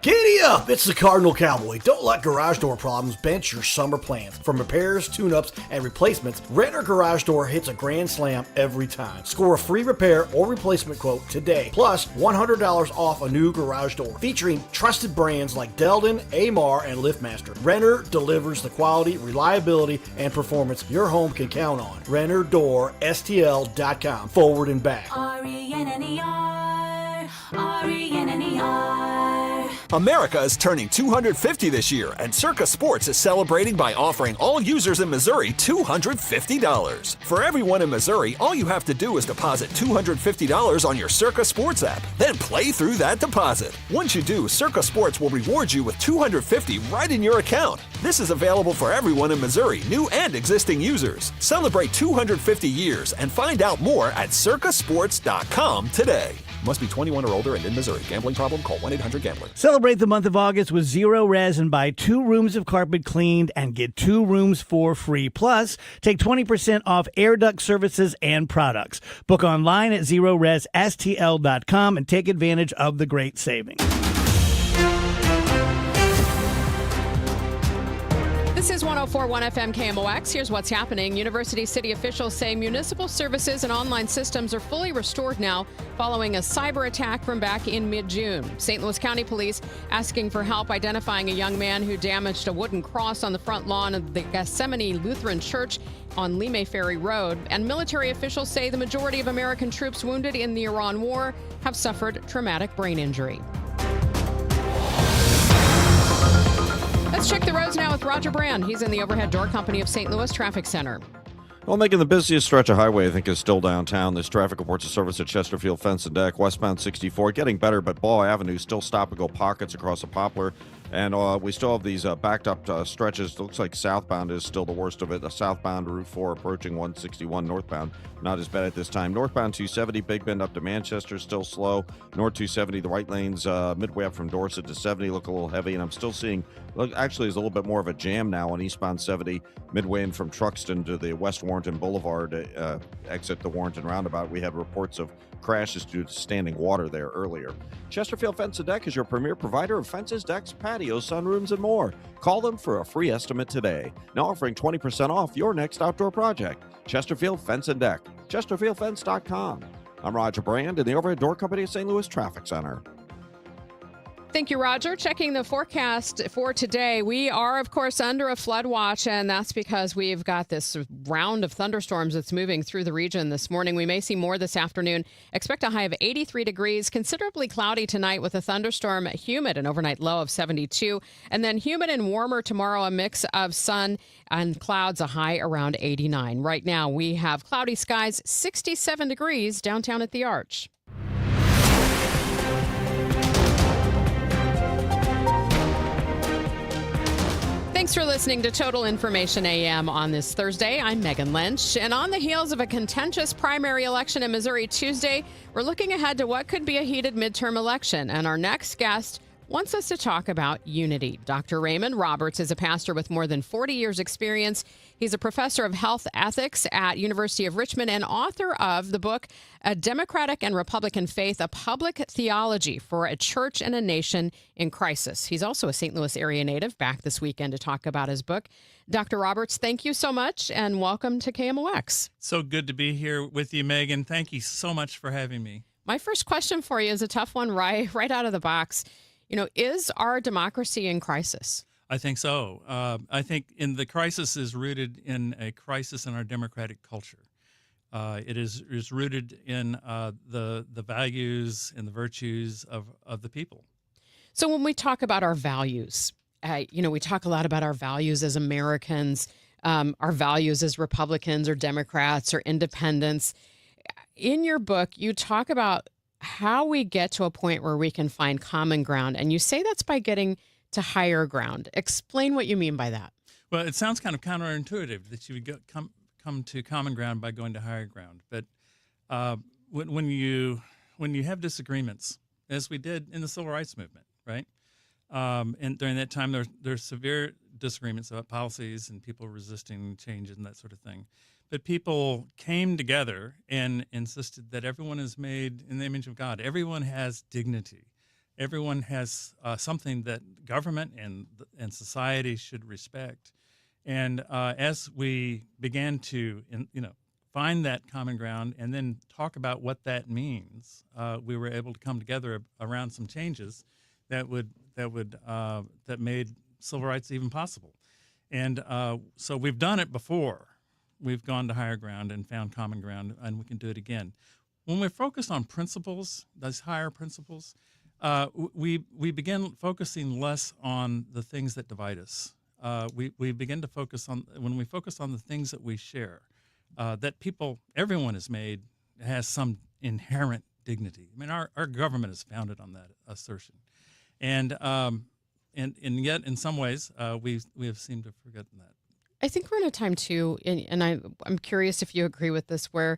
Giddy up! It's the Cardinal Cowboy. Don't let garage door problems bench your summer plans. From repairs, tune-ups, and replacements, Renner Garage Door hits a grand slam every time. Score a free repair or replacement quote today, plus $100 off a new garage door. Featuring trusted brands like Delden, Amar, and LiftMaster, Renner delivers the quality, reliability, and performance your home can count on. RennerDoorSTL.com. Forward and back. RENNER, RENNER. America is turning 250 this year, and Circa Sports is celebrating by offering all users in Missouri $250. For everyone in Missouri, all you have to do is deposit $250 on your Circa Sports app, then play through that deposit. Once you do, Circa Sports will reward you with $250 right in your account. This is available for everyone in Missouri, new and existing users. Celebrate 250 years and find out more at circasports.com today. Must be 21 or older and in Missouri. Gambling problem? Call 1-800-GAMBLER. Celebrate the month of August with Zero Res and buy 2 rooms of carpet cleaned and get 2 rooms for free. Plus, take 20% off air duct services and products. Book online at ZeroResSTL.com and take advantage of the great savings. This is 104.1 FM KMOX. Here's what's happening. University City officials say municipal services and online systems are fully restored now following a cyber attack from back in mid-June. St. Louis County Police asking for help identifying a young man who damaged a wooden cross on the front lawn of the Gethsemane Lutheran Church on Lime Ferry Road. And military officials say the majority of American troops wounded in the Iran war have suffered traumatic brain injury. Let's check the roads now with Roger Brand. He's in the Overhead Door Company of St. Louis Traffic Center. Well, making the busiest stretch of highway, I think, is still downtown. This traffic reports a service at Chesterfield Fence and Deck, westbound 64. Getting better, but Ball Avenue still stop-and-go pockets across the Poplar. And we still have these backed-up stretches. It looks like southbound is still the worst of it. The southbound Route 4 approaching 161, northbound not as bad at this time. Northbound 270, Big Bend up to Manchester, still slow. North 270, the right lanes midway up from Dorset to 70 look a little heavy. And I'm still seeing, actually, there's a little bit more of a jam now on eastbound 70, midway in from Truxton to the West Warrenton Boulevard exit the Warrenton roundabout. We had reports of crashes due to standing water there earlier. Chesterfield Fence and Deck is your premier provider of fences, decks, patios, sunrooms, and more. Call them for a free estimate today. Now offering 20% off your next outdoor project. Chesterfield Fence and Deck. ChesterfieldFence.com. I'm Roger Brand in the Overhead Door Company of St. Louis Traffic Center. Thank you, Roger. Checking the forecast for today, we are, of course, under a flood watch, and that's because we've got this round of thunderstorms that's moving through the region this morning. We may see more this afternoon. Expect a high of 83 degrees, considerably cloudy tonight with a thunderstorm, humid, an overnight low of 72, and then humid and warmer tomorrow, a mix of sun and clouds, a high around 89. Right now, we have cloudy skies, 67 degrees downtown at the Arch. Thanks for listening to Total Information AM on this Thursday. I'm Megan Lynch. And on the heels of a contentious primary election in Missouri Tuesday, we're looking ahead to what could be a heated midterm election. And our next guest wants us to talk about unity. Dr. Raymond Roberts is a pastor with more than 40 years' experience. He's a professor of health ethics at University of Richmond and author of the book, A Democratic and Republican Faith, A Public Theology for a Church and a Nation in Crisis. He's also a St. Louis area native, back this weekend to talk about his book. Dr. Roberts, thank you so much, and welcome to KMOX. So good to be here with you, Megan. Thank you so much for having me. My first question for you is a tough one right out of the box. You know, is our democracy in crisis? I think so. I think the crisis is rooted in a crisis in our democratic culture. It is rooted in the values and the virtues of the people. So when we talk about our values, we talk a lot about our values as Americans, our values as Republicans or Democrats or independents. In your book, you talk about how we get to a point where we can find common ground. And you say that's by getting to higher ground. Explain what you mean by that. Well, it sounds kind of counterintuitive that you would come to common ground by going to higher ground. But when you have disagreements, as we did in the Civil Rights Movement, right? And during that time, there's severe disagreements about policies and people resisting change and that sort of thing. But people came together and insisted that everyone is made in the image of God. Everyone has dignity. Everyone has something that government and society should respect. And as we began to, find that common ground and then talk about what that means, we were able to come together around some changes that made civil rights even possible. And so we've done it before. We've gone to higher ground and found common ground, and we can do it again. When we're focused on principles, those higher principles, we begin focusing less on the things that divide us. We begin to focus on, when we focus on the things that we share, that everyone is made, has some inherent dignity. I mean, our government is founded on that assertion. And yet, in some ways, we have seemed to have forgotten that. I think we're in a time, too, and I'm curious if you agree with this, where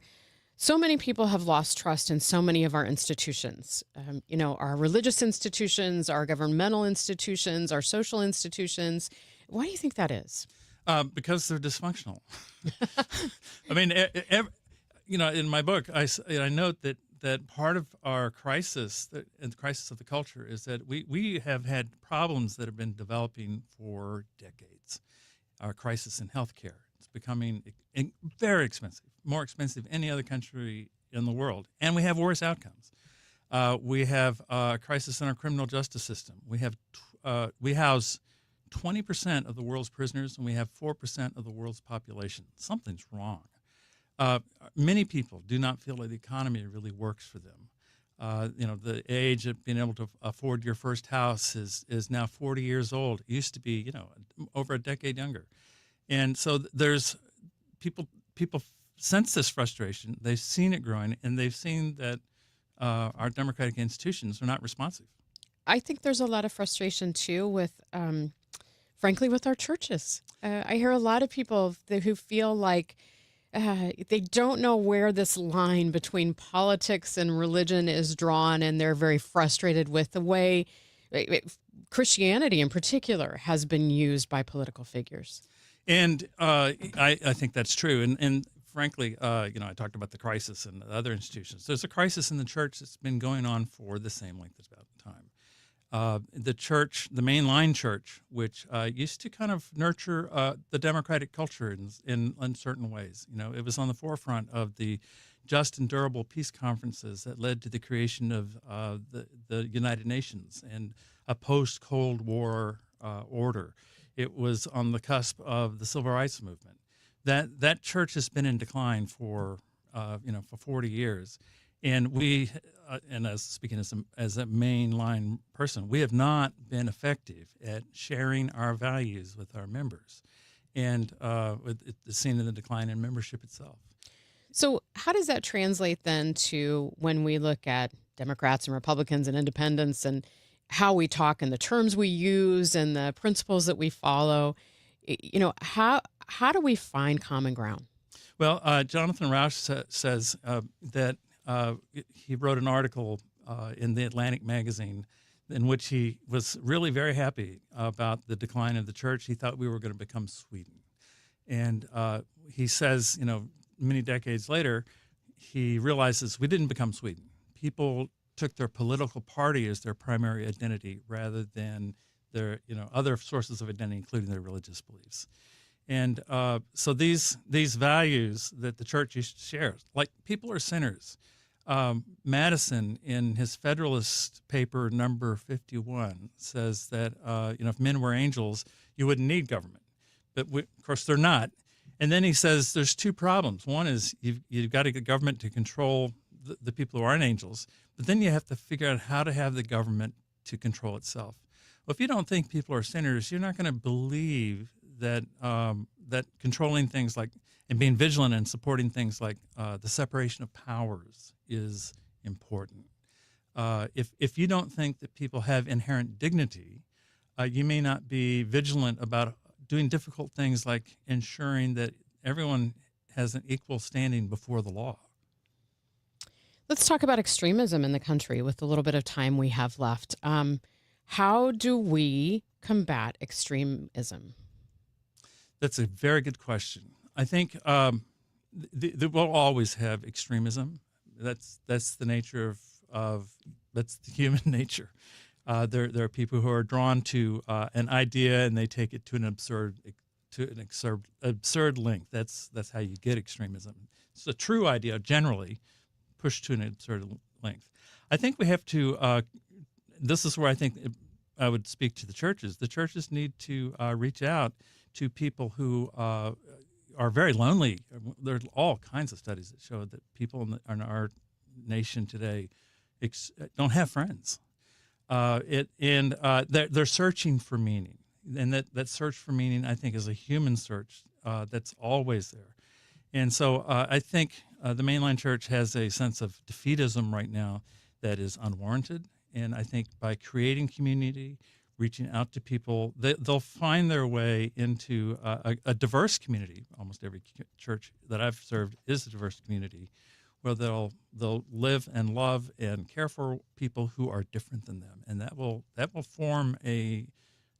so many people have lost trust in so many of our institutions, our religious institutions, our governmental institutions, our social institutions. Why do you think that is? Because they're dysfunctional. I mean, in my book, I note that part of our crisis, and the crisis of the culture, is that we have had problems that have been developing for decades. Our crisis in healthcare, it's becoming very expensive, more expensive than any other country in the world, and we have worse outcomes. We have a crisis in our criminal justice system. We house 20% of the world's prisoners, and we have 4% of the world's population. Something's wrong. Many people do not feel like the economy really works for them. The age of being able to afford your first house is now 40 years old. It used to be, over a decade younger. And so there's people sense this frustration. They've seen it growing, and they've seen that our democratic institutions are not responsive. I think there's a lot of frustration, too, with, frankly, with our churches. I hear a lot of people who feel like they don't know where this line between politics and religion is drawn, and they're very frustrated with the way Christianity in particular has been used by political figures. And I think that's true. And frankly, I talked about the crisis in other institutions. There's a crisis in the church that's been going on for the same length of time. The church, the mainline church, which used to kind of nurture the democratic culture in certain ways. It was on the forefront of the just and durable peace conferences that led to the creation of the United Nations and a post-Cold War order. It was on the cusp of the civil rights movement. That church has been in decline for 40 years. And we, and as speaking as a mainline person, we have not been effective at sharing our values with our members, and it's seen in the decline in membership itself. So, how does that translate then to when we look at Democrats and Republicans and independents and how we talk and the terms we use and the principles that we follow? How do we find common ground? Well, Jonathan Rauch says that. He wrote an article in the Atlantic magazine in which he was really very happy about the decline of the church. He thought we were going to become Sweden. And he says, many decades later, he realizes we didn't become Sweden. People took their political party as their primary identity rather than their, other sources of identity, including their religious beliefs. And so these values that the church shares, like people are sinners. Madison, in his Federalist paper number 51, says that if men were angels, you wouldn't need government. But of course, they're not. And then he says there's two problems. One is you've got to get government to control the people who aren't angels, but then you have to figure out how to have the government to control itself. Well, if you don't think people are sinners, you're not going to believe that that controlling things like and being vigilant and supporting things like the separation of powers is important. If you don't think that people have inherent dignity, you may not be vigilant about doing difficult things like ensuring that everyone has an equal standing before the law. Let's talk about extremism in the country with the little bit of time we have left. How do we combat extremism? That's a very good question. I think we'll always have extremism. That's the nature of that's the human nature. There are people who are drawn to an idea and they take it to an absurd length. That's how you get extremism. It's a true idea generally pushed to an absurd length. I think we have to. This is where I think I would speak to the churches. The churches need to reach out to people who are very lonely. There are all kinds of studies that show that people in our nation today don't have friends. They're searching for meaning, and that search for meaning, I think, is a human search that's always there. And so I think the mainline church has a sense of defeatism right now that is unwarranted. And I think by creating community, reaching out to people, they'll find their way into a diverse community. Almost every church that I've served is a diverse community, where they'll live and love and care for people who are different than them, and that will form a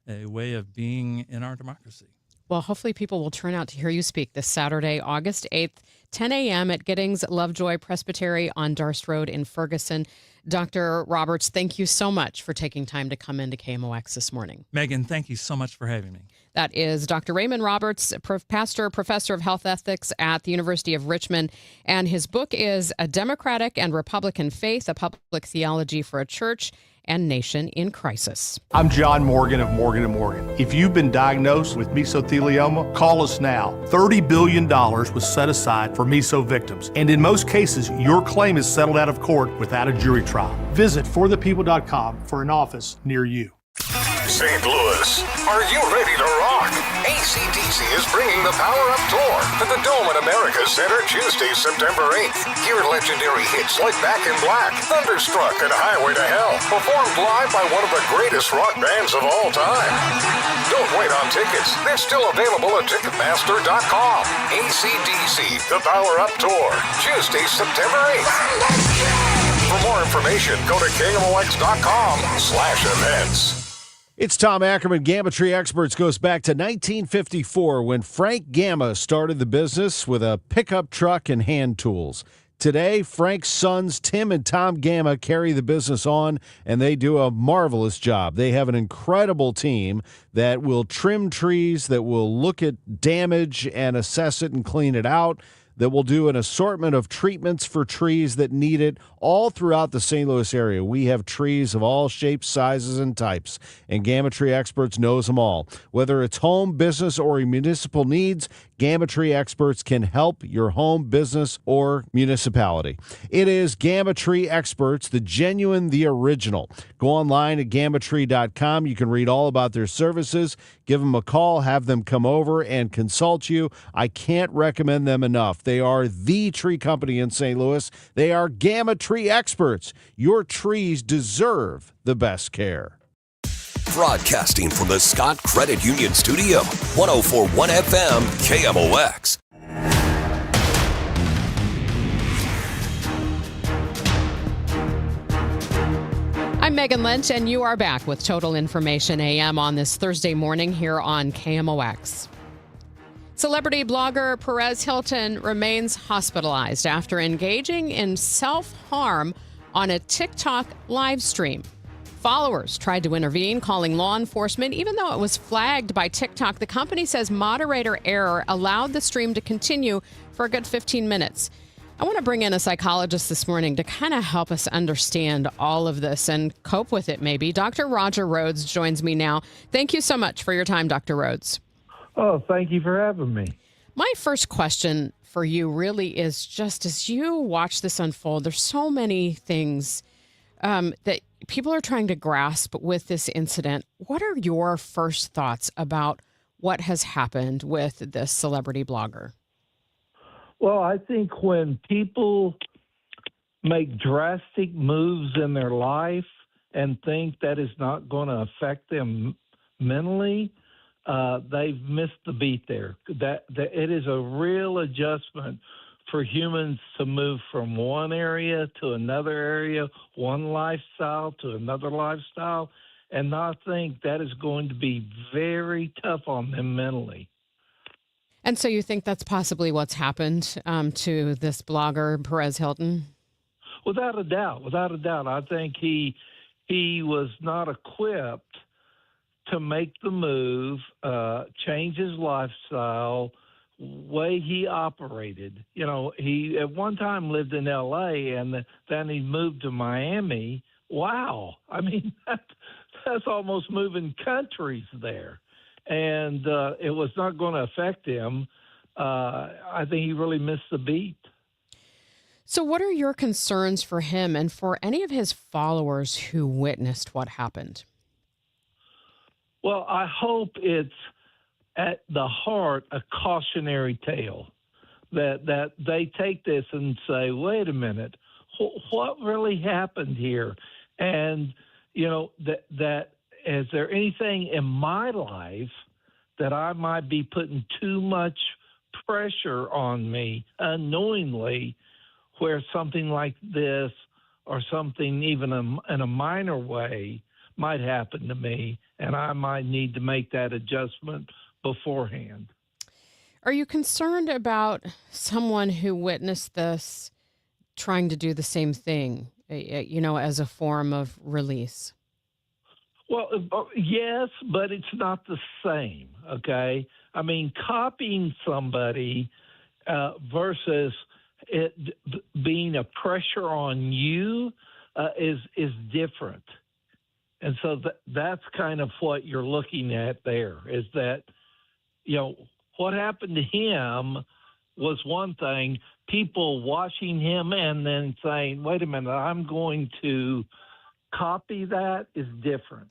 way of being in our democracy. Well, hopefully people will turn out to hear you speak this Saturday, August 8th, 10 a.m. at Giddings Lovejoy Presbytery on Darst Road in Ferguson. Dr. Roberts, thank you so much for taking time to come into KMOX this morning. Megan, thank you so much for having me. That is Dr. Raymond Roberts, professor of health ethics at the University of Richmond. And his book is A Democratic and Republican Faith, a Public Theology for a Church and Nation in Crisis. I'm John Morgan of Morgan & Morgan. If you've been diagnosed with mesothelioma, call us now. $30 billion was set aside for meso victims. And in most cases, your claim is settled out of court without a jury trial. Visit forthepeople.com for an office near you. St. Louis, are you ready to rock? AC/DC is bringing the Power Up Tour to the Dome at America Center Tuesday, September 8th. Hear legendary hits like Back in Black, Thunderstruck, and Highway to Hell, performed live by one of the greatest rock bands of all time. Don't wait on tickets. They're still available at Ticketmaster.com. AC/DC, the Power Up Tour, Tuesday, September 8th. For more information, go to KMOX.com/events. It's Tom Ackerman. Gamma Tree Experts goes back to 1954 when Frank Gamma started the business with a pickup truck and hand tools. Today, Frank's sons, Tim and Tom Gamma, carry the business on, and they do a marvelous job. They have an incredible team that will trim trees, that will look at damage and assess it and clean it out, that will do an assortment of treatments for trees that need it all throughout the St. Louis area. We have trees of all shapes, sizes, and types, and Gamma Tree Experts knows them all. Whether it's home, business, or municipal needs, Gamma Tree Experts can help your home, business, or municipality. It is Gamma Tree Experts, the genuine, the original. Go online at gammatree.com. You can read all about their services. Give them a call, have them come over and consult you. I can't recommend them enough. They are the tree company in St. Louis. They are Gamma Tree Experts. Your trees deserve the best care. Broadcasting from the Scott Credit Union Studio, 104.1 FM, KMOX. I'm Megan Lynch, and you are back with Total Information AM on this Thursday morning here on KMOX. Celebrity blogger Perez Hilton remains hospitalized after engaging in self-harm on a TikTok live stream. Followers tried to intervene, calling law enforcement, even though it was flagged by TikTok. The company says moderator error allowed the stream to continue for a good 15 minutes. I want to bring in a psychologist this morning to kind of help us understand all of this and cope with it, maybe. Dr. Roger Rhodes joins me now. Thank you so much for your time, Dr. Rhodes. Oh, thank you for having me. My first question for you really is just as you watch this unfold, there's so many things that people are trying to grasp with this incident. What are your first thoughts about what has happened with this celebrity blogger? Well, I think when people make drastic moves in their life and think that is not going to affect them mentally, they've missed the beat there. That it is a real adjustment for humans to move from one area to another area, one lifestyle to another lifestyle, and not think that is going to be very tough on them mentally. And so you think that's possibly what's happened to this blogger, Perez Hilton? Without a doubt. I think he he was not equipped to make the move, change his lifestyle, way he operated. He at one time lived in L.A. and then he moved to Miami. Wow. I mean, that's almost moving countries there. And it was not going to affect him. I think he really missed the beat. So what are your concerns for him and for any of his followers who witnessed what happened? Well, I hope it's at the heart a cautionary tale, that they take this and say, wait a minute, what really happened here? And, that is there anything in my life that I might be putting too much pressure on me unknowingly, where something like this or something even in a minor way might happen to me, and I might need to make that adjustment beforehand. Are you concerned about someone who witnessed this trying to do the same thing, as a form of release? Well, yes, but it's not the same, okay? I mean, copying somebody versus it being a pressure on you is different. And so that's kind of what you're looking at there, is that, what happened to him was one thing. People watching him and then saying, wait a minute, I'm going to copy that is different.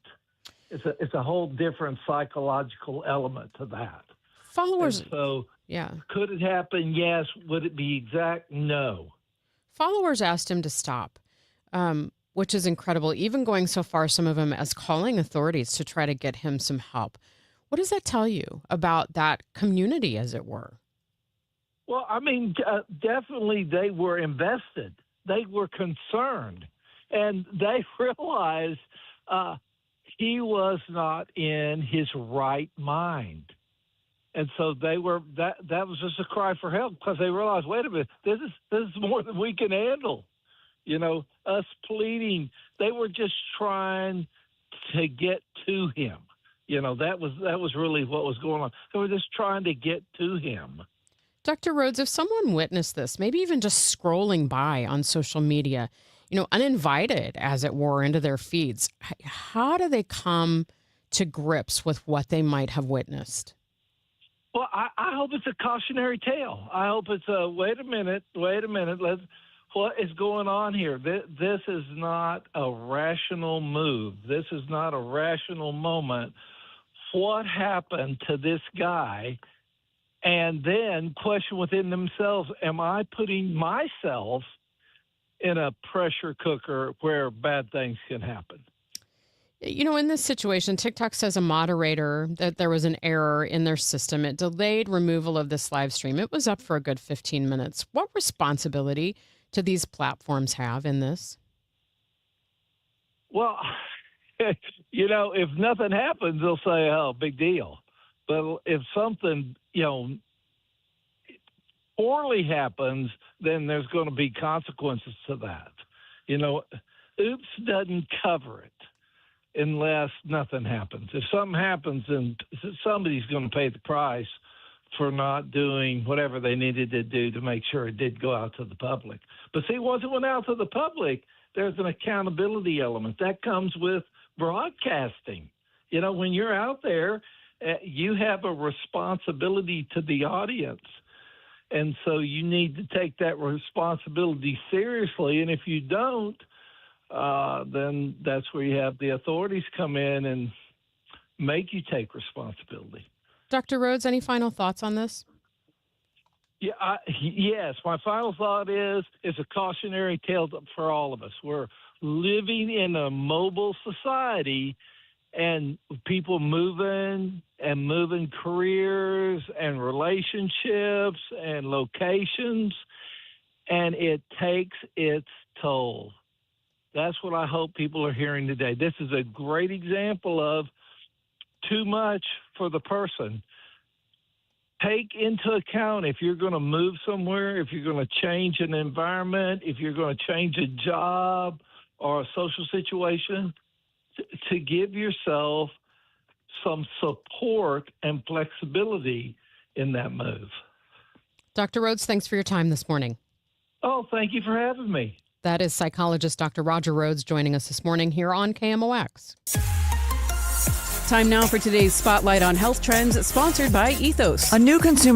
It's a whole different psychological element to that. Followers. And so, yeah. Could it happen? Yes. Would it be exact? No. Followers asked him to stop, which is incredible, even going so far, some of them, as calling authorities to try to get him some help. What does that tell you about that community, as it were? Well, I mean, definitely they were invested. They were concerned. And they realized he was not in his right mind. And so they were that was just a cry for help, because they realized, wait a minute, this is more than we can handle. Us pleading. They were just trying to get to him. That was really what was going on. They were just trying to get to him. Dr. Rhodes, if someone witnessed this, maybe even just scrolling by on social media, uninvited, as it were, into their feeds, how do they come to grips with what they might have witnessed? Well, I hope it's a cautionary tale. I hope it's a, wait a minute, what is going on here? This is not a rational move. This is not a rational moment. What happened to this guy? And then question within themselves, am I putting myself in a pressure cooker where bad things can happen? In this situation, TikTok says a moderator that there was an error in their system. It delayed removal of this live stream. It was up for a good 15 minutes. What responsibility do these platforms have in this? Well, if nothing happens, they'll say, oh, big deal. But if something, poorly happens, then there's going to be consequences to that. Oops doesn't cover it unless nothing happens. If something happens, then somebody's going to pay the price for not doing whatever they needed to do to make sure it did go out to the public. But see, once it went out to the public, there's an accountability element. That comes with broadcasting. When you're out there, you have a responsibility to the audience. And so you need to take that responsibility seriously. And if you don't, then that's where you have the authorities come in and make you take responsibility. Dr. Rhodes, any final thoughts on this? Yeah, yes. My final thought is a cautionary tale for all of us. We're living in a mobile society, and people moving careers and relationships and locations, and it takes its toll. That's what I hope people are hearing today. This is a great example of too much for the person. Take into account, if you're going to move somewhere, if you're going to change an environment, if you're going to change a job or a social situation, to give yourself some support and flexibility in that move. Dr. Rhodes, thanks for your time this morning. Oh, thank you for having me. That is psychologist Dr. Roger Rhodes joining us this morning here on KMOX. Time now for today's Spotlight on Health Trends, sponsored by Ethos. A new consumer